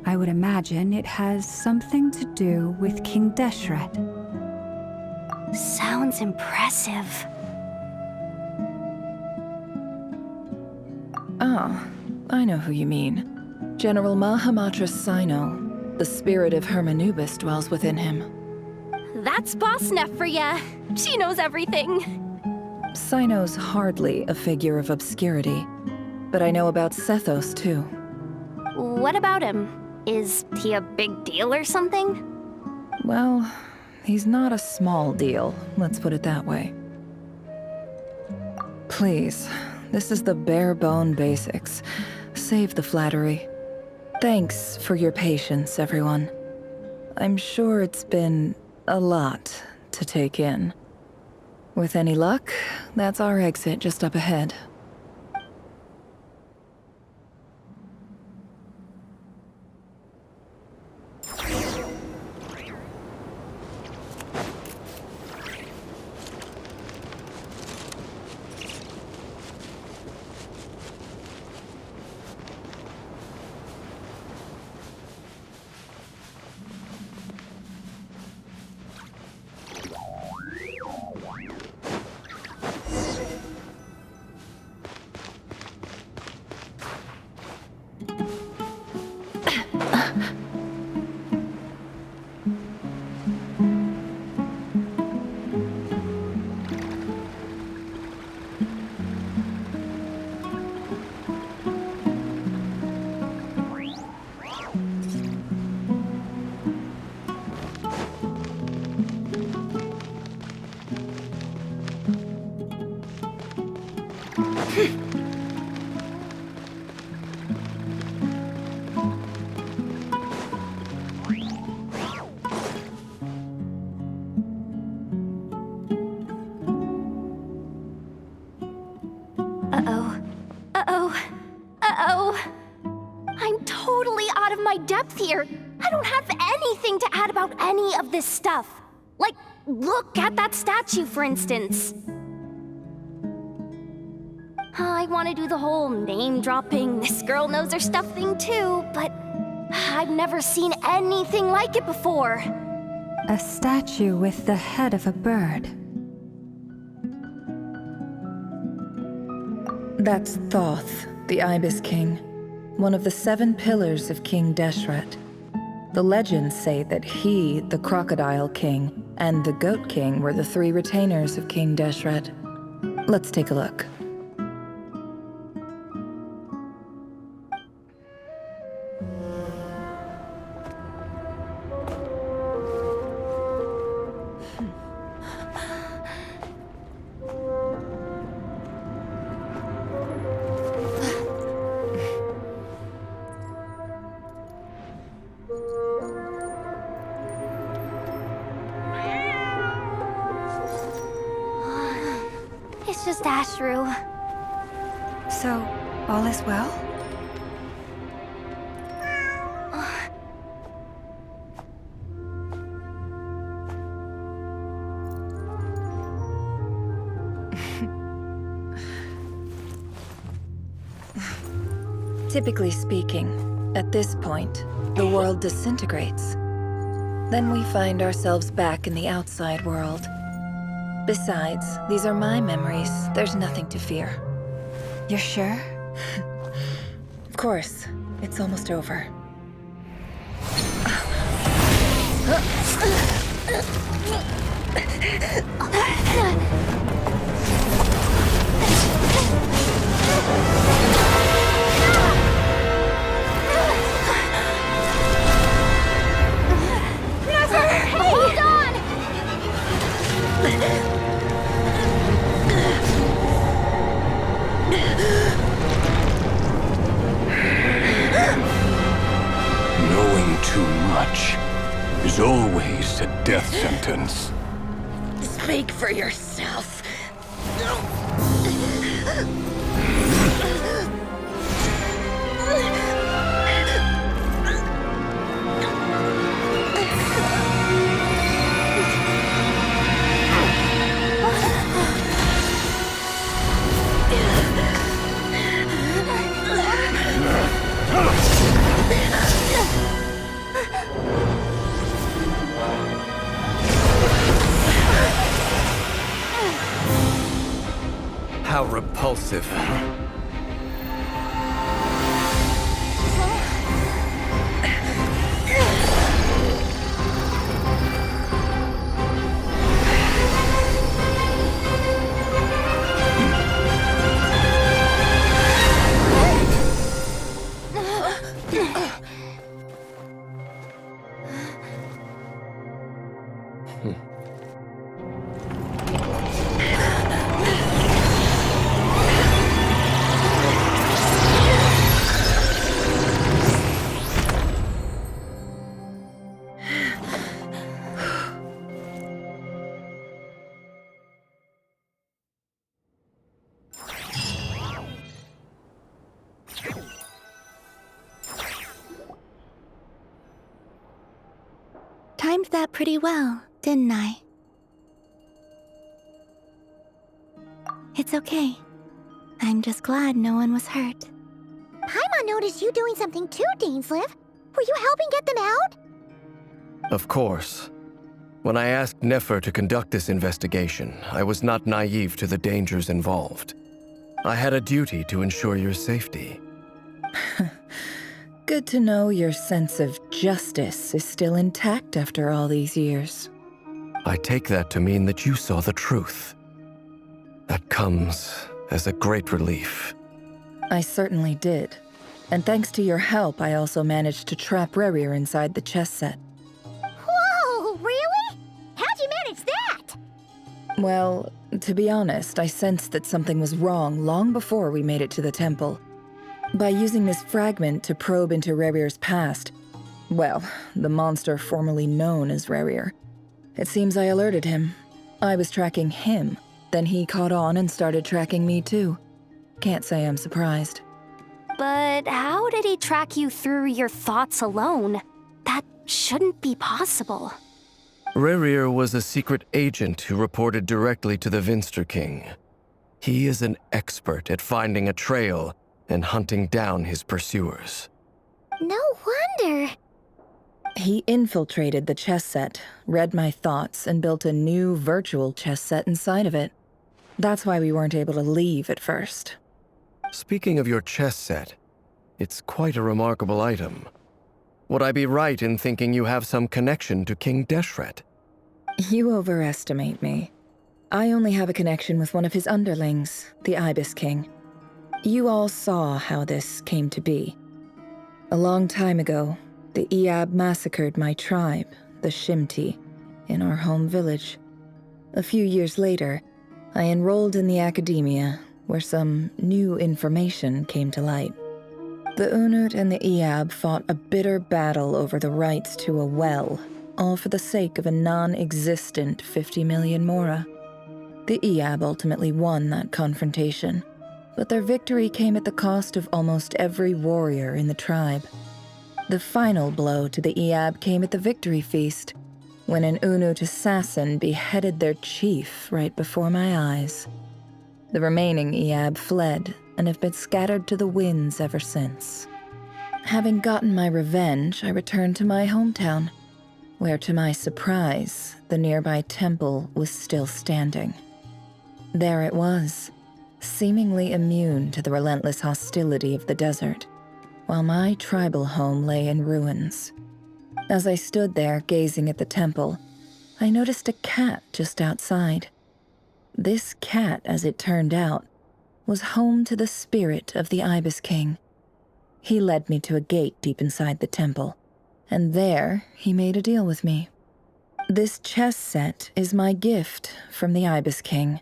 I would imagine it has something to do with King Deshret. Sounds impressive. Ah, I know who you mean. General Mahamatra Sino. The spirit of Hermanubis dwells within him. That's Boss Neff for ya. She knows everything. Sino's hardly a figure of obscurity, but I know about Sethos too. What about him? Is he a big deal or something? Well, he's not a small deal, let's put it that way. Please, this is the bare-bone basics. Save the flattery. Thanks for your patience, everyone. I'm sure it's been a lot to take in. With any luck, that's our exit just up ahead. Hello! I'm totally out of my depth here. I don't have anything to add about any of this stuff. Like, look at that statue, for instance. I want to do the whole name-dropping, this girl knows her stuff thing too, but I've never seen anything like it before. A statue with the head of a bird. That's Thoth, the Ibis King, one of the 7 pillars of King Deshret. The legends say that he, the Crocodile King, and the Goat King were the 3 retainers of King Deshret. Let's take a look. It's just Ashru. So, all is well? Typically speaking, at this point, the world disintegrates. Then we find ourselves back in the outside world. Besides, these are my memories. There's nothing to fear. You're sure? Of course. It's almost over. Nefer! Hey! Hold on! Knowing too much is always a death sentence. Speak for yourself. How repulsive. Timed that pretty well, didn't I? It's okay. I'm just glad no one was hurt. Paimon noticed you doing something too, Dainsleif. Were you helping get them out? Of course. When I asked Nefer to conduct this investigation, I was not naive to the dangers involved. I had a duty to ensure your safety. Good to know your sense of justice is still intact after all these years. I take that to mean that you saw the truth. That comes as a great relief. I certainly did. And thanks to your help, I also managed to trap Rerir inside the chess set. Whoa, really? How'd you manage that? Well, to be honest, I sensed that something was wrong long before we made it to the temple. By using this fragment to probe into Rerir's past, well, the monster formerly known as Rerir, it seems I alerted him. I was tracking him, then he caught on and started tracking me too. Can't say I'm surprised. But how did he track you through your thoughts alone? That shouldn't be possible. Rerir was a secret agent who reported directly to the Vinster King. He is an expert at finding a trail and hunting down his pursuers. No wonder. He infiltrated the chess set, read my thoughts, and built a new virtual chess set inside of it. That's why we weren't able to leave at first. Speaking of your chess set, it's quite a remarkable item. Would I be right in thinking you have some connection to King Deshret? You overestimate me. I only have a connection with one of his underlings, the Ibis King. You all saw how this came to be. A long time ago, the Eab massacred my tribe, the Shimti, in our home village. A few years later, I enrolled in the academia, where some new information came to light. The Unut and the Eab fought a bitter battle over the rights to a well, all for the sake of a non-existent 50 million mora. The Eab ultimately won that confrontation, but their victory came at the cost of almost every warrior in the tribe. The final blow to the Eab came at the victory feast, when an Unut assassin beheaded their chief right before my eyes. The remaining Eab fled and have been scattered to the winds ever since. Having gotten my revenge, I returned to my hometown, where to my surprise, the nearby temple was still standing. There it was, seemingly immune to the relentless hostility of the desert, while my tribal home lay in ruins. As I stood there gazing at the temple, I noticed a cat just outside. This cat, as it turned out, was home to the spirit of the Ibis King. He led me to a gate deep inside the temple, and there he made a deal with me. This chess set is my gift from the Ibis King.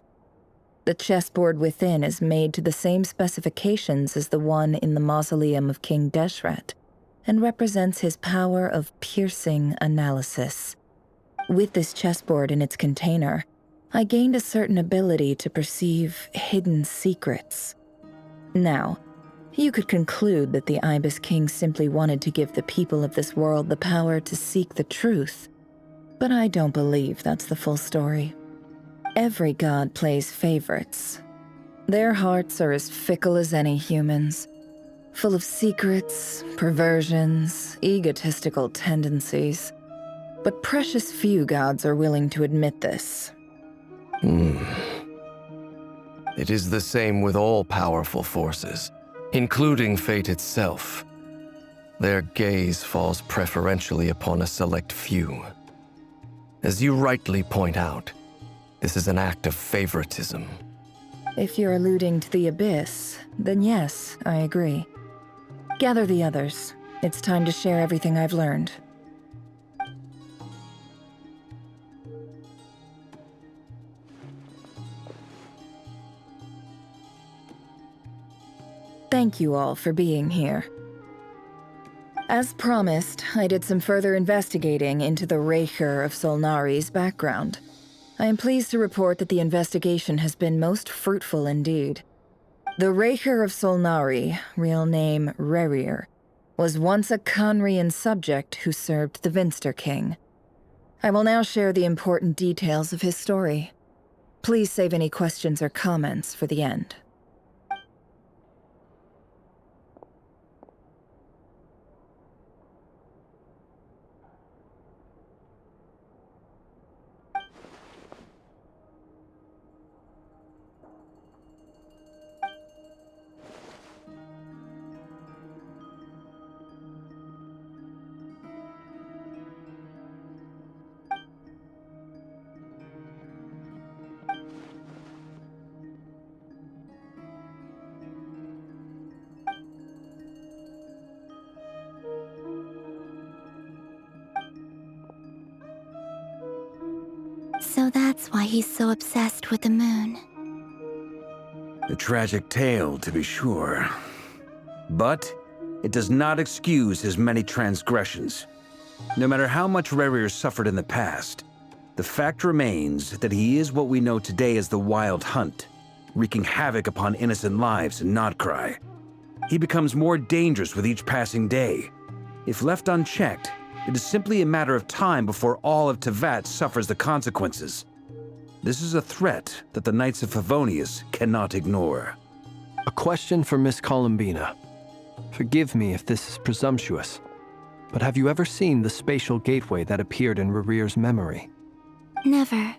The chessboard within is made to the same specifications as the one in the mausoleum of King Deshret, and represents his power of piercing analysis. With this chessboard in its container, I gained a certain ability to perceive hidden secrets. Now, you could conclude that the Ibis King simply wanted to give the people of this world the power to seek the truth, but I don't believe that's the full story. Every god plays favorites. Their hearts are as fickle as any human's, full of secrets, perversions, egotistical tendencies. But precious few gods are willing to admit this. It is the same with all powerful forces, including fate itself. Their gaze falls preferentially upon a select few. As you rightly point out, this is an act of favoritism. If you're alluding to the Abyss, then yes, I agree. Gather the others. It's time to share everything I've learned. Thank you all for being here. As promised, I did some further investigating into the Rerir of Solnari's background. I am pleased to report that the investigation has been most fruitful indeed. The Rerir of Solnari, real name Rerir, was once a Khanrian subject who served the Vinster King. I will now share the important details of his story. Please save any questions or comments for the end. So that's why he's so obsessed with the moon. A tragic tale, to be sure. But it does not excuse his many transgressions. No matter how much Rerir suffered in the past, the fact remains that he is what we know today as the Wild Hunt, wreaking havoc upon innocent lives in Nod-krai. He becomes more dangerous with each passing day. If left unchecked, it is simply a matter of time before all of Teyvat suffers the consequences. This is a threat that the Knights of Favonius cannot ignore. A question for Miss Columbina. Forgive me if this is presumptuous, but have you ever seen the spatial gateway that appeared in Rerir's memory? Never.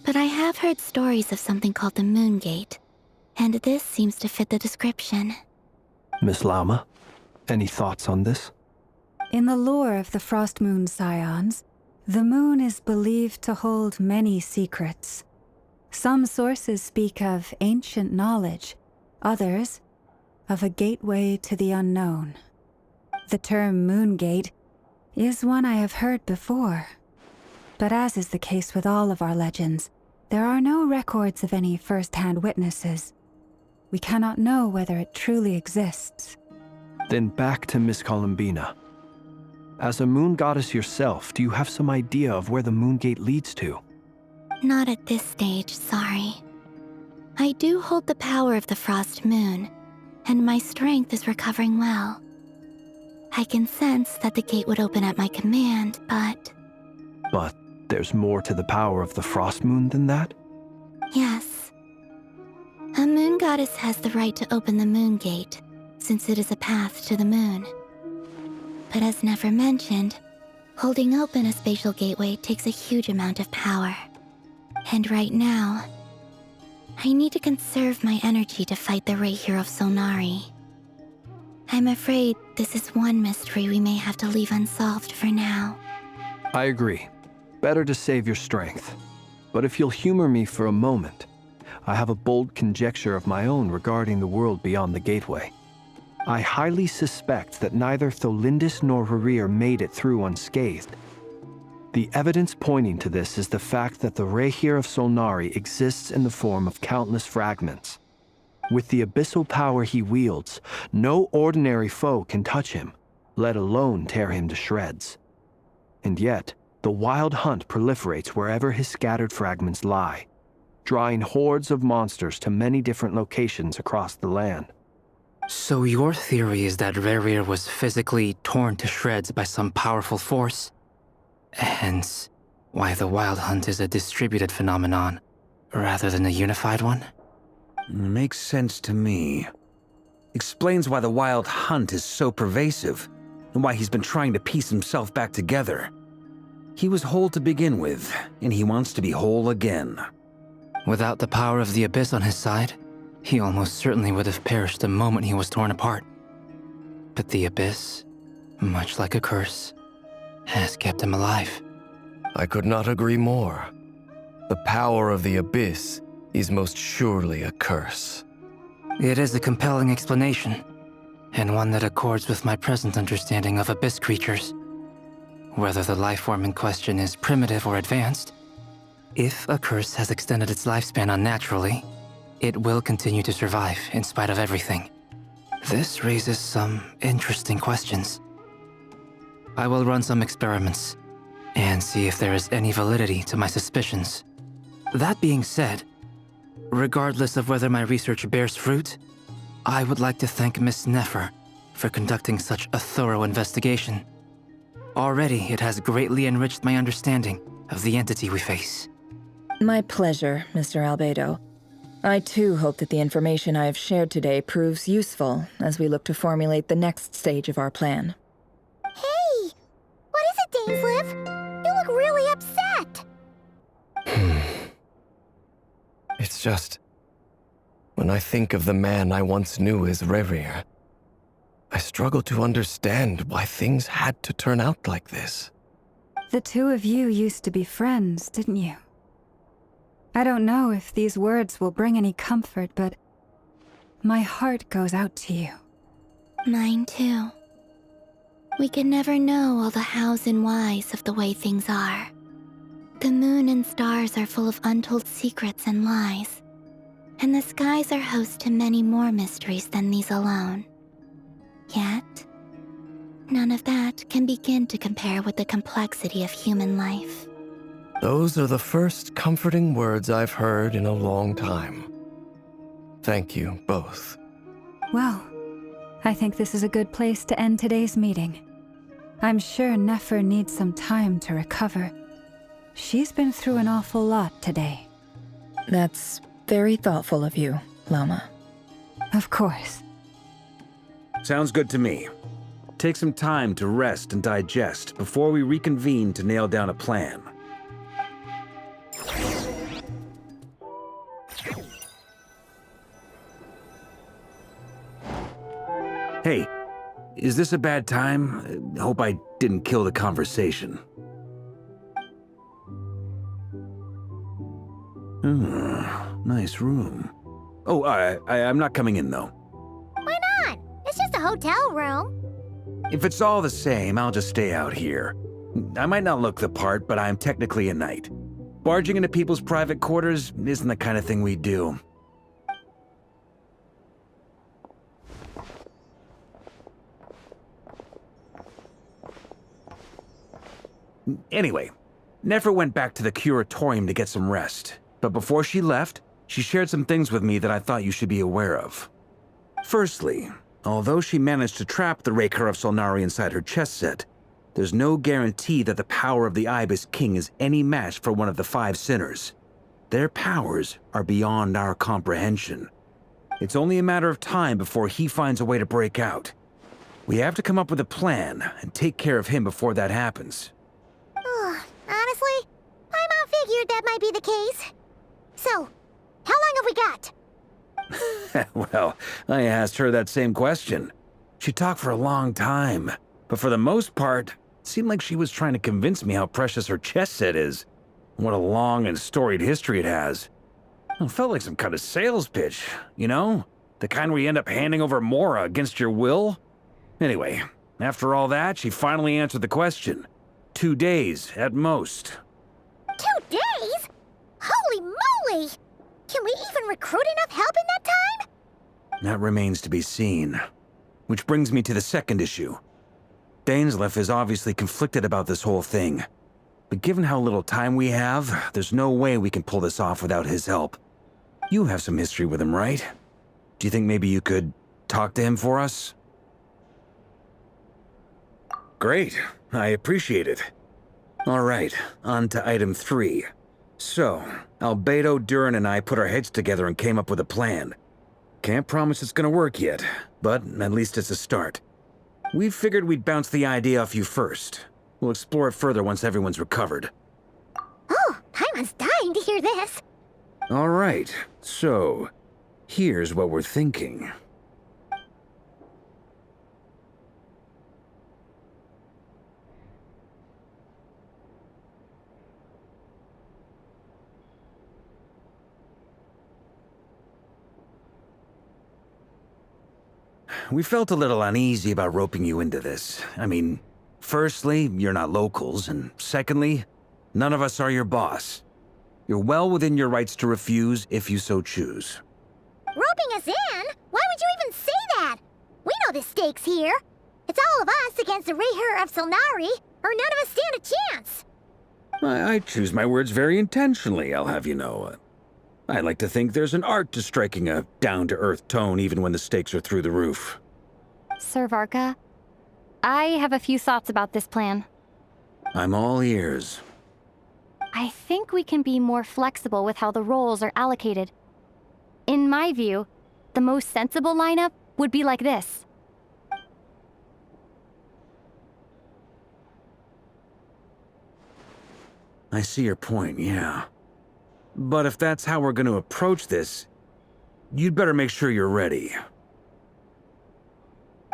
But I have heard stories of something called the Moon Gate, and this seems to fit the description. Miss Lauma, any thoughts on this? In the lore of the Frost Moon Scions, the moon is believed to hold many secrets. Some sources speak of ancient knowledge, others of a gateway to the unknown. The term Moon Gate is one I have heard before, but as is the case with all of our legends, there are no records of any first-hand witnesses. We cannot know whether it truly exists. Then back to Miss Columbina. As a moon goddess yourself, do you have some idea of where the Moon Gate leads to? Not at this stage, sorry. I do hold the power of the Frost Moon, and my strength is recovering well. I can sense that the gate would open at my command, but... But there's more to the power of the Frost Moon than that? Yes. A moon goddess has the right to open the Moon Gate, since it is a path to the moon. But as Nefer mentioned, holding open a spatial gateway takes a huge amount of power. And right now, I need to conserve my energy to fight the Rerir of Solnari. I'm afraid this is one mystery we may have to leave unsolved for now. I agree. Better to save your strength. But if you'll humor me for a moment, I have a bold conjecture of my own regarding the world beyond the gateway. I highly suspect that neither Tholindis nor Rerir made it through unscathed. The evidence pointing to this is the fact that the Rerir of Solnari exists in the form of countless fragments. With the abyssal power he wields, no ordinary foe can touch him, let alone tear him to shreds. And yet, the wild hunt proliferates wherever his scattered fragments lie, drawing hordes of monsters to many different locations across the land. So your theory is that Rerir was physically torn to shreds by some powerful force? Hence, why the Wild Hunt is a distributed phenomenon, rather than a unified one? Makes sense to me. Explains why the Wild Hunt is so pervasive, and why he's been trying to piece himself back together. He was whole to begin with, and he wants to be whole again. Without the power of the Abyss on his side, he almost certainly would have perished the moment he was torn apart. But the Abyss, much like a curse, has kept him alive. I could not agree more. The power of the Abyss is most surely a curse. It is a compelling explanation, and one that accords with my present understanding of Abyss creatures. Whether the life form in question is primitive or advanced, if a curse has extended its lifespan unnaturally, it will continue to survive in spite of everything. This raises some interesting questions. I will run some experiments and see if there is any validity to my suspicions. That being said, regardless of whether my research bears fruit, I would like to thank Miss Nefer for conducting such a thorough investigation. Already, it has greatly enriched my understanding of the entity we face. My pleasure, Mr. Albedo. I too hope that the information I have shared today proves useful as we look to formulate the next stage of our plan. Hey! What is it, Dainsleif? You look really upset! It's just... when I think of the man I once knew as Rerir, I struggle to understand why things had to turn out like this. The two of you used to be friends, didn't you? I don't know if these words will bring any comfort, but my heart goes out to you. Mine too. We can never know all the hows and whys of the way things are. The moon and stars are full of untold secrets and lies, and the skies are host to many more mysteries than these alone. Yet, none of that can begin to compare with the complexity of human life. Those are the first comforting words I've heard in a long time. Thank you, both. Well, I think this is a good place to end today's meeting. I'm sure Nefer needs some time to recover. She's been through an awful lot today. That's very thoughtful of you, Lauma. Of course. Sounds good to me. Take some time to rest and digest before we reconvene to nail down a plan. Hey, is this a bad time? Hope I didn't kill the conversation. Nice room. Oh, I'm not coming in, though. Why not? It's just a hotel room. If it's all the same, I'll just stay out here. I might not look the part, but I'm technically a knight. Barging into people's private quarters isn't the kind of thing we do. Anyway, Nefer went back to the curatorium to get some rest. But before she left, she shared some things with me that I thought you should be aware of. Firstly, although she managed to trap the Rerir of Solnari inside her chess set, there's no guarantee that the power of the Ibis King is any match for one of the 5 sinners. Their powers are beyond our comprehension. It's only a matter of time before he finds a way to break out. We have to come up with a plan and take care of him before that happens. Honestly, Paimon figured that might be the case. So, how long have we got? Well, I asked her that same question. She talked for a long time, but for the most part, it seemed like she was trying to convince me how precious her chess set is. What a long and storied history it has. It felt like some kind of sales pitch, you know? The kind where you end up handing over Mora against your will? Anyway, after all that, she finally answered the question. 2 days, at most. 2 days? Holy moly! Can we even recruit enough help in that time? That remains to be seen. Which brings me to the second issue. Dainsleif is obviously conflicted about this whole thing. But given how little time we have, there's no way we can pull this off without his help. You have some history with him, right? Do you think maybe you could talk to him for us? Great. I appreciate it. All right, on to item 3. So, Albedo, Durin, and I put our heads together and came up with a plan. Can't promise it's gonna work yet, but at least it's a start. We figured we'd bounce the idea off you first. We'll explore it further once everyone's recovered. Oh, Paimon's dying to hear this. All right, so here's what we're thinking. We felt a little uneasy about roping you into this. I mean, firstly, you're not locals, and secondly, none of us are your boss. You're well within your rights to refuse if you so choose. Roping us in? Why would you even say that? We know the stakes here. It's all of us against the Rerir of Solnari, or none of us stand a chance. I choose my words very intentionally, I'll have you know. I like to think there's an art to striking a down-to-earth tone even when the stakes are through the roof. Sir Varka, I have a few thoughts about this plan. I'm all ears. I think we can be more flexible with how the roles are allocated. In my view, the most sensible lineup would be like this. I see your point, yeah. But if that's how we're going to approach this, you'd better make sure you're ready.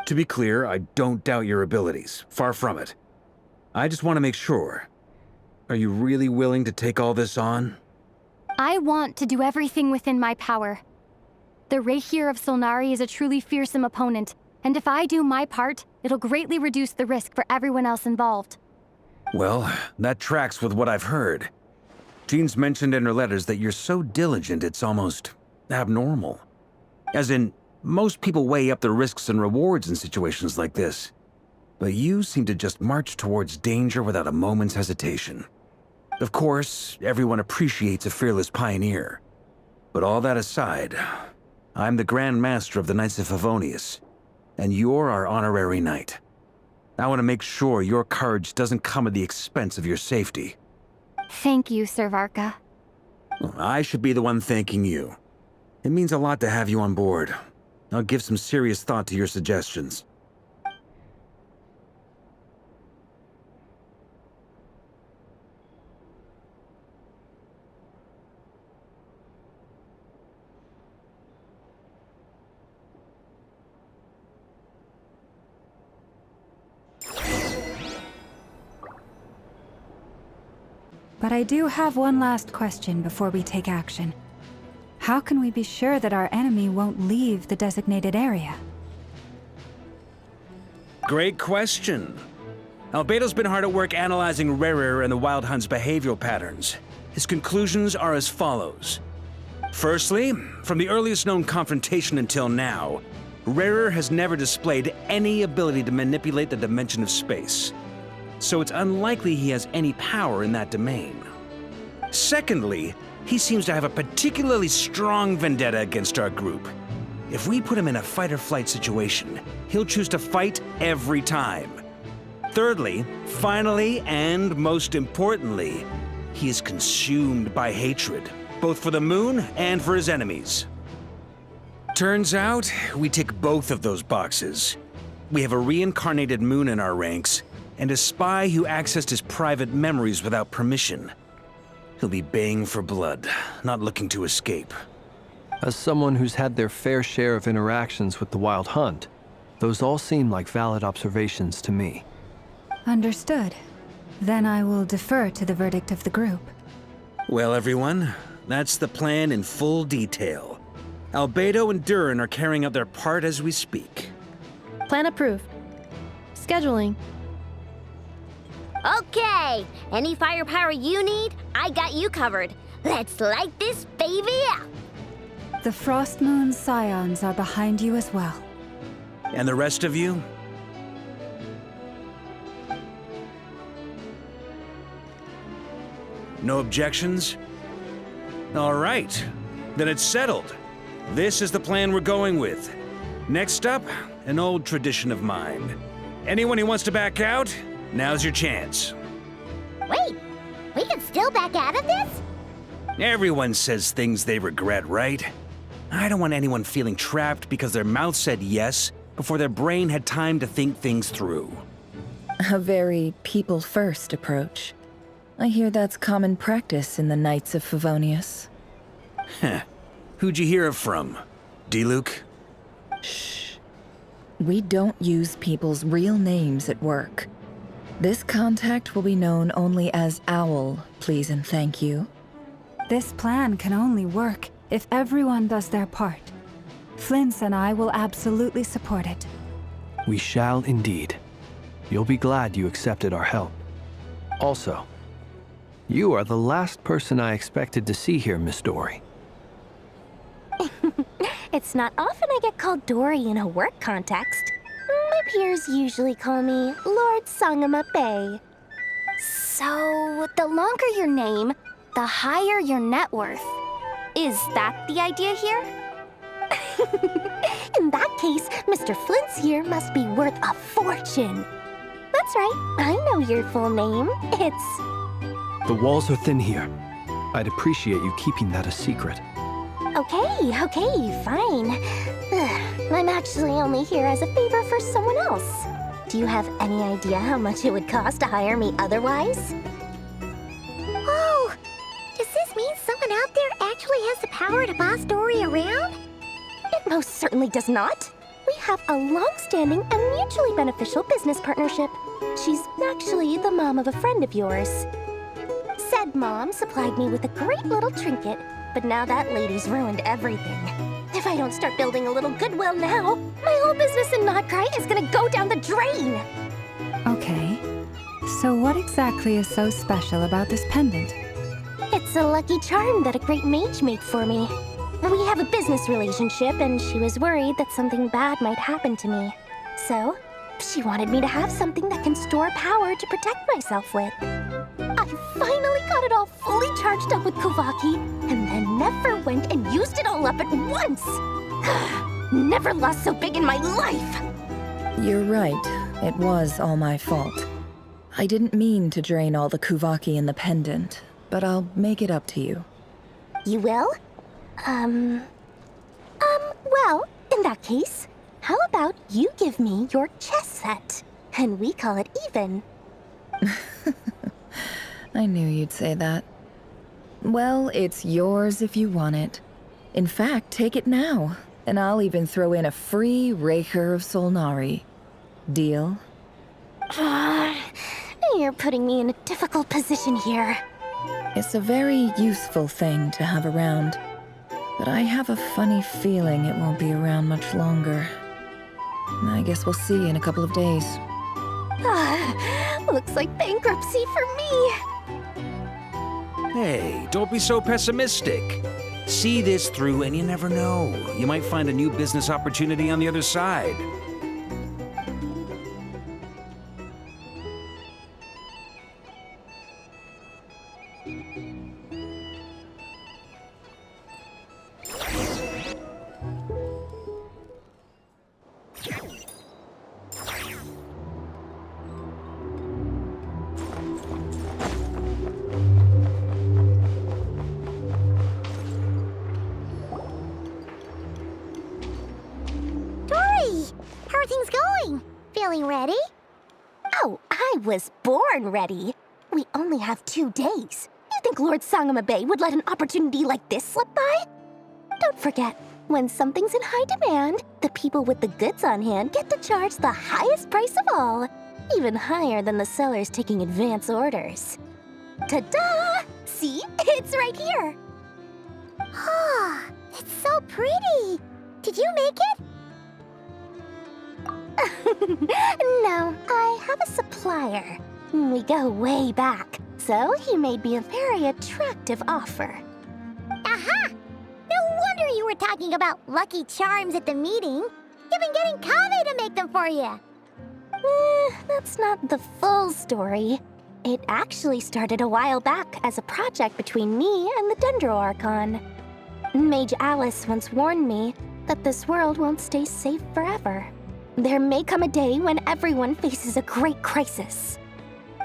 To be clear, I don't doubt your abilities. Far from it. I just want to make sure. Are you really willing to take all this on? I want to do everything within my power. The Rerir of Solnari is a truly fearsome opponent, and if I do my part, it'll greatly reduce the risk for everyone else involved. Well, that tracks with what I've heard. Jean's mentioned in her letters that you're so diligent it's almost abnormal. As in, most people weigh up the risks and rewards in situations like this. But you seem to just march towards danger without a moment's hesitation. Of course, everyone appreciates a fearless pioneer. But all that aside, I'm the Grand Master of the Knights of Favonius, and you're our honorary knight. I want to make sure your courage doesn't come at the expense of your safety. Thank you, Sir Varka. I should be the one thanking you. It means a lot to have you on board. I'll give some serious thought to your suggestions. But I do have one last question before we take action. How can we be sure that our enemy won't leave the designated area? Great question. Albedo's been hard at work analyzing Rerir and the Wild Hunt's behavioral patterns. His conclusions are as follows. Firstly, from the earliest known confrontation until now, Rerir has never displayed any ability to manipulate the dimension of space. So it's unlikely he has any power in that domain. Secondly, he seems to have a particularly strong vendetta against our group. If we put him in a fight-or-flight situation, he'll choose to fight every time. Thirdly, finally, and most importantly, he is consumed by hatred, both for the moon and for his enemies. Turns out, we tick both of those boxes. We have a reincarnated moon in our ranks, and a spy who accessed his private memories without permission. He'll be baying for blood, not looking to escape. As someone who's had their fair share of interactions with the Wild Hunt, those all seem like valid observations to me. Understood. Then I will defer to the verdict of the group. Well, everyone, that's the plan in full detail. Albedo and Durin are carrying out their part as we speak. Plan approved. Scheduling. Okay, any firepower you need, I got you covered. Let's light this baby up. The Frost Moon Scions are behind you as well. And the rest of you? No objections? All right, then it's settled. This is the plan we're going with. Next up, an old tradition of mine. Anyone who wants to back out, now's your chance. Wait, we can still back out of this? Everyone says things they regret, right? I don't want anyone feeling trapped because their mouth said yes before their brain had time to think things through. A very people-first approach. I hear that's common practice in the Knights of Favonius. Heh. Who'd you hear it from? D-Luke? Shh. We don't use people's real names at work. This contact will be known only as Owl, please and thank you. This plan can only work if everyone does their part. Flins and I will absolutely support it. We shall indeed. You'll be glad you accepted our help. Also, you are the last person I expected to see here, Miss Dory. It's not often I get called Dory in a work context. My peers usually call me Lord Sangamabe. So, the longer your name, the higher your net worth. Is that the idea here? In that case, Mr. Flint's here must be worth a fortune. That's right, I know your full name. It's... The walls are thin here. I'd appreciate you keeping that a secret. Okay, fine. I'm actually only here as a favor for someone else. Do you have any idea how much it would cost to hire me otherwise? Oh, does this mean someone out there actually has the power to boss Dory around? It most certainly does not. We have a long-standing and mutually beneficial business partnership. She's actually the mom of a friend of yours. Said mom supplied me with a great little trinket, but now that lady's ruined everything. If I don't start building a little goodwill now, my whole business in nod-krai is gonna go down the drain! Okay. So what exactly is so special about this pendant? It's a lucky charm that a great mage made for me. We have a business relationship, and she was worried that something bad might happen to me. So, she wanted me to have something that can store power to protect myself with. I finally got it all fully charged up with Kovaki, and then Nefer went and used it all up at once! Never lost so big in my life! You're right. It was all my fault. I didn't mean to drain all the Kuvaki in the pendant, but I'll make it up to you. You will? Well, in that case, how about you give me your chess set, and we call it even? I knew you'd say that. Well, it's yours if you want it. In fact, take it now, and I'll even throw in a free Rerir of Solnari. Deal? You're putting me in a difficult position here. It's a very useful thing to have around, but I have a funny feeling it won't be around much longer. I guess we'll see in a couple of days. Looks like bankruptcy for me. Hey, don't be so pessimistic. See this through and you never know. You might find a new business opportunity on the other side. Feeling ready? Oh, I was born ready. We only have 2 days. You think Lord Sangamabe would let an opportunity like this slip by? Don't forget, when something's in high demand, the people with the goods on hand get to charge the highest price of all, even higher than the sellers taking advance orders. Ta-da! See? It's right here. Ah, it's so pretty. Did you make it? No, I have a supplier. We go way back, so he made me a very attractive offer. Aha! No wonder you were talking about lucky charms at the meeting. You've been getting Kave to make them for you. That's not the full story. It actually started a while back as a project between me and the Dendro Archon. Mage Alice once warned me that this world won't stay safe forever. There may come a day when everyone faces a great crisis.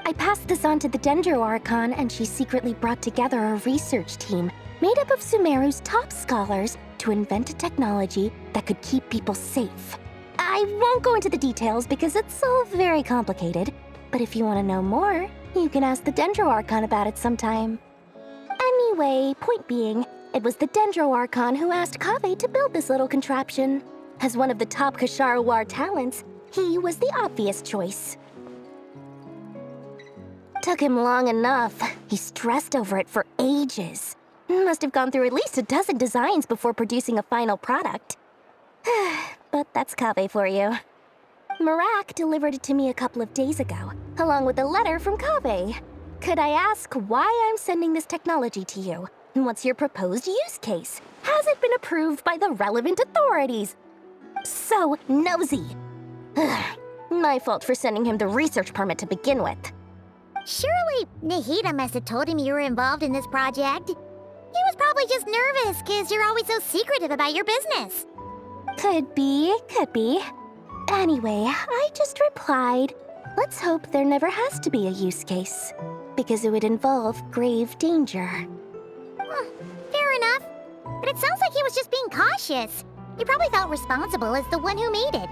I passed this on to the Dendro Archon, and she secretly brought together a research team made up of Sumeru's top scholars to invent a technology that could keep people safe. I won't go into the details because it's all very complicated, but if you want to know more, you can ask the Dendro Archon about it sometime. Anyway, point being, it was the Dendro Archon who asked Kave to build this little contraption. As one of the top Kasharawar talents, he was the obvious choice. Took him long enough. He stressed over it for ages. Must have gone through at least a dozen designs before producing a final product. But that's Kave for you. Marak delivered it to me a couple of days ago, along with a letter from Kave. Could I ask why I'm sending this technology to you? What's your proposed use case? Has it been approved by the relevant authorities? So nosy. My fault for sending him the research permit to begin with. Surely Nahida must have told him you were involved in this project. He was probably just nervous because you're always so secretive about your business. Could be. Anyway, I just replied, let's hope there never has to be a use case, because it would involve grave danger. Fair enough. But it sounds like he was just being cautious. He probably felt responsible as the one who made it.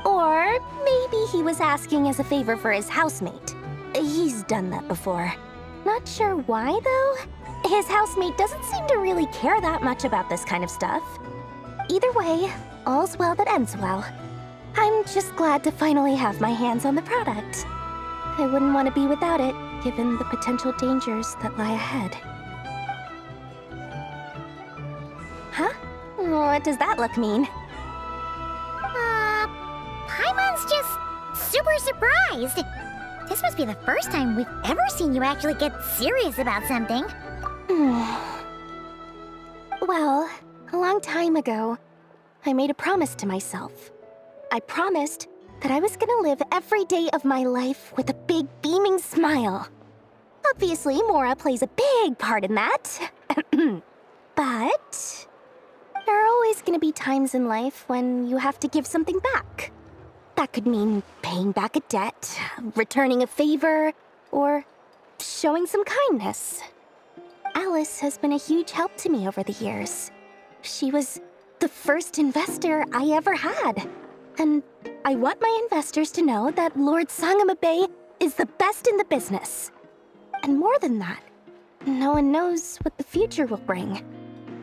Or maybe he was asking as a favor for his housemate. He's done that before. Not sure why, though. His housemate doesn't seem to really care that much about this kind of stuff. Either way, all's well that ends well. I'm just glad to finally have my hands on the product. I wouldn't want to be without it, given the potential dangers that lie ahead. Huh? What does that look mean? Paimon's just super surprised. This must be the first time we've ever seen you actually get serious about something. Well, a long time ago, I made a promise to myself. I promised that I was gonna live every day of my life with a big beaming smile. Obviously, Mora plays a big part in that. But there are always gonna be times in life when you have to give something back. That could mean paying back a debt, returning a favor, or showing some kindness. Alice has been a huge help to me over the years. She was the first investor I ever had. And I want my investors to know that Lord Sangamabe is the best in the business. And more than that, no one knows what the future will bring.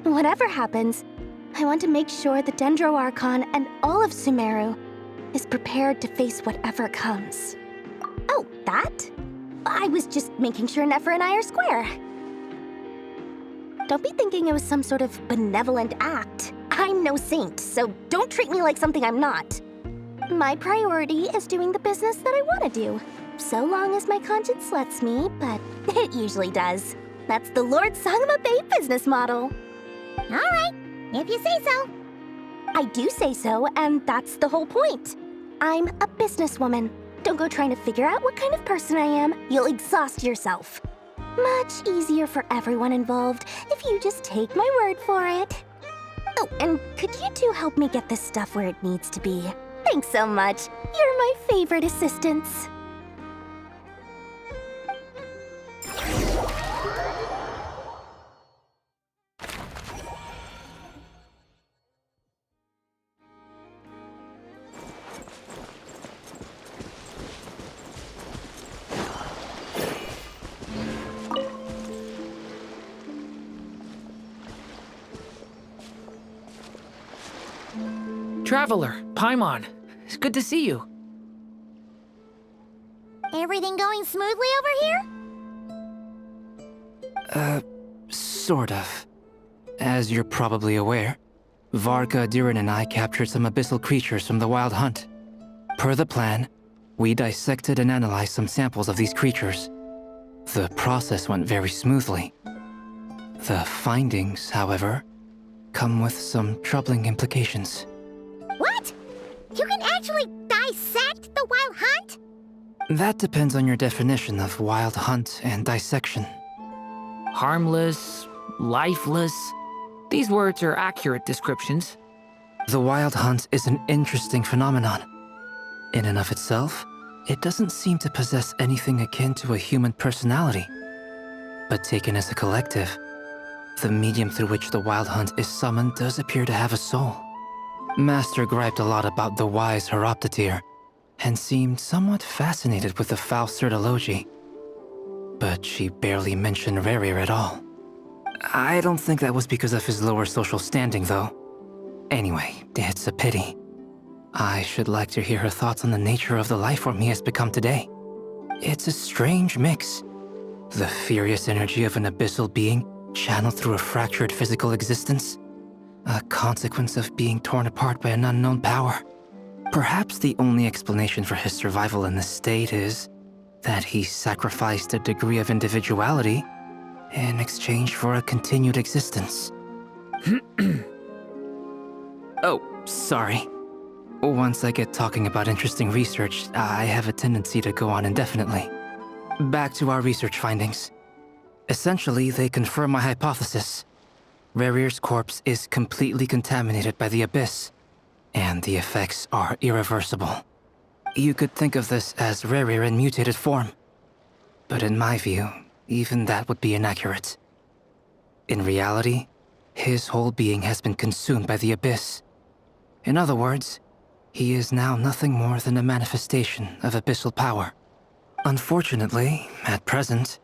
Whatever happens, I want to make sure the Dendro Archon and all of Sumeru is prepared to face whatever comes. Oh, that? I was just making sure Nefer and I are square. Don't be thinking it was some sort of benevolent act. I'm no saint, so don't treat me like something I'm not. My priority is doing the business that I want to do, so long as my conscience lets me, but it usually does. That's the Lord Sangamabe business model. All right, if you say so. I do say so, and that's the whole point. I'm a businesswoman. Don't go trying to figure out what kind of person I am. You'll exhaust yourself. Much easier for everyone involved if you just take my word for it. Oh, and could you two help me get this stuff where it needs to be? Thanks so much. You're my favorite assistants. Traveler, Paimon, it's good to see you. Everything going smoothly over here? Sort of. As you're probably aware, Varka, Durin, and I captured some abyssal creatures from the Wild Hunt. Per the plan, we dissected and analyzed some samples of these creatures. The process went very smoothly. The findings, however, come with some troubling implications. What? You can actually dissect the Wild Hunt? That depends on your definition of Wild Hunt and dissection. Harmless, lifeless. These words are accurate descriptions. The Wild Hunt is an interesting phenomenon. In and of itself, it doesn't seem to possess anything akin to a human personality. But taken as a collective, the medium through which the Wild Hunt is summoned does appear to have a soul. Master griped a lot about the wise Horoptatyr, and seemed somewhat fascinated with the Faustert Elegy. But she barely mentioned Rerir at all. I don't think that was because of his lower social standing, though. Anyway, it's a pity. I should like to hear her thoughts on the nature of the lifeform he has become today. It's a strange mix. The furious energy of an abyssal being channeled through a fractured physical existence. A consequence of being torn apart by an unknown power. Perhaps the only explanation for his survival in this state is that he sacrificed a degree of individuality in exchange for a continued existence. Oh, sorry. Once I get talking about interesting research, I have a tendency to go on indefinitely. Back to our research findings. Essentially, they confirm my hypothesis. Rerir's corpse is completely contaminated by the Abyss, and the effects are irreversible. You could think of this as Rerir in mutated form. But in my view, even that would be inaccurate. In reality, his whole being has been consumed by the Abyss. In other words, he is now nothing more than a manifestation of abyssal power. Unfortunately, at present,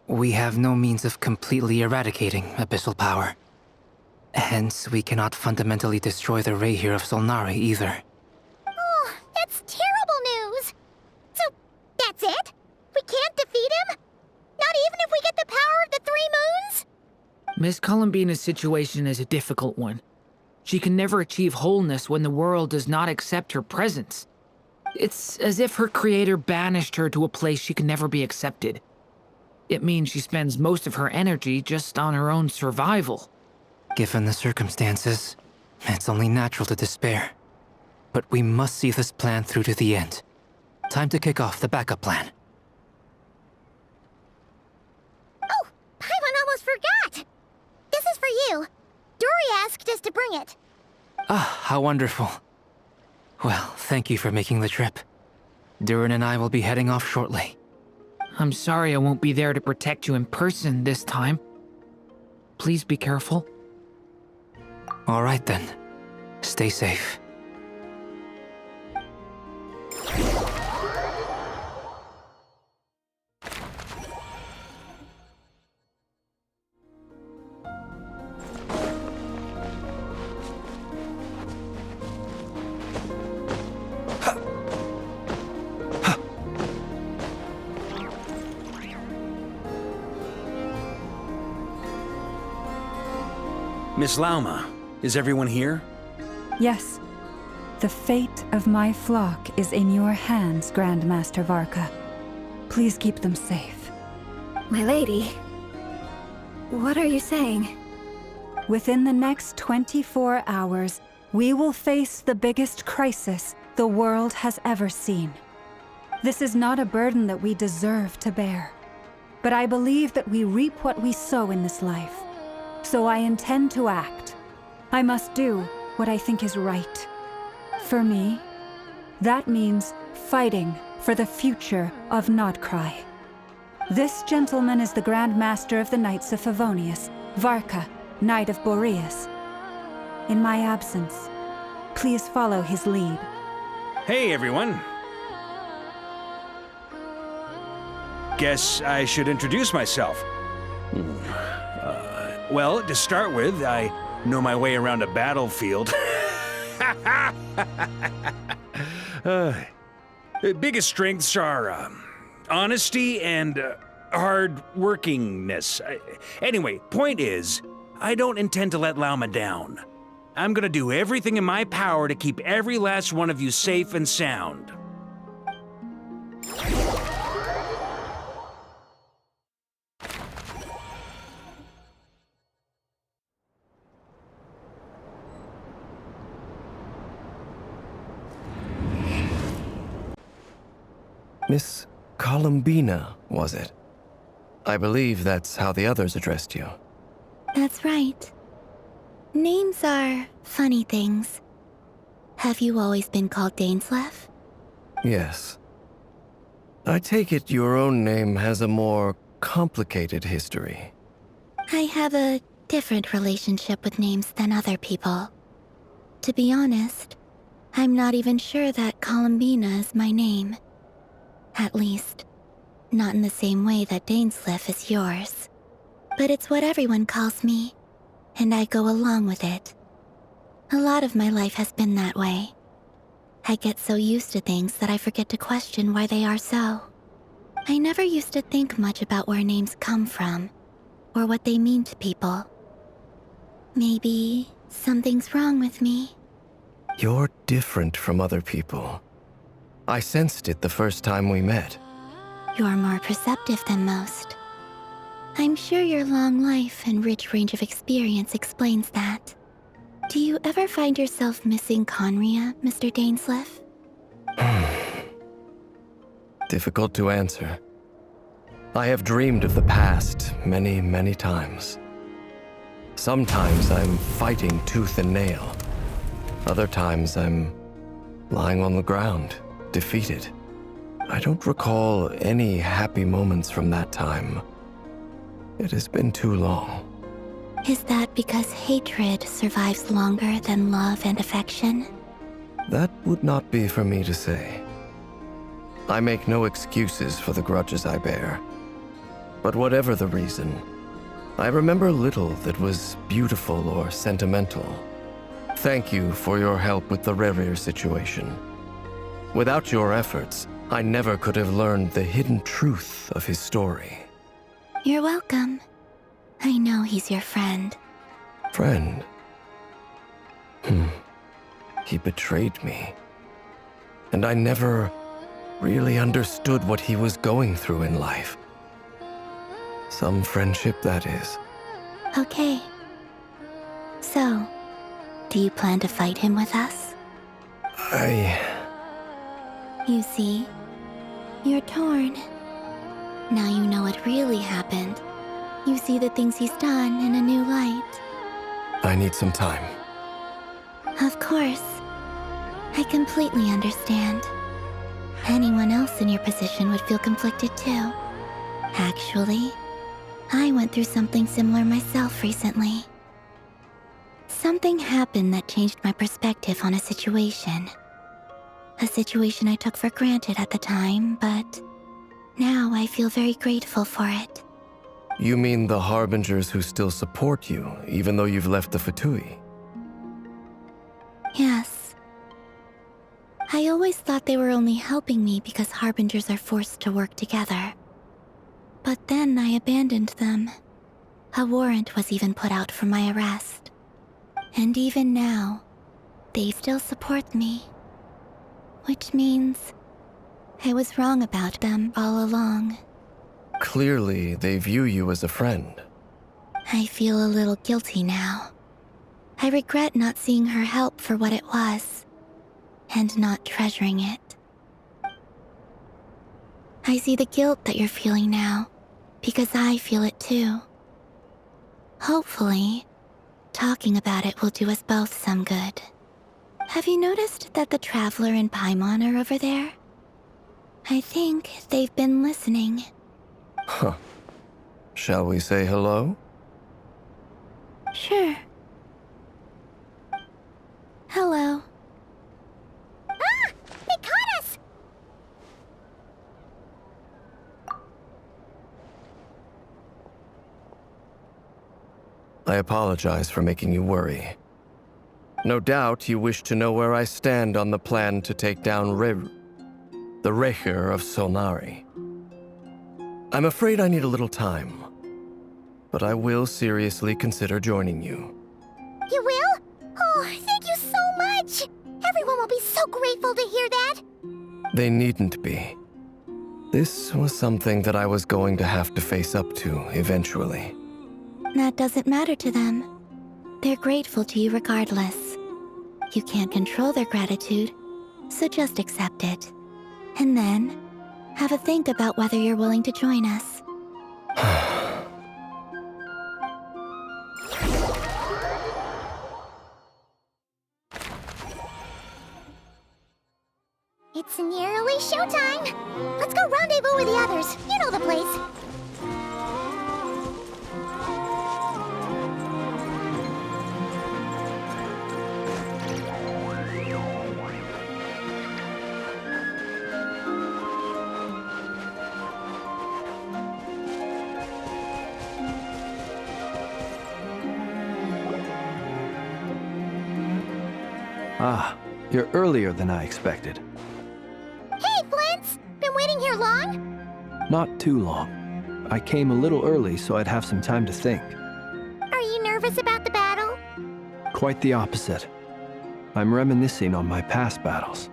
we have no means of completely eradicating abyssal power. Hence, we cannot fundamentally destroy the Rerir of Solnari either. Oh, that's terrible news! So, that's it? We can't defeat him? Not even if we get the power of the Three Moons? Miss Columbina's situation is a difficult one. She can never achieve wholeness when the world does not accept her presence. It's as if her creator banished her to a place she can never be accepted. It means she spends most of her energy just on her own survival. Given the circumstances, it's only natural to despair. But we must see this plan through to the end. Time to kick off the backup plan. Oh, Paimon almost forgot! This is for you. Dory asked us to bring it. Ah, how wonderful. Well, thank you for making the trip. Durin and I will be heading off shortly. I'm sorry I won't be there to protect you in person this time. Please be careful. All right then. Stay safe. Miss Lauma, is everyone here? Yes. The fate of my flock is in your hands, Grandmaster Varka. Please keep them safe. My lady, what are you saying? Within the next 24 hours, we will face the biggest crisis the world has ever seen. This is not a burden that we deserve to bear, but I believe that we reap what we sow in this life. So I intend to act. I must do what I think is right. For me, that means fighting for the future of nod-krai. This gentleman is the Grand Master of the Knights of Favonius, Varka, Knight of Boreas. In my absence, please follow his lead. Hey, everyone. Guess I should introduce myself. Well, to start with, I know my way around a battlefield. Biggest strengths are honesty and hard-workingness. Anyway, point is, I don't intend to let Lauma down. I'm gonna do everything in my power to keep every last one of you safe and sound. Miss Columbina, was it? I believe that's how the others addressed you. That's right. Names are funny things. Have you always been called Dainsleif? Yes. I take it your own name has a more complicated history. I have a different relationship with names than other people. To be honest, I'm not even sure that Columbina is my name. At least, not in the same way that Dainsleif is yours. But it's what everyone calls me, and I go along with it. A lot of my life has been that way. I get so used to things that I forget to question why they are so. I never used to think much about where names come from, or what they mean to people. Maybe something's wrong with me. You're different from other people. I sensed it the first time we met. You're more perceptive than most. I'm sure your long life and rich range of experience explains that. Do you ever find yourself missing Conria, Mr. Dainsleif? Difficult to answer. I have dreamed of the past many, many times. Sometimes I'm fighting tooth and nail. Other times I'm lying on the ground, defeated. I don't recall any happy moments from that time. It has been too long. Is that because hatred survives longer than love and affection? That would not be for me to say. I make no excuses for the grudges I bear. But whatever the reason, I remember little that was beautiful or sentimental. Thank you for your help with the Rerir situation. Without your efforts, I never could have learned the hidden truth of his story. You're welcome. I know he's your friend. Friend? He betrayed me. And I never really understood what he was going through in life. Some friendship, that is. Okay. So, do you plan to fight him with us? You see, you're torn. Now you know what really happened. You see the things he's done in a new light. I need some time. Of course. I completely understand. Anyone else in your position would feel conflicted too. Actually, I went through something similar myself recently. Something happened that changed my perspective on a situation. A situation I took for granted at the time, but now I feel very grateful for it. You mean the Harbingers who still support you, even though you've left the Fatui? Yes. I always thought they were only helping me because Harbingers are forced to work together. But then I abandoned them. A warrant was even put out for my arrest. And even now, they still support me. Which means I was wrong about them all along. Clearly, they view you as a friend. I feel a little guilty now. I regret not seeing her help for what it was, and not treasuring it. I see the guilt that you're feeling now, because I feel it too. Hopefully, talking about it will do us both some good. Have you noticed that the Traveler and Paimon are over there? I think they've been listening. Huh. Shall we say hello? Sure. Hello. Ah! They caught us! I apologize for making you worry. No doubt you wish to know where I stand on the plan to take down Rerir, the Rerir of Solnari. I'm afraid I need a little time, but I will seriously consider joining you. You will? Oh, thank you so much! Everyone will be so grateful to hear that! They needn't be. This was something that I was going to have to face up to eventually. That doesn't matter to them. They're grateful to you regardless. You can't control their gratitude, so just accept it. And then, have a think about whether you're willing to join us. It's nearly showtime! Let's go rendezvous with the others. You know the place. Ah, you're earlier than I expected. Hey, Flins! Been waiting here long? Not too long. I came a little early so I'd have some time to think. Are you nervous about the battle? Quite the opposite. I'm reminiscing on my past battles.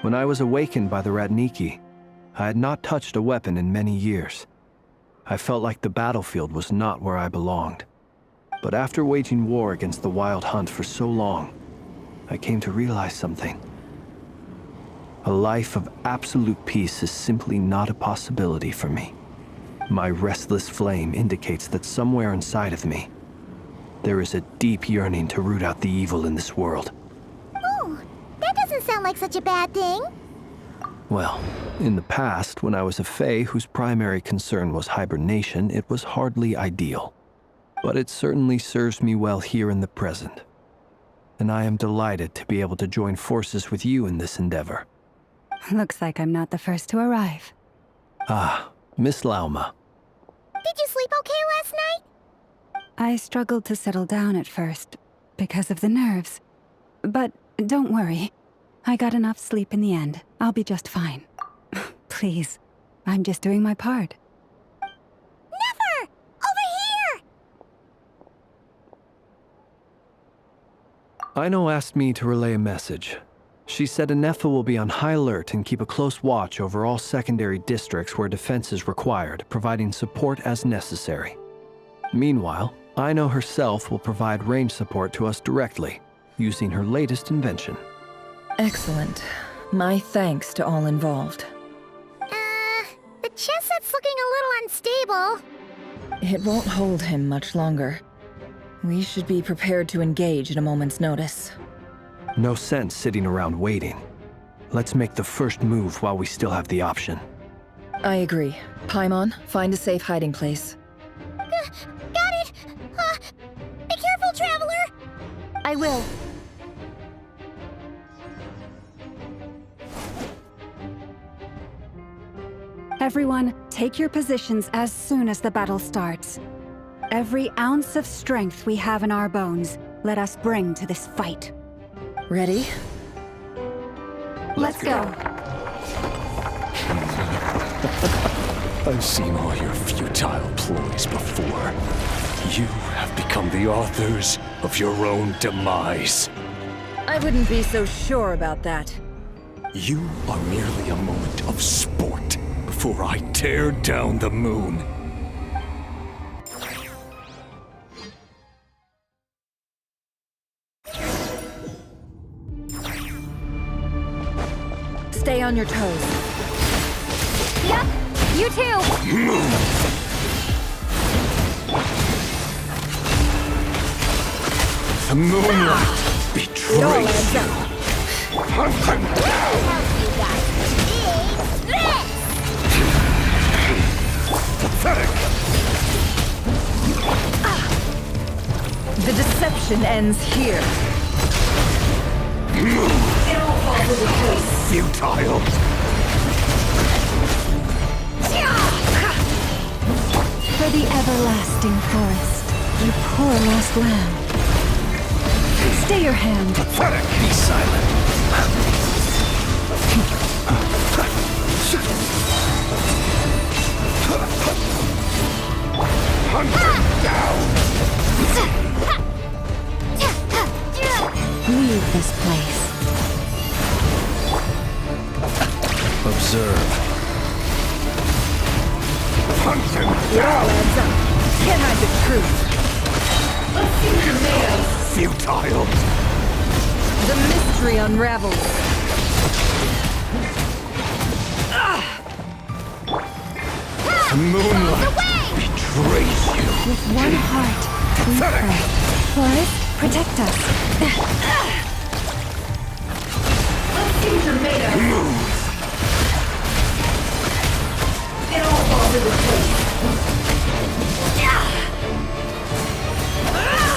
When I was awakened by the Ratniki, I had not touched a weapon in many years. I felt like the battlefield was not where I belonged. But after waging war against the Wild Hunt for so long, I came to realize something. A life of absolute peace is simply not a possibility for me. My restless flame indicates that somewhere inside of me, there is a deep yearning to root out the evil in this world. Oh, that doesn't sound like such a bad thing. Well, in the past, when I was a Fae whose primary concern was hibernation, it was hardly ideal. But it certainly serves me well here in the present. And I am delighted to be able to join forces with you in this endeavor. Looks like I'm not the first to arrive. Ah, Miss Lauma. Did you sleep okay last night? I struggled to settle down at first, because of the nerves. But don't worry. I got enough sleep in the end. I'll be just fine. Please, I'm just doing my part. Nefer! Over here! Aino asked me to relay a message. She said Nefer will be on high alert and keep a close watch over all secondary districts where defense is required, providing support as necessary. Meanwhile, Aino herself will provide range support to us directly, using her latest invention. Excellent. My thanks to all involved. The chess set's looking a little unstable. It won't hold him much longer. We should be prepared to engage at a moment's notice. No sense sitting around waiting. Let's make the first move while we still have the option. I agree. Paimon, find a safe hiding place. Got it! Be careful, Traveler! I will. Everyone, take your positions as soon as the battle starts. Every ounce of strength we have in our bones, let us bring to this fight. Ready? Let's go. I've seen all your futile ploys before. You have become the authors of your own demise. I wouldn't be so sure about that. You are merely a moment of sport before I tear down the moon. Stay on your toes. Yep, you too! The moonlight betrays you. Hunt them down! Pathetic! The deception ends here. It all falls into place. Futile! For the everlasting forest, you poor lost lamb. Stay your hand. Pathetic! Be silent! Hunt them down! Leave this place. Observe. Hunt them It all adds up. Can't hide the truth. Let's see what you're made of. Futile! The mystery unravels. The moonlight betrays you. With one heart, we pray. Forest, protect us. Let's see what you're made of. Move! It all falls into place.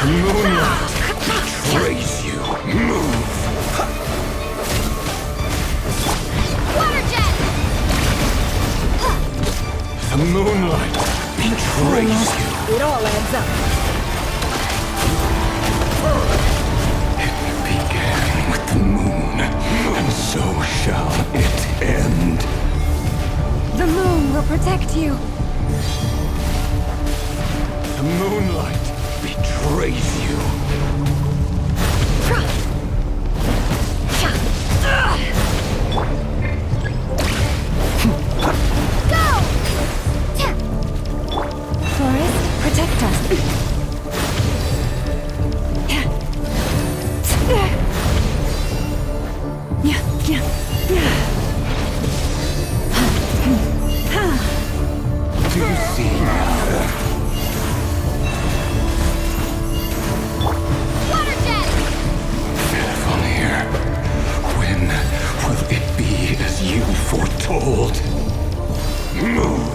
The moonlight betrays you. Move! Water jet! The moonlight betrays you. It all adds up. It began with the moon, and so shall it end. The moon will protect you. The moonlight betrays you. Forest, protect us. Do you see now? Water jet! Fafnir, when will it be as you foretold? Move!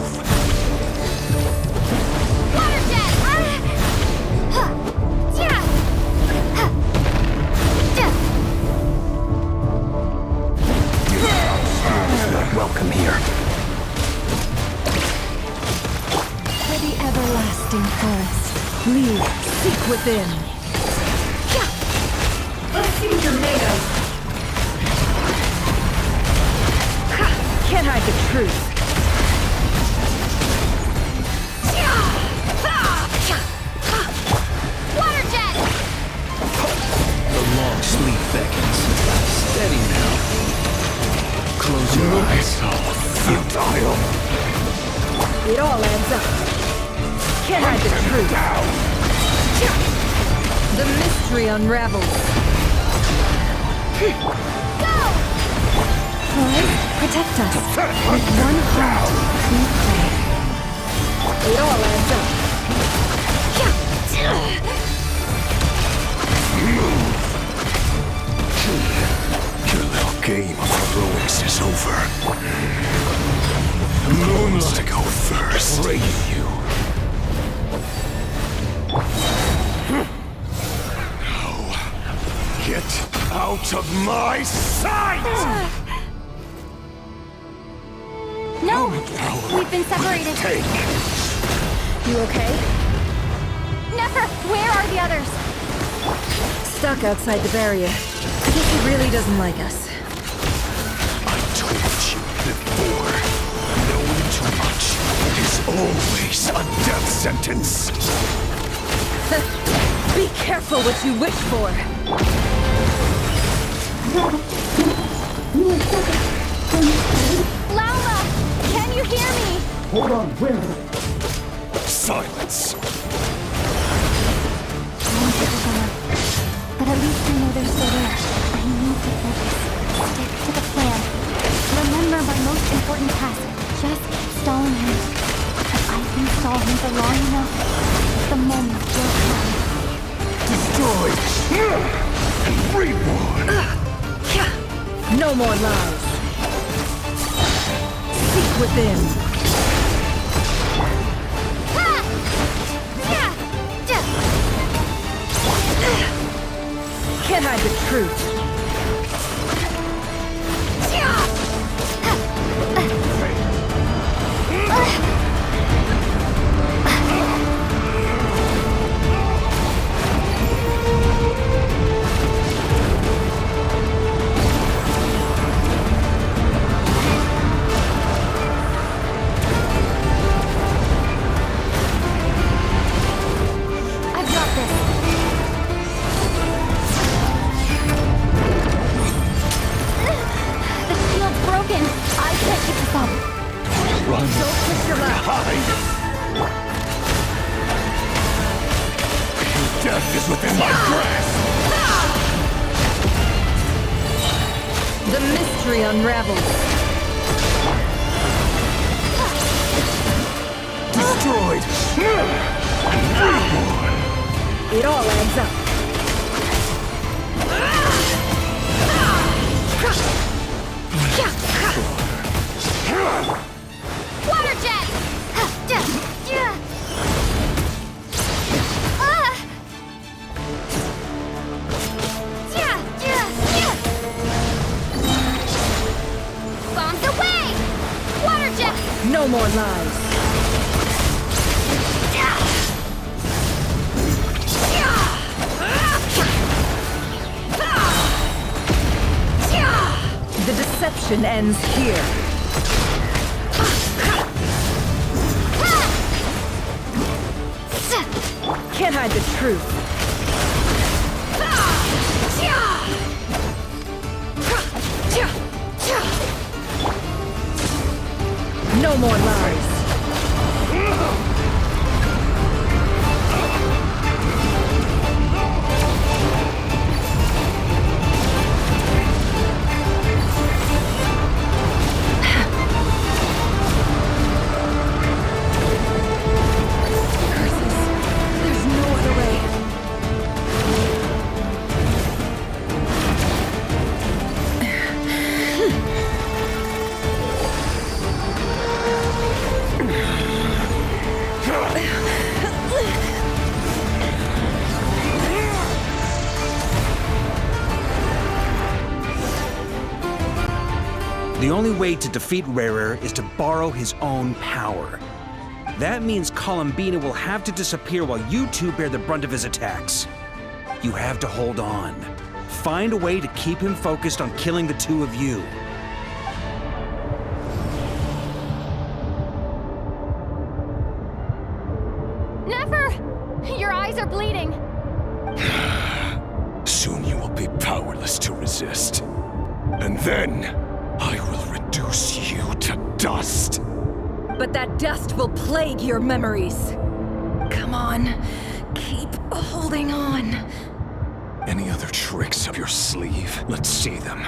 Water jet! Welcome here. For the everlasting forest, leave. Seek within. Let's see what you're made of. Can't hide the truth. Water jet! The long sleep beckons. Steady now. Close your eyes. Futile. It all adds up. Can't hide the truth. The mystery unravels. Forest, protect us. With one heart, we pray. It all adds up. game of heroics is over. Moonlight to go first. Pray you. Now, get out of my sight! No! We've been separated. You okay? Nefer, where are the others? Stuck outside the barrier. I guess he really doesn't like us. I told you before. Knowing too much is always a death sentence. Be careful what you wish for. Lauma! Can you hear me? Hold on, where? Silence. But at least I know they're still there. I need to focus. Stick to the plan. Remember my most important task. Just keep stalling him. If I can stall him for long enough, the moment will come. Destroyed and reborn. No more lies. Seek within. Can't hide the truth. I've got this. Broken. I can't keep this up. Run. Don't push your luck. Hide. Death is within my grasp. The mystery unravels. Destroyed. And reborn. It all adds up. Water jet! Bombs away! Water jet! No more lies. The deception ends here. Can't hide the truth. No more lies. There's no other way. The only way to defeat Rerir is to borrow his own power. That means Columbina will have to disappear while you two bear the brunt of his attacks. You have to hold on. Find a way to keep him focused on killing the two of you. Nefer! Your eyes are bleeding. Soon you will be powerless to resist. And then, I will reduce you to dust. But that dust will plague your memories. Come on, keep holding on. Any other tricks up your sleeve? Let's see them.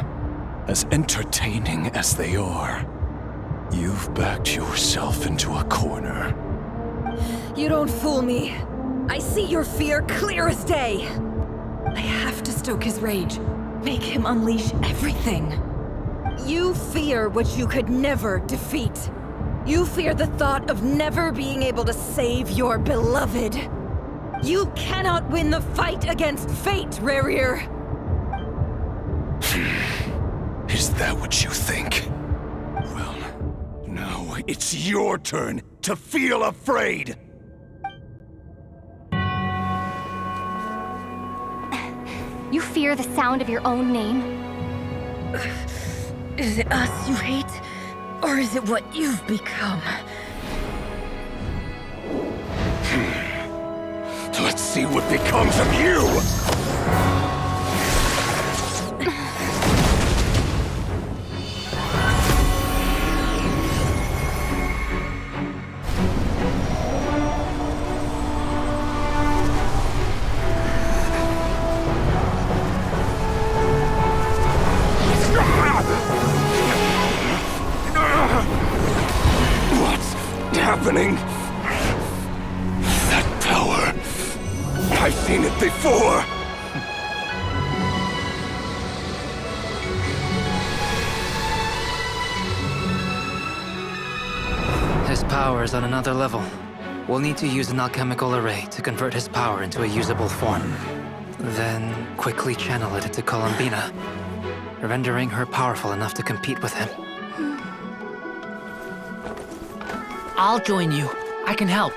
As entertaining as they are. You've backed yourself into a corner. You don't fool me. I see your fear clear as day. I have to stoke his rage. Make him unleash everything. You fear what you could never defeat. You fear the thought of never being able to save your beloved. You cannot win the fight against fate, Rerir. Is that what you think? Well, now it's your turn to feel afraid! You fear the sound of your own name? Is it us you hate? Or is it what you've become? Let's see what becomes of you! What's happening? That power. I've seen it before! His power is on another level. We'll need to use an alchemical array to convert his power into a usable form. Then quickly channel it into Columbina, rendering her powerful enough to compete with him. I'll join you. I can help.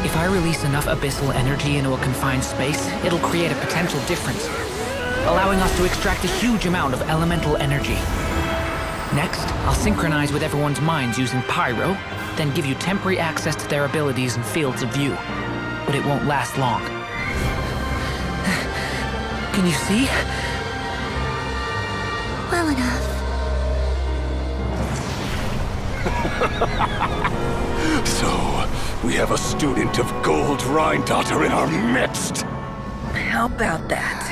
If I release enough abyssal energy into a confined space, it'll create a potential difference, allowing us to extract a huge amount of elemental energy. Next, I'll synchronize with everyone's minds using pyro, then give you temporary access to their abilities and fields of view. But it won't last long. Can you see? Well enough. So, we have a student of Gold Rheindotter in our midst! How about that?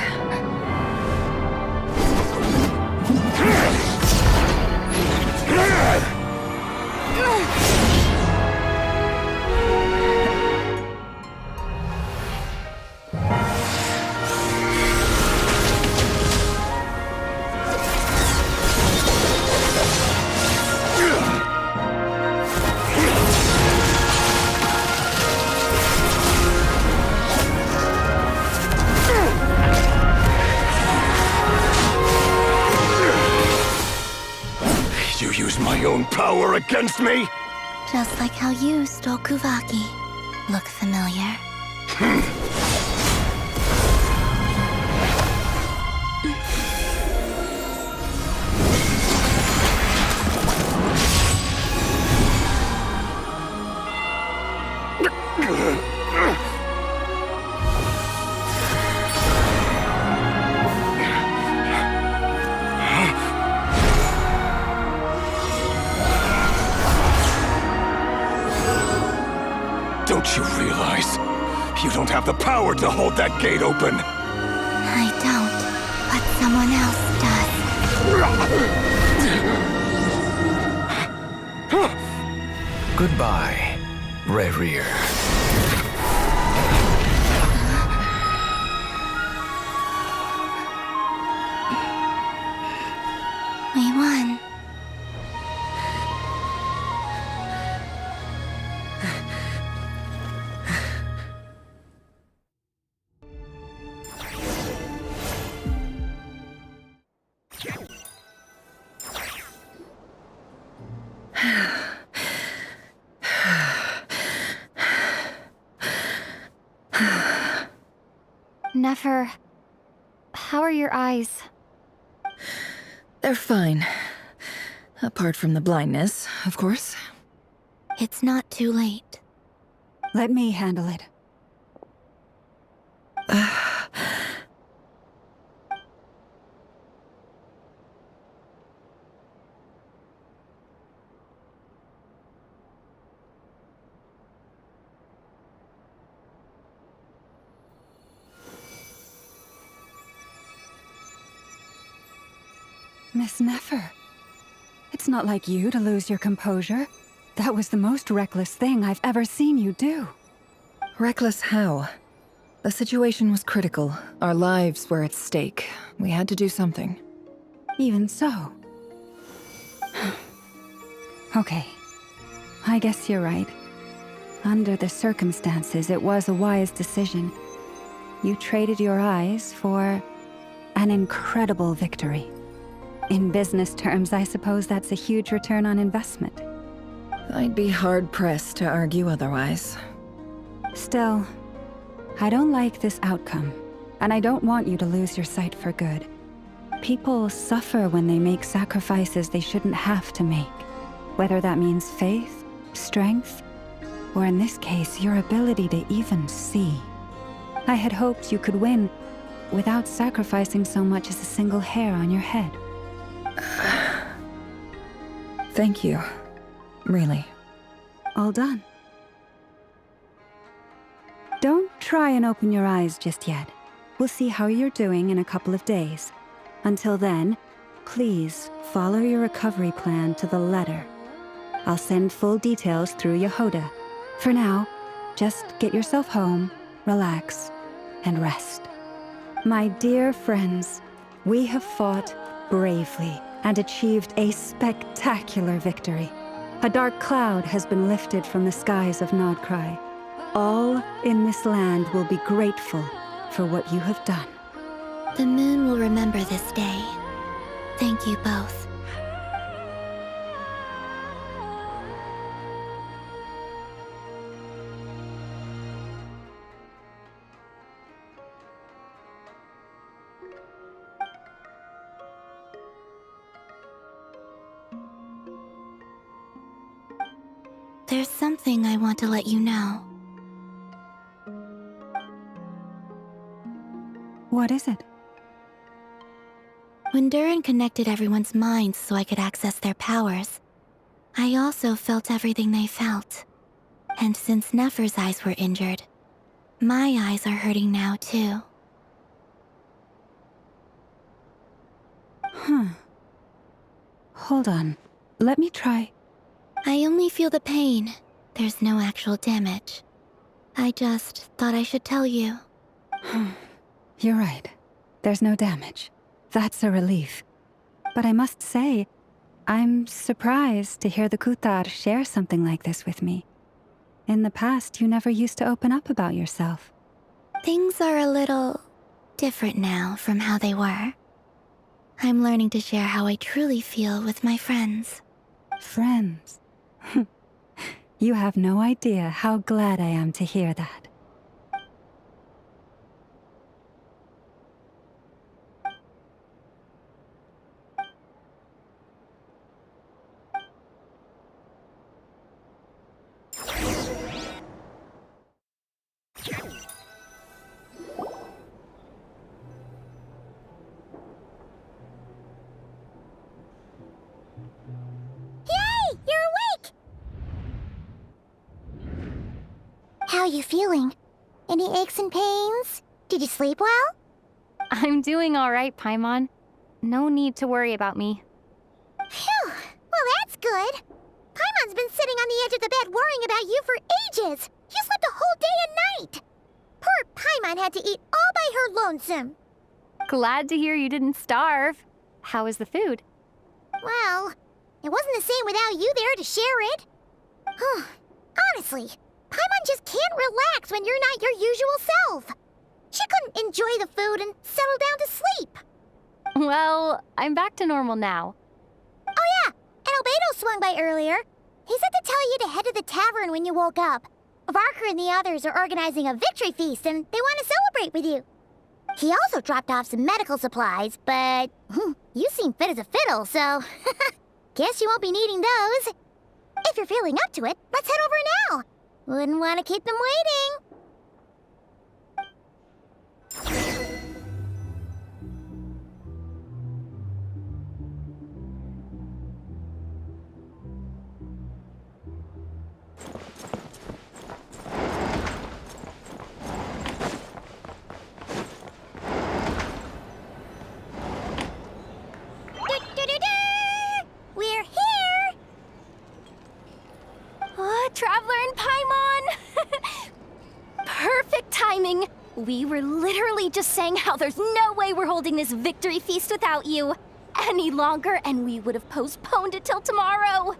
You use my own power against me? Just like how you stole Kuvaki. Look familiar? Don't you realize? You don't have the power to hold that gate open! I don't, but someone else does. Goodbye, Rerir. We won. Nefer, how are your eyes? They're fine. Apart from the blindness, of course. It's not too late. Let me handle it. Miss Nefer, it's not like you to lose your composure. That was the most reckless thing I've ever seen you do. Reckless how? The situation was critical. Our lives were at stake. We had to do something. Even so, Okay. I guess you're right. Under the circumstances, it was a wise decision. You traded your eyes for an incredible victory. In business terms, I suppose that's a huge return on investment. I'd be hard-pressed to argue otherwise. Still, I don't like this outcome, and I don't want you to lose your sight for good. People suffer when they make sacrifices they shouldn't have to make, whether that means faith, strength, or in this case, your ability to even see. I had hoped you could win without sacrificing so much as a single hair on your head. Thank you. Really. All done. Don't try and open your eyes just yet. We'll see how you're doing in a couple of days. Until then, please follow your recovery plan to the letter. I'll send full details through Jahoda. For now, just get yourself home, relax, and rest. My dear friends, we have fought bravely and achieved a spectacular victory. A dark cloud has been lifted from the skies of nod-krai. All in this land will be grateful for what you have done. The moon will remember this day. Thank you both. There's something I want to let you know. What is it? When Durin connected everyone's minds so I could access their powers, I also felt everything they felt. And since Nefer's eyes were injured, my eyes are hurting now too. Hold on. Let me try. I only feel the pain. There's no actual damage. I just thought I should tell you. You're right. There's no damage. That's a relief. But I must say, I'm surprised to hear the Kutar share something like this with me. In the past, you never used to open up about yourself. Things are a little different now from how they were. I'm learning to share how I truly feel with my friends. Friends? You have no idea how glad I am to hear that. How are you feeling? Any aches and pains? Did you sleep well? I'm doing all right, Paimon. No need to worry about me. Phew! Well, that's good. Paimon's been sitting on the edge of the bed worrying about you for ages. You slept a whole day and night. Poor Paimon had to eat all by her lonesome. Glad to hear you didn't starve. How was the food? Well, it wasn't the same without you there to share it. Honestly, Paimon just can't relax when you're not your usual self. She couldn't enjoy the food and settle down to sleep. Well, I'm back to normal now. Oh yeah, and Albedo swung by earlier. He said to tell you to head to the tavern when you woke up. Varker and the others are organizing a victory feast and they want to celebrate with you. He also dropped off some medical supplies, but you seem fit as a fiddle, so guess you won't be needing those. If you're feeling up to it, let's head over now. Wouldn't want to keep them waiting. We're here! Traveler and Paimon! Perfect timing! We were literally just saying how there's no way we're holding this victory feast without you. Any longer, and we would have postponed it till tomorrow.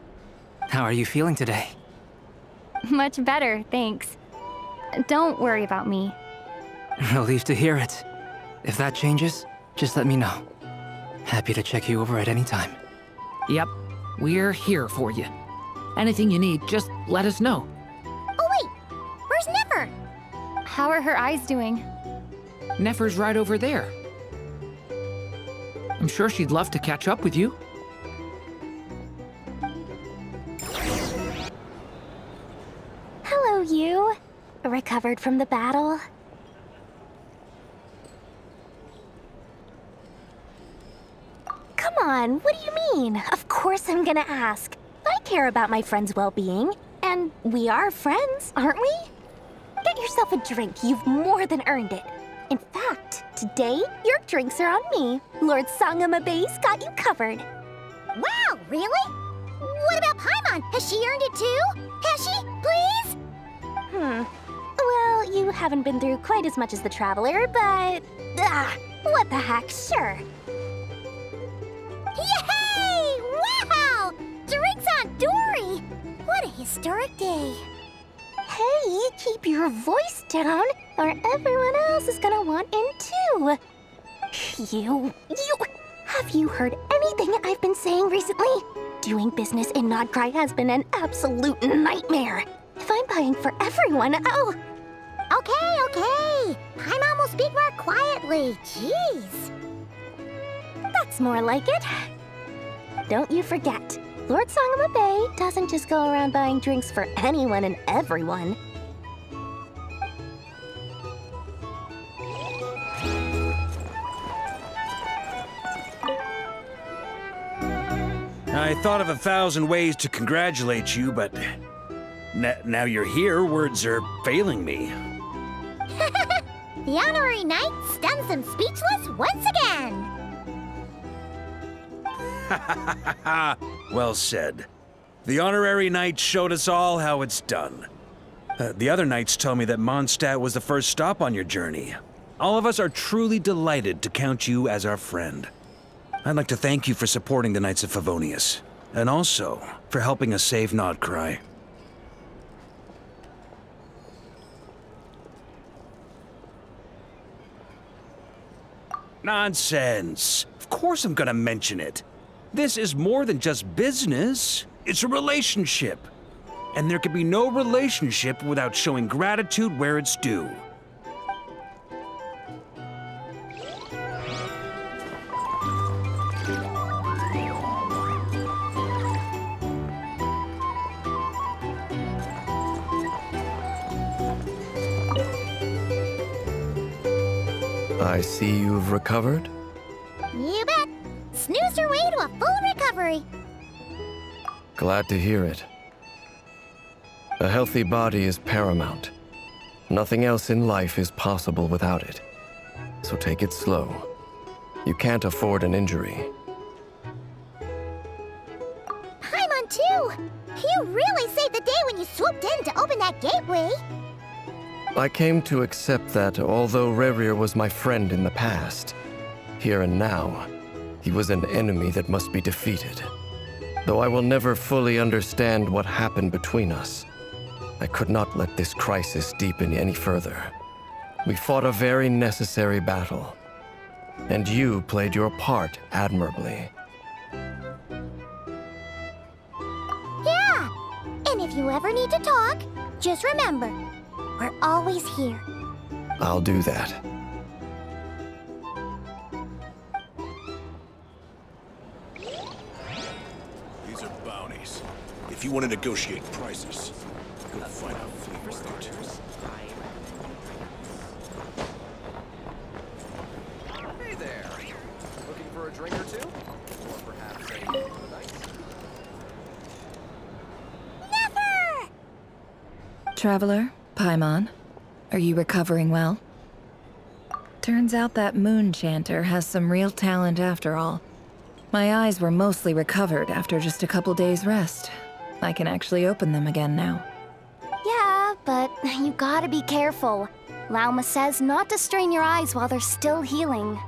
How are you feeling today? Much better, thanks. Don't worry about me. Relieved to hear it. If that changes, just let me know. Happy to check you over at any time. Yep, we're here for you. Anything you need, just let us know. Oh wait, where's Nefer? How are her eyes doing? Nefer's right over there. I'm sure she'd love to catch up with you. Hello, you. Recovered from the battle? Come on, what do you mean? Of course I'm gonna ask. I care about my friend's well-being. And we are friends, aren't we? Get yourself a drink, you've more than earned it. In fact, today, your drinks are on me. Lord Sangamabe's got you covered. Wow, really? What about Paimon? Has she earned it too? Has she? Please? Well, you haven't been through quite as much as the Traveler, but... what the heck, sure. Yay! Wow! Drinks on Dory! What a historic day. Hey, keep your voice down, or everyone else is gonna want in too. You... Have you heard anything I've been saying recently? Doing business in nod-krai has been an absolute nightmare. If I'm buying for everyone, oh... Okay. Paimon will speak more quietly. Jeez. That's more like it. Don't you forget, Lord Sangamabe doesn't just go around buying drinks for anyone and everyone. I thought of 1,000 ways to congratulate you, but now you're here, words are failing me. The honorary knight stuns them speechless once again. Well said. The honorary knight showed us all how it's done. The other knights tell me that Mondstadt was the first stop on your journey. All of us are truly delighted to count you as our friend. I'd like to thank you for supporting the Knights of Favonius, and also for helping us save nod-krai. Nonsense! Of course I'm gonna mention it. This is more than just business. It's a relationship. And there can be no relationship without showing gratitude where it's due. I see you've recovered. You bet. Snoozed her way to a full recovery. Glad to hear it. A healthy body is paramount. Nothing else in life is possible without it. So take it slow. You can't afford an injury. Paimon, too! You really saved the day when you swooped in to open that gateway. I came to accept that although Rerir was my friend in the past, here and now, he was an enemy that must be defeated. Though I will never fully understand what happened between us, I could not let this crisis deepen any further. We fought a very necessary battle, and you played your part admirably. Yeah! And if you ever need to talk, just remember, we're always here. I'll do that. These are bounties. If you want to negotiate prices, go find out flea market. Hey there. Looking for a drink or two? Or perhaps a night? Nefer! Traveler, Paimon, are you recovering well? Turns out that moon chanter has some real talent after all. My eyes were mostly recovered after just a couple days' rest. I can actually open them again now. Yeah, but you gotta be careful. Lauma says not to strain your eyes while they're still healing.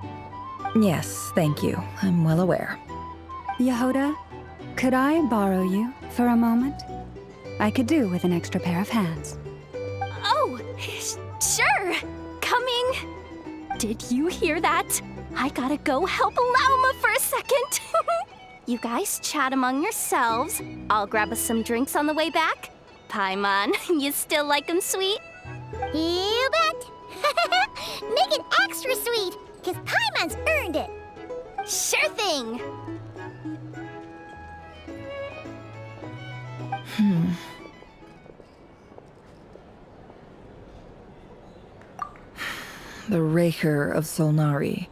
Yes, thank you. I'm well aware. Jahoda, Could I borrow you for a moment? I could do with an extra pair of hands. Oh, sure. Coming. Did you hear that? I gotta go help Lauma for a second. You guys chat among yourselves. I'll grab us some drinks on the way back. Paimon, you still like 'em sweet? You bet. Make it extra sweet, because Paimon's earned it. Sure thing. The Rerir of Solnari.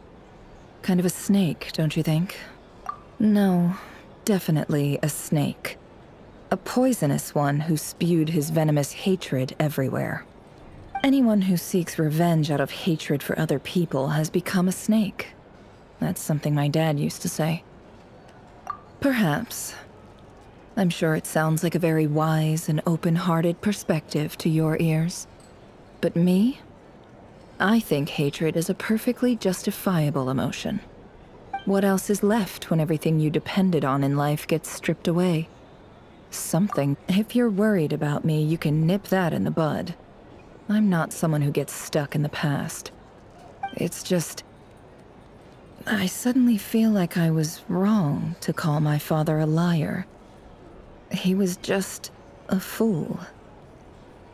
Kind of a snake, don't you think? No, definitely a snake. A poisonous one who spewed his venomous hatred everywhere. Anyone who seeks revenge out of hatred for other people has become a snake. That's something my dad used to say. Perhaps. I'm sure it sounds like a very wise and open-hearted perspective to your ears. But me? I think hatred is a perfectly justifiable emotion. What else is left when everything you depended on in life gets stripped away? Something. If you're worried about me, you can nip that in the bud. I'm not someone who gets stuck in the past. It's just... I suddenly feel like I was wrong to call my father a liar. He was just a fool.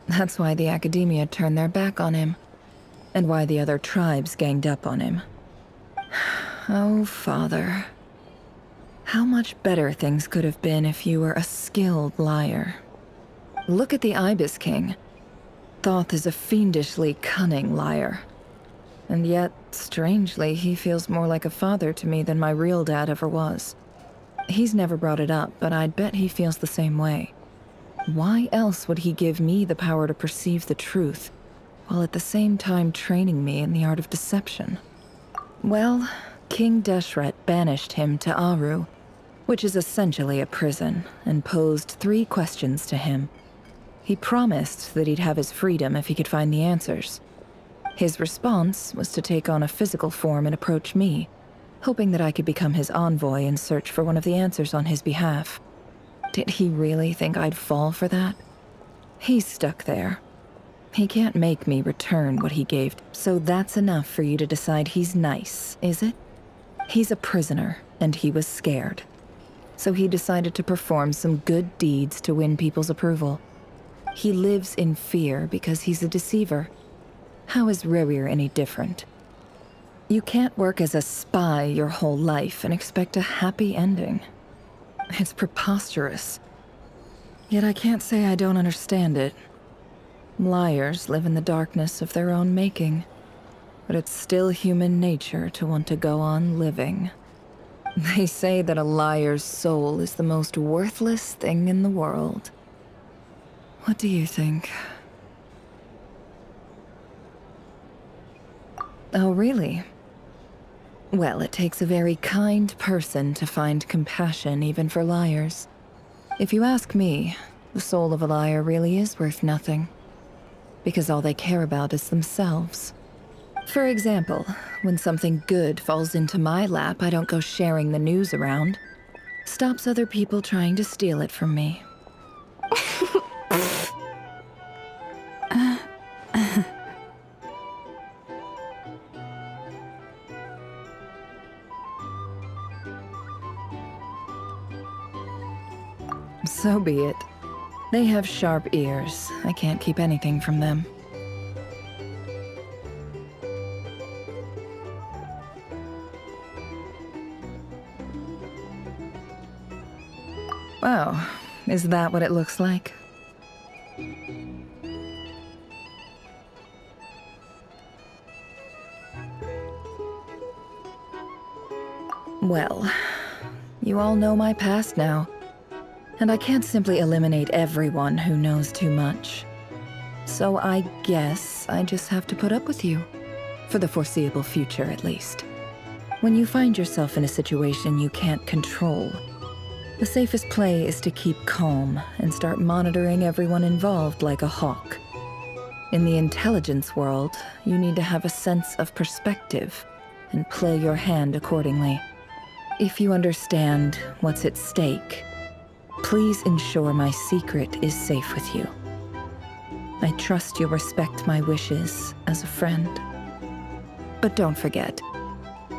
That's why the academia turned their back on him, and why the other tribes ganged up on him. Oh, Father. How much better things could have been if you were a skilled liar. Look at the Ibis King. Thoth is a fiendishly cunning liar. And yet, strangely, he feels more like a father to me than my real dad ever was. He's never brought it up, but I'd bet he feels the same way. Why else would he give me the power to perceive the truth, while at the same time training me in the art of deception? Well, King Deshret banished him to Aru, which is essentially a prison, and posed 3 questions to him. He promised that he'd have his freedom if he could find the answers. His response was to take on a physical form and approach me, hoping that I could become his envoy and search for one of the answers on his behalf. Did he really think I'd fall for that? He's stuck there. He can't make me return what he gave, so that's enough for you to decide he's nice, is it? He's a prisoner, and he was scared. So he decided to perform some good deeds to win people's approval. He lives in fear because he's a deceiver. How is Rerir any different? You can't work as a spy your whole life and expect a happy ending. It's preposterous. Yet I can't say I don't understand it. Liars live in the darkness of their own making, but it's still human nature to want to go on living. They say that a liar's soul is the most worthless thing in the world. What do you think? Oh, really? Well, it takes a very kind person to find compassion even for liars. If you ask me, the soul of a liar really is worth nothing, because all they care about is themselves. For example, when something good falls into my lap, I don't go sharing the news around. Stops other people trying to steal it from me. So be it. They have sharp ears. I can't keep anything from them. Wow, is that what it looks like? Well, you all know my past now. And I can't simply eliminate everyone who knows too much. So I guess I just have to put up with you. For the foreseeable future, at least. When you find yourself in a situation you can't control, the safest play is to keep calm and start monitoring everyone involved like a hawk. In the intelligence world, you need to have a sense of perspective and play your hand accordingly. If you understand what's at stake, Please ensure my secret is safe with you. I trust you'll respect my wishes as a friend. But don't forget,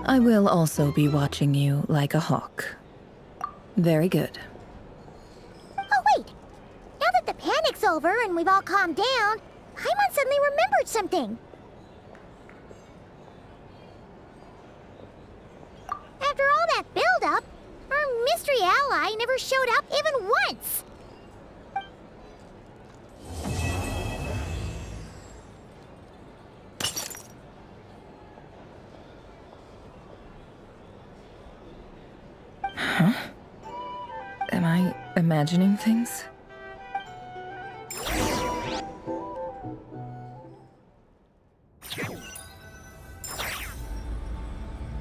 I will also be watching you like a hawk. Very good. Oh, wait! Now that the panic's over and we've all calmed down, Paimon suddenly remembered something. After all that build-up, our mystery ally never showed up even once! Huh? Am I imagining things?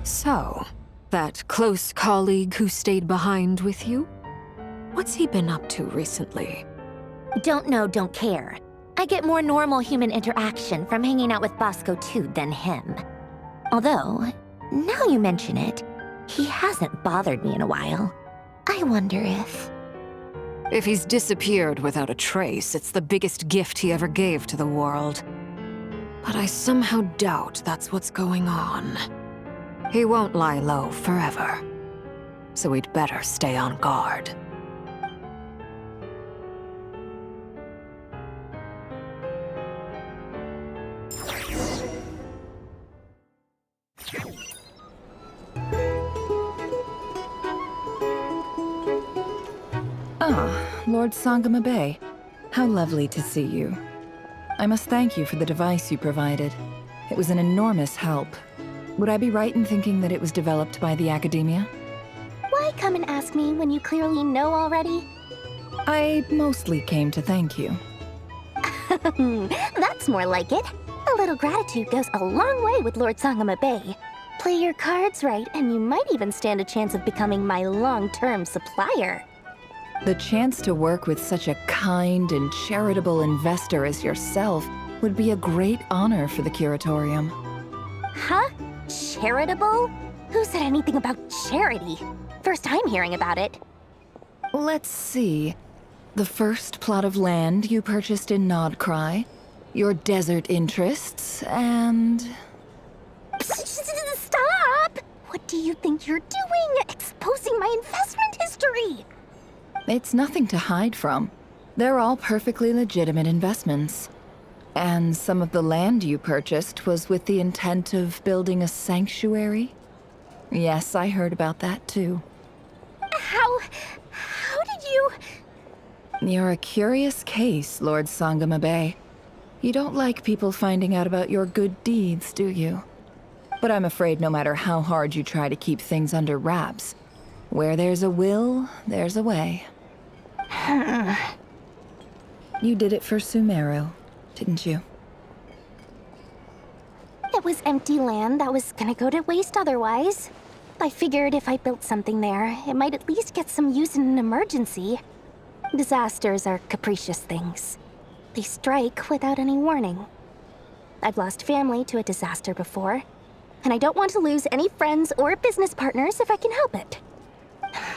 So, that close colleague who stayed behind with you? What's he been up to recently? Don't know, don't care. I get more normal human interaction from hanging out with Bosco too than him. Although, now you mention it, he hasn't bothered me in a while. I wonder if... If he's disappeared without a trace, it's the biggest gift he ever gave to the world. But I somehow doubt that's what's going on. He won't lie low forever. So we'd better stay on guard. Ah, Lord Sangama Bay. How lovely to see you. I must thank you for the device you provided. It was an enormous help. Would I be right in thinking that it was developed by the Academia? Why come and ask me when you clearly know already? I mostly came to thank you. That's more like it. A little gratitude goes a long way with Lord Sangama Bay. Play your cards right, and you might even stand a chance of becoming my long-term supplier. The chance to work with such a kind and charitable investor as yourself would be a great honor for the Curatorium. Huh? Charitable? Who said anything about charity? First time hearing about it. Let's see. The first plot of land you purchased in Nod-krai, your desert interests, and... Stop! What do you think you're doing? Exposing my investment history! It's nothing to hide from. They're all perfectly legitimate investments. And some of the land you purchased was with the intent of building a sanctuary? Yes, I heard about that too. How did you... You're a curious case, Lord Sangama Bay. You don't like people finding out about your good deeds, do you? But I'm afraid no matter how hard you try to keep things under wraps, where there's a will, there's a way. You did it for Sumeru, didn't you? It was empty land that was gonna go to waste otherwise. I figured if I built something there, it might at least get some use in an emergency. Disasters are capricious things. They strike without any warning. I've lost family to a disaster before, and I don't want to lose any friends or business partners if I can help it.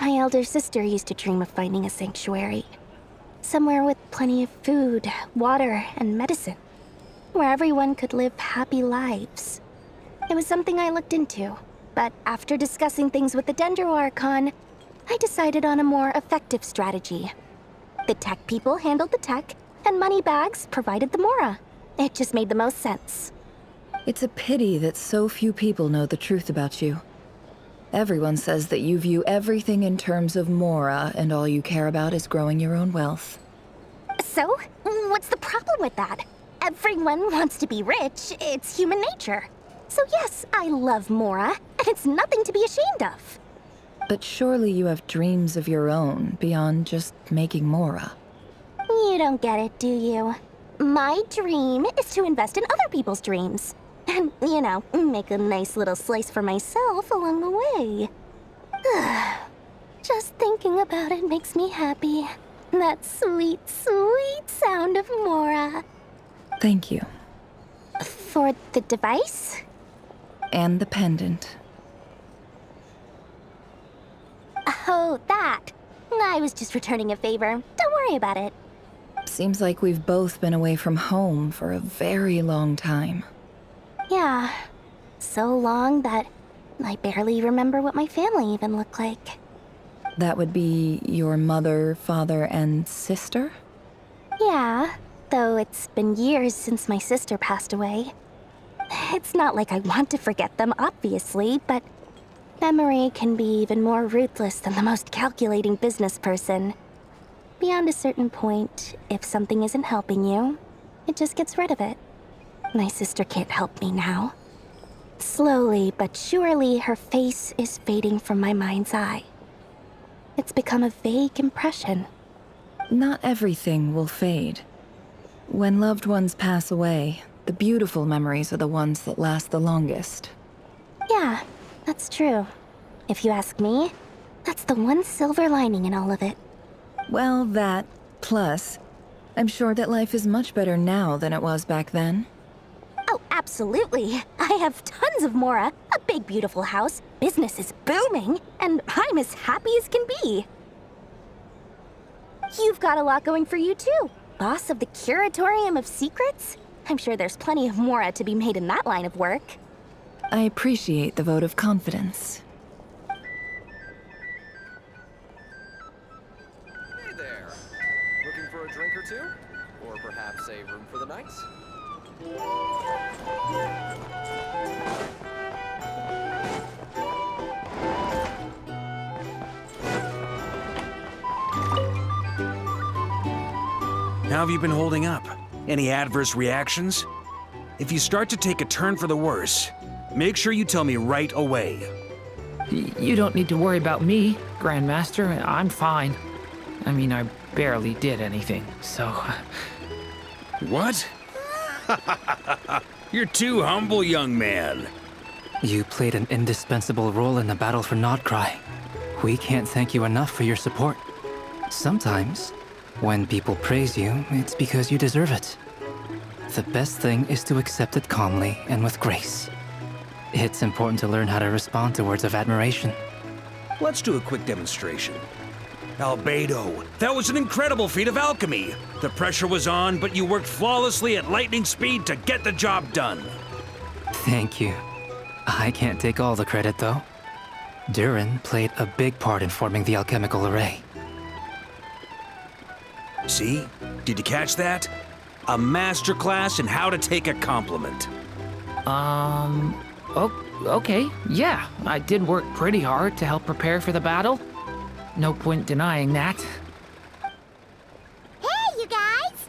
My elder sister used to dream of finding a sanctuary. Somewhere with plenty of food, water, and medicine. Where everyone could live happy lives. It was something I looked into, but after discussing things with the Dendro Archon, I decided on a more effective strategy. The tech people handled the tech, and Moneybags provided the Mora. It just made the most sense. It's a pity that so few people know the truth about you. Everyone says that you view everything in terms of Mora, and all you care about is growing your own wealth. So, what's the problem with that? Everyone wants to be rich. It's human nature. So yes, I love Mora, and it's nothing to be ashamed of. But surely you have dreams of your own beyond just making Mora. You don't get it, do you? My dream is to invest in other people's dreams. And, you know, make a nice little slice for myself along the way. Just thinking about it makes me happy. That sweet, sweet sound of Mora. Thank you. For the device? And the pendant. Oh, that. I was just returning a favor. Don't worry about it. Seems like we've both been away from home for a very long time. Yeah. So long that I barely remember what my family even looked like. That would be your mother, father, and sister? Yeah, though it's been years since my sister passed away. It's not like I want to forget them, obviously, but memory can be even more ruthless than the most calculating business person. Beyond a certain point, if something isn't helping you, it just gets rid of it. My sister can't help me now. Slowly but surely, her face is fading from my mind's eye. It's become a vague impression. Not everything will fade. When loved ones pass away, the beautiful memories are the ones that last the longest. Yeah, that's true. If you ask me, that's the one silver lining in all of it. Well, that, plus, I'm sure that life is much better now than it was back then. Oh, absolutely. I have tons of Mora, a big beautiful house, business is booming, and I'm as happy as can be. You've got a lot going for you too. Boss of the Curatorium of Secrets? I'm sure there's plenty of Mora to be made in that line of work. I appreciate the vote of confidence. Hey there. Looking for a drink or two? Or perhaps a room for the night? How have you been holding up? Any adverse reactions? If you start to take a turn for the worse, make sure you tell me right away. You don't need to worry about me, Grandmaster. I'm fine. I mean, I barely did anything, so... What? You're too humble, young man. You played an indispensable role in the battle for nod-krai. We can't thank you enough for your support. Sometimes, when people praise you, it's because you deserve it. The best thing is to accept it calmly and with grace. It's important to learn how to respond to words of admiration. Let's do a quick demonstration. Albedo, that was an incredible feat of alchemy. The pressure was on, but you worked flawlessly at lightning speed to get the job done. Thank you. I can't take all the credit, though. Durin played a big part in forming the alchemical array. See? Did you catch that? A masterclass in how to take a compliment. Okay, yeah. I did work pretty hard to help prepare for the battle. No point denying that. Hey, you guys!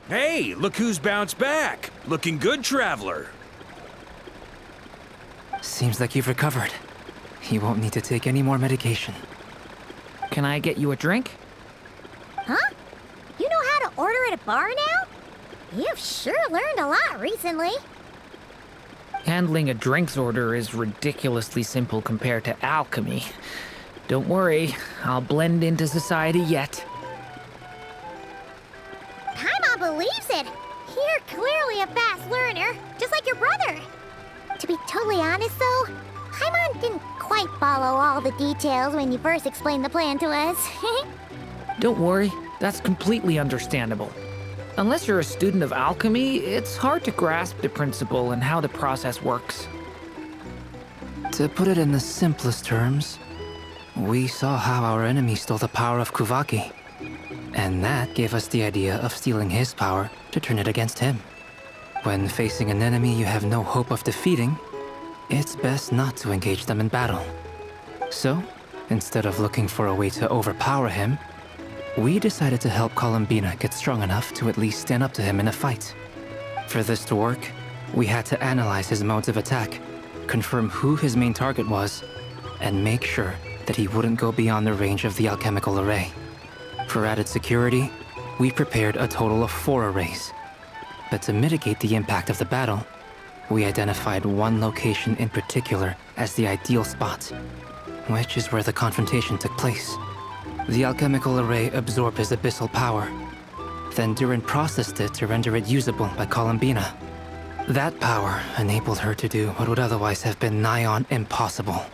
Hey, look who's bounced back. Looking good, traveler. Seems like you've recovered. You won't need to take any more medication. Can I get you a drink? Huh? You know how to order at a bar now? You've sure learned a lot recently. Handling a drinks order is ridiculously simple compared to alchemy. Don't worry, I'll blend into society yet. Paimon believes it. You're clearly a fast learner, just like your brother. To be totally honest, though, Paimon didn't quite follow all the details when you first explained the plan to us. Don't worry, that's completely understandable. Unless you're a student of alchemy, it's hard to grasp the principle and how the process works. To put it in the simplest terms, we saw how our enemy stole the power of Kuvaki. And that gave us the idea of stealing his power to turn it against him. When facing an enemy you have no hope of defeating, it's best not to engage them in battle. So, instead of looking for a way to overpower him, we decided to help Columbina get strong enough to at least stand up to him in a fight. For this to work, we had to analyze his modes of attack, confirm who his main target was, and make sure that he wouldn't go beyond the range of the alchemical array. For added security, we prepared a total of 4 arrays. But to mitigate the impact of the battle, we identified one location in particular as the ideal spot, which is where the confrontation took place. The alchemical array absorbed his abyssal power. Then Durin processed it to render it usable by Columbina. That power enabled her to do what would otherwise have been nigh on impossible.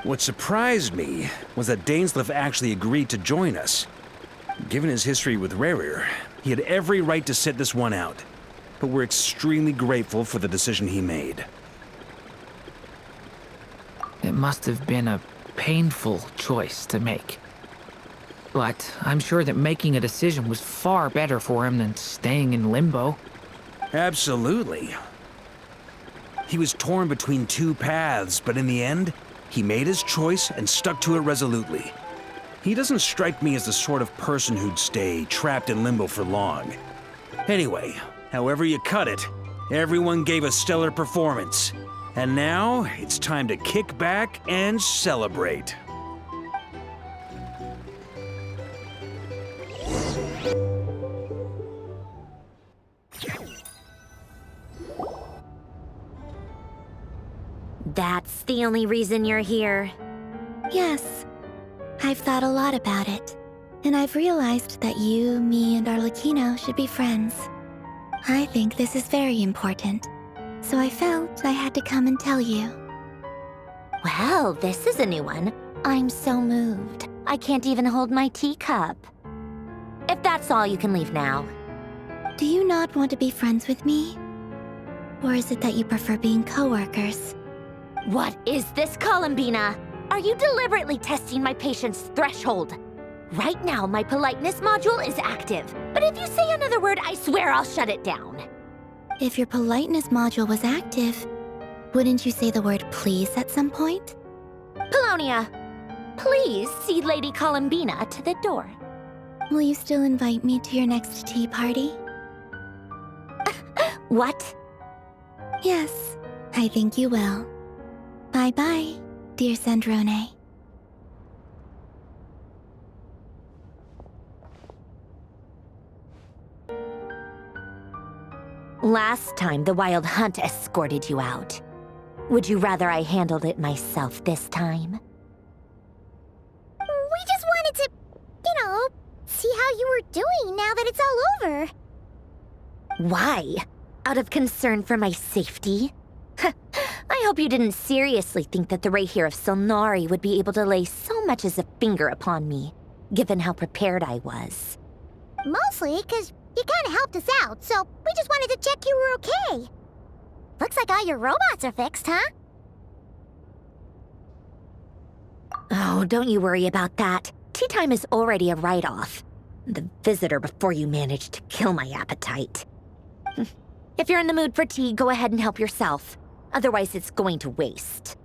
What surprised me was that Dainsleif actually agreed to join us. Given his history with Rerir, he had every right to sit this one out. But we're extremely grateful for the decision he made. It must have been a painful choice to make. But I'm sure that making a decision was far better for him than staying in limbo. Absolutely. He was torn between two paths, but in the end, he made his choice and stuck to it resolutely. He doesn't strike me as the sort of person who'd stay trapped in limbo for long. Anyway, however you cut it, everyone gave a stellar performance. And now, it's time to kick back and celebrate. That's the only reason you're here? Yes. I've thought a lot about it. And I've realized that you, me, and Arlecchino should be friends. I think this is very important. So I felt I had to come and tell you. Well, this is a new one. I'm so moved. I can't even hold my teacup. If that's all, you can leave now. Do you not want to be friends with me? Or is it that you prefer being co-workers? What is this, Columbina? Are you deliberately testing my patience threshold? Right now, my politeness module is active. But if you say another word, I swear I'll shut it down. If your politeness module was active, wouldn't you say the word please at some point? Polonia, please see Lady Columbina to the door. Will you still invite me to your next tea party? What? Yes, I think you will. Bye-bye, dear Sandrone. Last time, the Wild Hunt escorted you out. Would you rather I handled it myself this time? We just wanted to, see how you were doing now that it's all over. Why? Out of concern for my safety? I hope you didn't seriously think that the Rerir of Silnari would be able to lay so much as a finger upon me, given how prepared I was. Mostly because you kind of helped us out, so we just wanted to check you were okay. Looks like all your robots are fixed, huh? Oh, don't you worry about that. Tea time is already a write-off. The visitor before you managed to kill my appetite. If you're in the mood for tea, go ahead and help yourself. Otherwise, it's going to waste.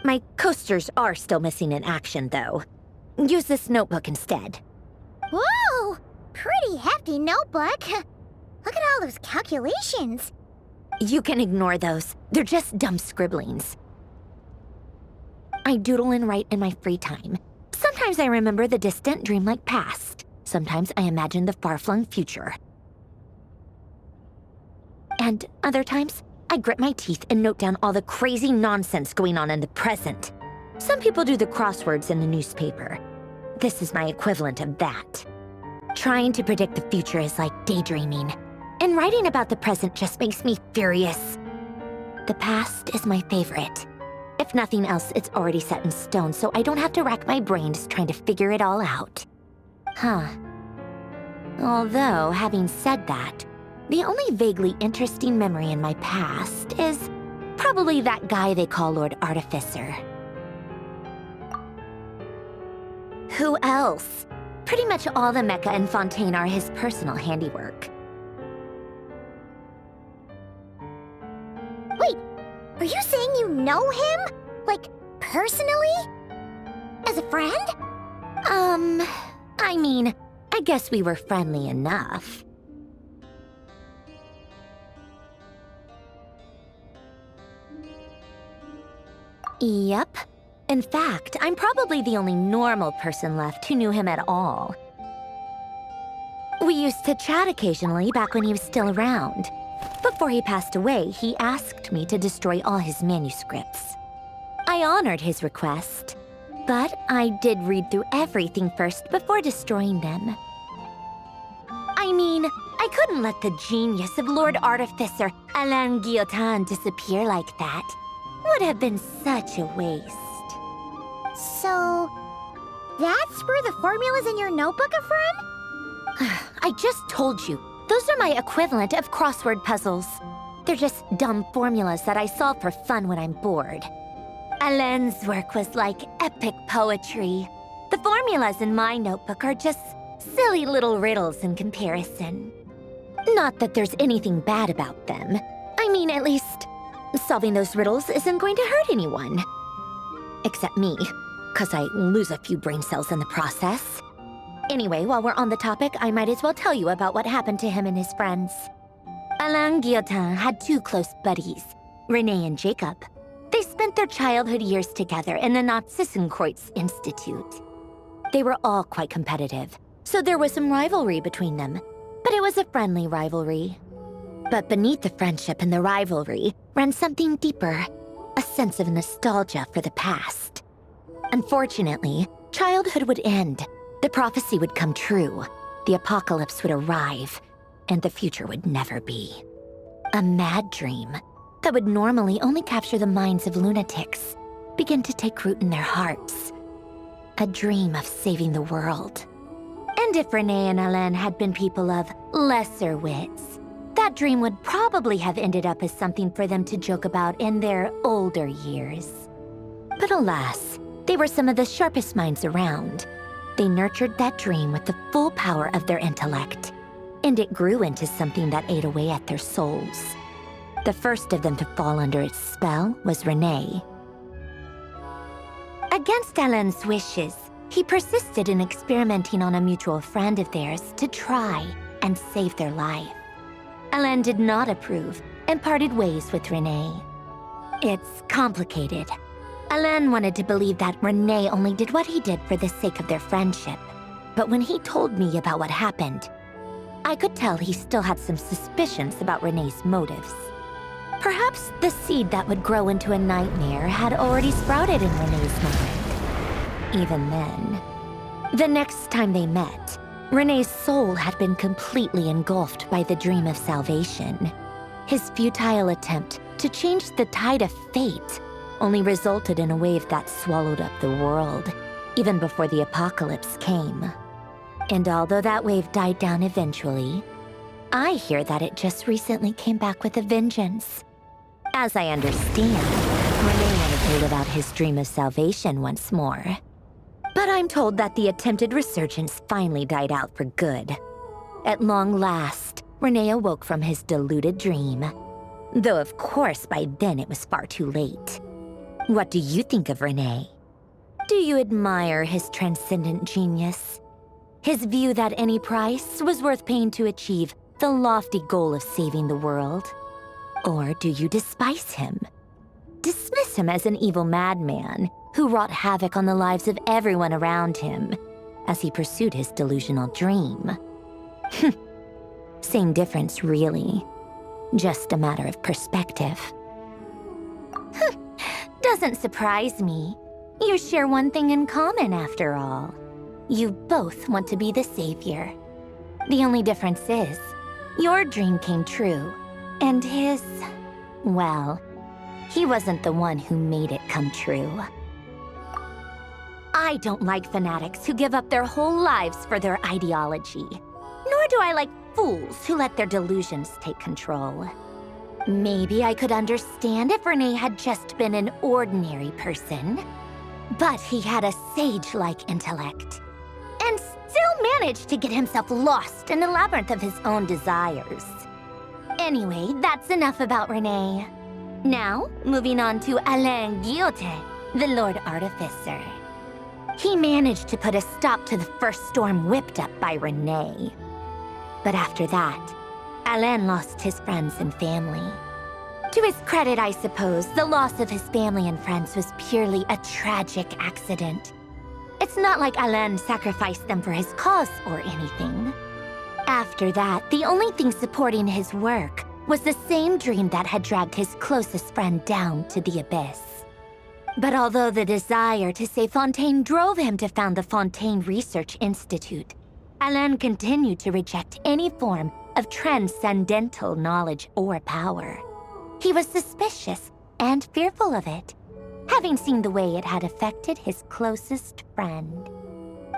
My coasters are still missing in action, though. Use this notebook instead. Whoa! Pretty hefty notebook. Look at all those calculations. You can ignore those. They're just dumb scribblings. I doodle and write in my free time. Sometimes I remember the distant, dreamlike past. Sometimes I imagine the far-flung future. And other times, I grit my teeth and note down all the crazy nonsense going on in the present. Some people do the crosswords in the newspaper. This is my equivalent of that. Trying to predict the future is like daydreaming. And writing about the present just makes me furious. The past is my favorite. If nothing else, it's already set in stone, so I don't have to rack my brains trying to figure it all out. Huh. Although, having said that, the only vaguely interesting memory in my past is probably that guy they call Lord Artificer. Who else? Pretty much all the mecha in Fontaine are his personal handiwork. Wait, are you saying you know him? Like, personally? As a friend? I mean, I guess we were friendly enough. Yep. In fact, I'm probably the only normal person left who knew him at all. We used to chat occasionally back when he was still around. Before he passed away, he asked me to destroy all his manuscripts. I honored his request, but I did read through everything first before destroying them. I mean, I couldn't let the genius of Lord Artificer Alain Guillotin disappear like that. Would have been such a waste. So, that's where the formulas in your notebook are from? I just told you. Those are my equivalent of crossword puzzles. They're just dumb formulas that I solve for fun when I'm bored. Alain's work was like epic poetry. The formulas in my notebook are just silly little riddles in comparison. Not that there's anything bad about them. I mean, at least, solving those riddles isn't going to hurt anyone. Except me, 'cause I lose a few brain cells in the process. Anyway, while we're on the topic, I might as well tell you about what happened to him and his friends. Alain Guillotin had two close buddies, Renee and Jacob. They spent their childhood years together in the Narzissenkreuz Institute. They were all quite competitive, so there was some rivalry between them, but it was a friendly rivalry. But beneath the friendship and the rivalry ran something deeper, a sense of nostalgia for the past. Unfortunately, childhood would end, the prophecy would come true, the apocalypse would arrive, and the future would never be. A mad dream that would normally only capture the minds of lunatics began to take root in their hearts. A dream of saving the world. And if Renee and Alain had been people of lesser wits, that dream would probably have ended up as something for them to joke about in their older years. But alas, they were some of the sharpest minds around. They nurtured that dream with the full power of their intellect, and it grew into something that ate away at their souls. The first of them to fall under its spell was Renee. Against Alain's wishes, he persisted in experimenting on a mutual friend of theirs to try and save their life. Alain did not approve and parted ways with Renee. It's complicated. Alain wanted to believe that Renee only did what he did for the sake of their friendship. But when he told me about what happened, I could tell he still had some suspicions about Renee's motives. Perhaps the seed that would grow into a nightmare had already sprouted in Renee's mind. Even then, the next time they met, Renee's soul had been completely engulfed by the dream of salvation. His futile attempt to change the tide of fate only resulted in a wave that swallowed up the world, even before the apocalypse came. And although that wave died down eventually, I hear that it just recently came back with a vengeance. As I understand, Renee wanted to live out his dream of salvation once more. But I'm told that the attempted resurgence finally died out for good. At long last, Renee awoke from his deluded dream. Though of course by then it was far too late. What do you think of Renee? Do you admire his transcendent genius? His view that any price was worth paying to achieve the lofty goal of saving the world? Or do you despise him? Dismiss him as an evil madman who wrought havoc on the lives of everyone around him as he pursued his delusional dream? Same difference, really. Just a matter of perspective. Doesn't surprise me. You share one thing in common, after all. You both want to be the savior. The only difference is, your dream came true, and his, well, he wasn't the one who made it come true. I don't like fanatics who give up their whole lives for their ideology. Nor do I like fools who let their delusions take control. Maybe I could understand if Renee had just been an ordinary person. But he had a sage-like intellect, and still managed to get himself lost in the labyrinth of his own desires. Anyway, that's enough about Renee. Now, moving on to Alain Guillotin, the Lord Artificer. He managed to put a stop to the first storm whipped up by Renee. But after that, Alain lost his friends and family. To his credit, I suppose, the loss of his family and friends was purely a tragic accident. It's not like Alain sacrificed them for his cause or anything. After that, the only thing supporting his work was the same dream that had dragged his closest friend down to the abyss. But although the desire to save Fontaine drove him to found the Fontaine Research Institute, Alain continued to reject any form of transcendental knowledge or power. He was suspicious and fearful of it. having seen the way it had affected his closest friend.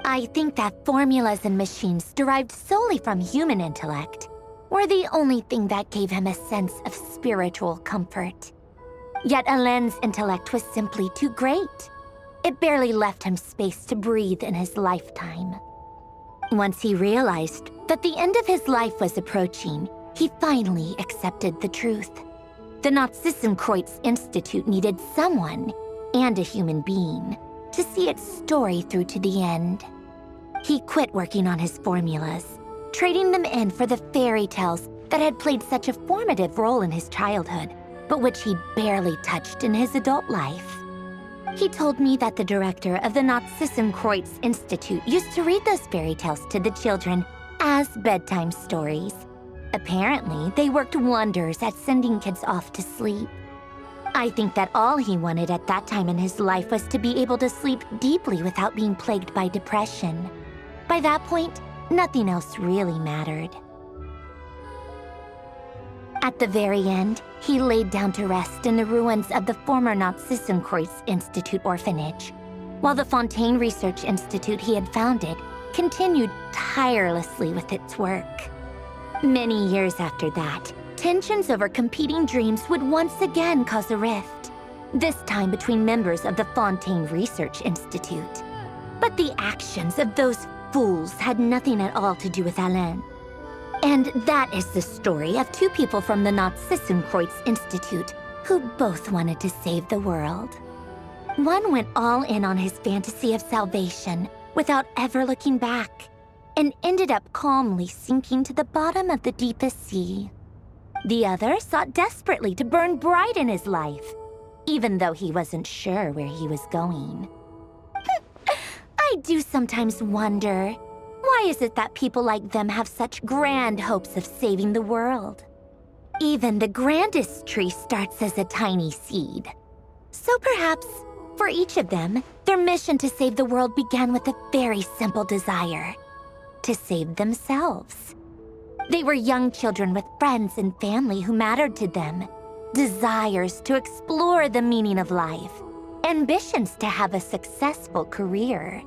I think that formulas and machines derived solely from human intellect were the only thing that gave him a sense of spiritual comfort. Yet Alain's intellect was simply too great. It barely left him space to breathe in his lifetime. Once he realized that the end of his life was approaching, he finally accepted the truth. The Narzissenkreuz Institute needed someone, and a human being, to see its story through to the end. He quit working on his formulas, trading them in for the fairy tales that had played such a formative role in his childhood, but which he barely touched in his adult life. He told me that the director of the Narzissenkreuz Institute used to read those fairy tales to the children as bedtime stories. Apparently, they worked wonders at sending kids off to sleep. I think that all he wanted at that time in his life was to be able to sleep deeply without being plagued by depression. By that point, nothing else really mattered. At the very end, he laid down to rest in the ruins of the former Narzissenkreuz Institute orphanage, while the Fontaine Research Institute he had founded continued tirelessly with its work. Many years after that, tensions over competing dreams would once again cause a rift, this time between members of the Fontaine Research Institute. But the actions of those fools had nothing at all to do with Alain. And that is the story of two people from the Narzissenkreuz Institute who both wanted to save the world. One went all in on his fantasy of salvation without ever looking back, and ended up calmly sinking to the bottom of the deepest sea. The other sought desperately to burn bright in his life, even though he wasn't sure where he was going. I do sometimes wonder, why is it that people like them have such grand hopes of saving the world? Even the grandest tree starts as a tiny seed. So perhaps, for each of them, their mission to save the world began with a very simple desire: to save themselves. They were young children with friends and family who mattered to them, desires to explore the meaning of life, ambitions to have a successful career.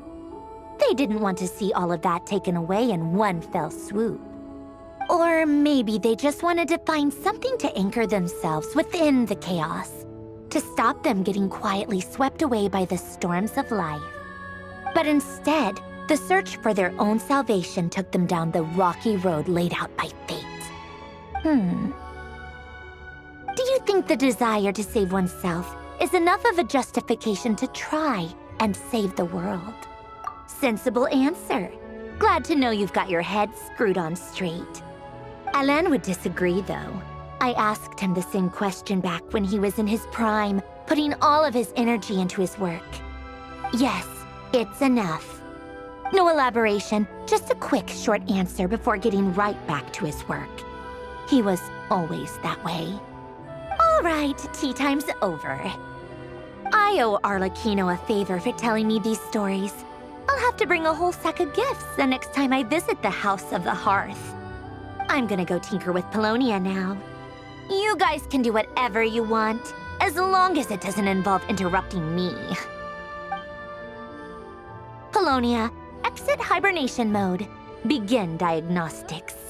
They didn't want to see all of that taken away in one fell swoop. Or maybe they just wanted to find something to anchor themselves within the chaos, to stop them getting quietly swept away by the storms of life. But instead, the search for their own salvation took them down the rocky road laid out by fate. Do you think the desire to save oneself is enough of a justification to try and save the world? Sensible answer. Glad to know you've got your head screwed on straight. Alain would disagree, though. I asked him the same question back when he was in his prime, putting all of his energy into his work. Yes, it's enough. No elaboration, just a quick, short answer before getting right back to his work. He was always that way. All right, tea time's over. I owe Arlecchino a favor for telling me these stories. I'll have to bring a whole sack of gifts the next time I visit the House of the Hearth. I'm gonna go tinker with Polonia now. You guys can do whatever you want, as long as it doesn't involve interrupting me. Polonia, exit hibernation mode. Begin diagnostics.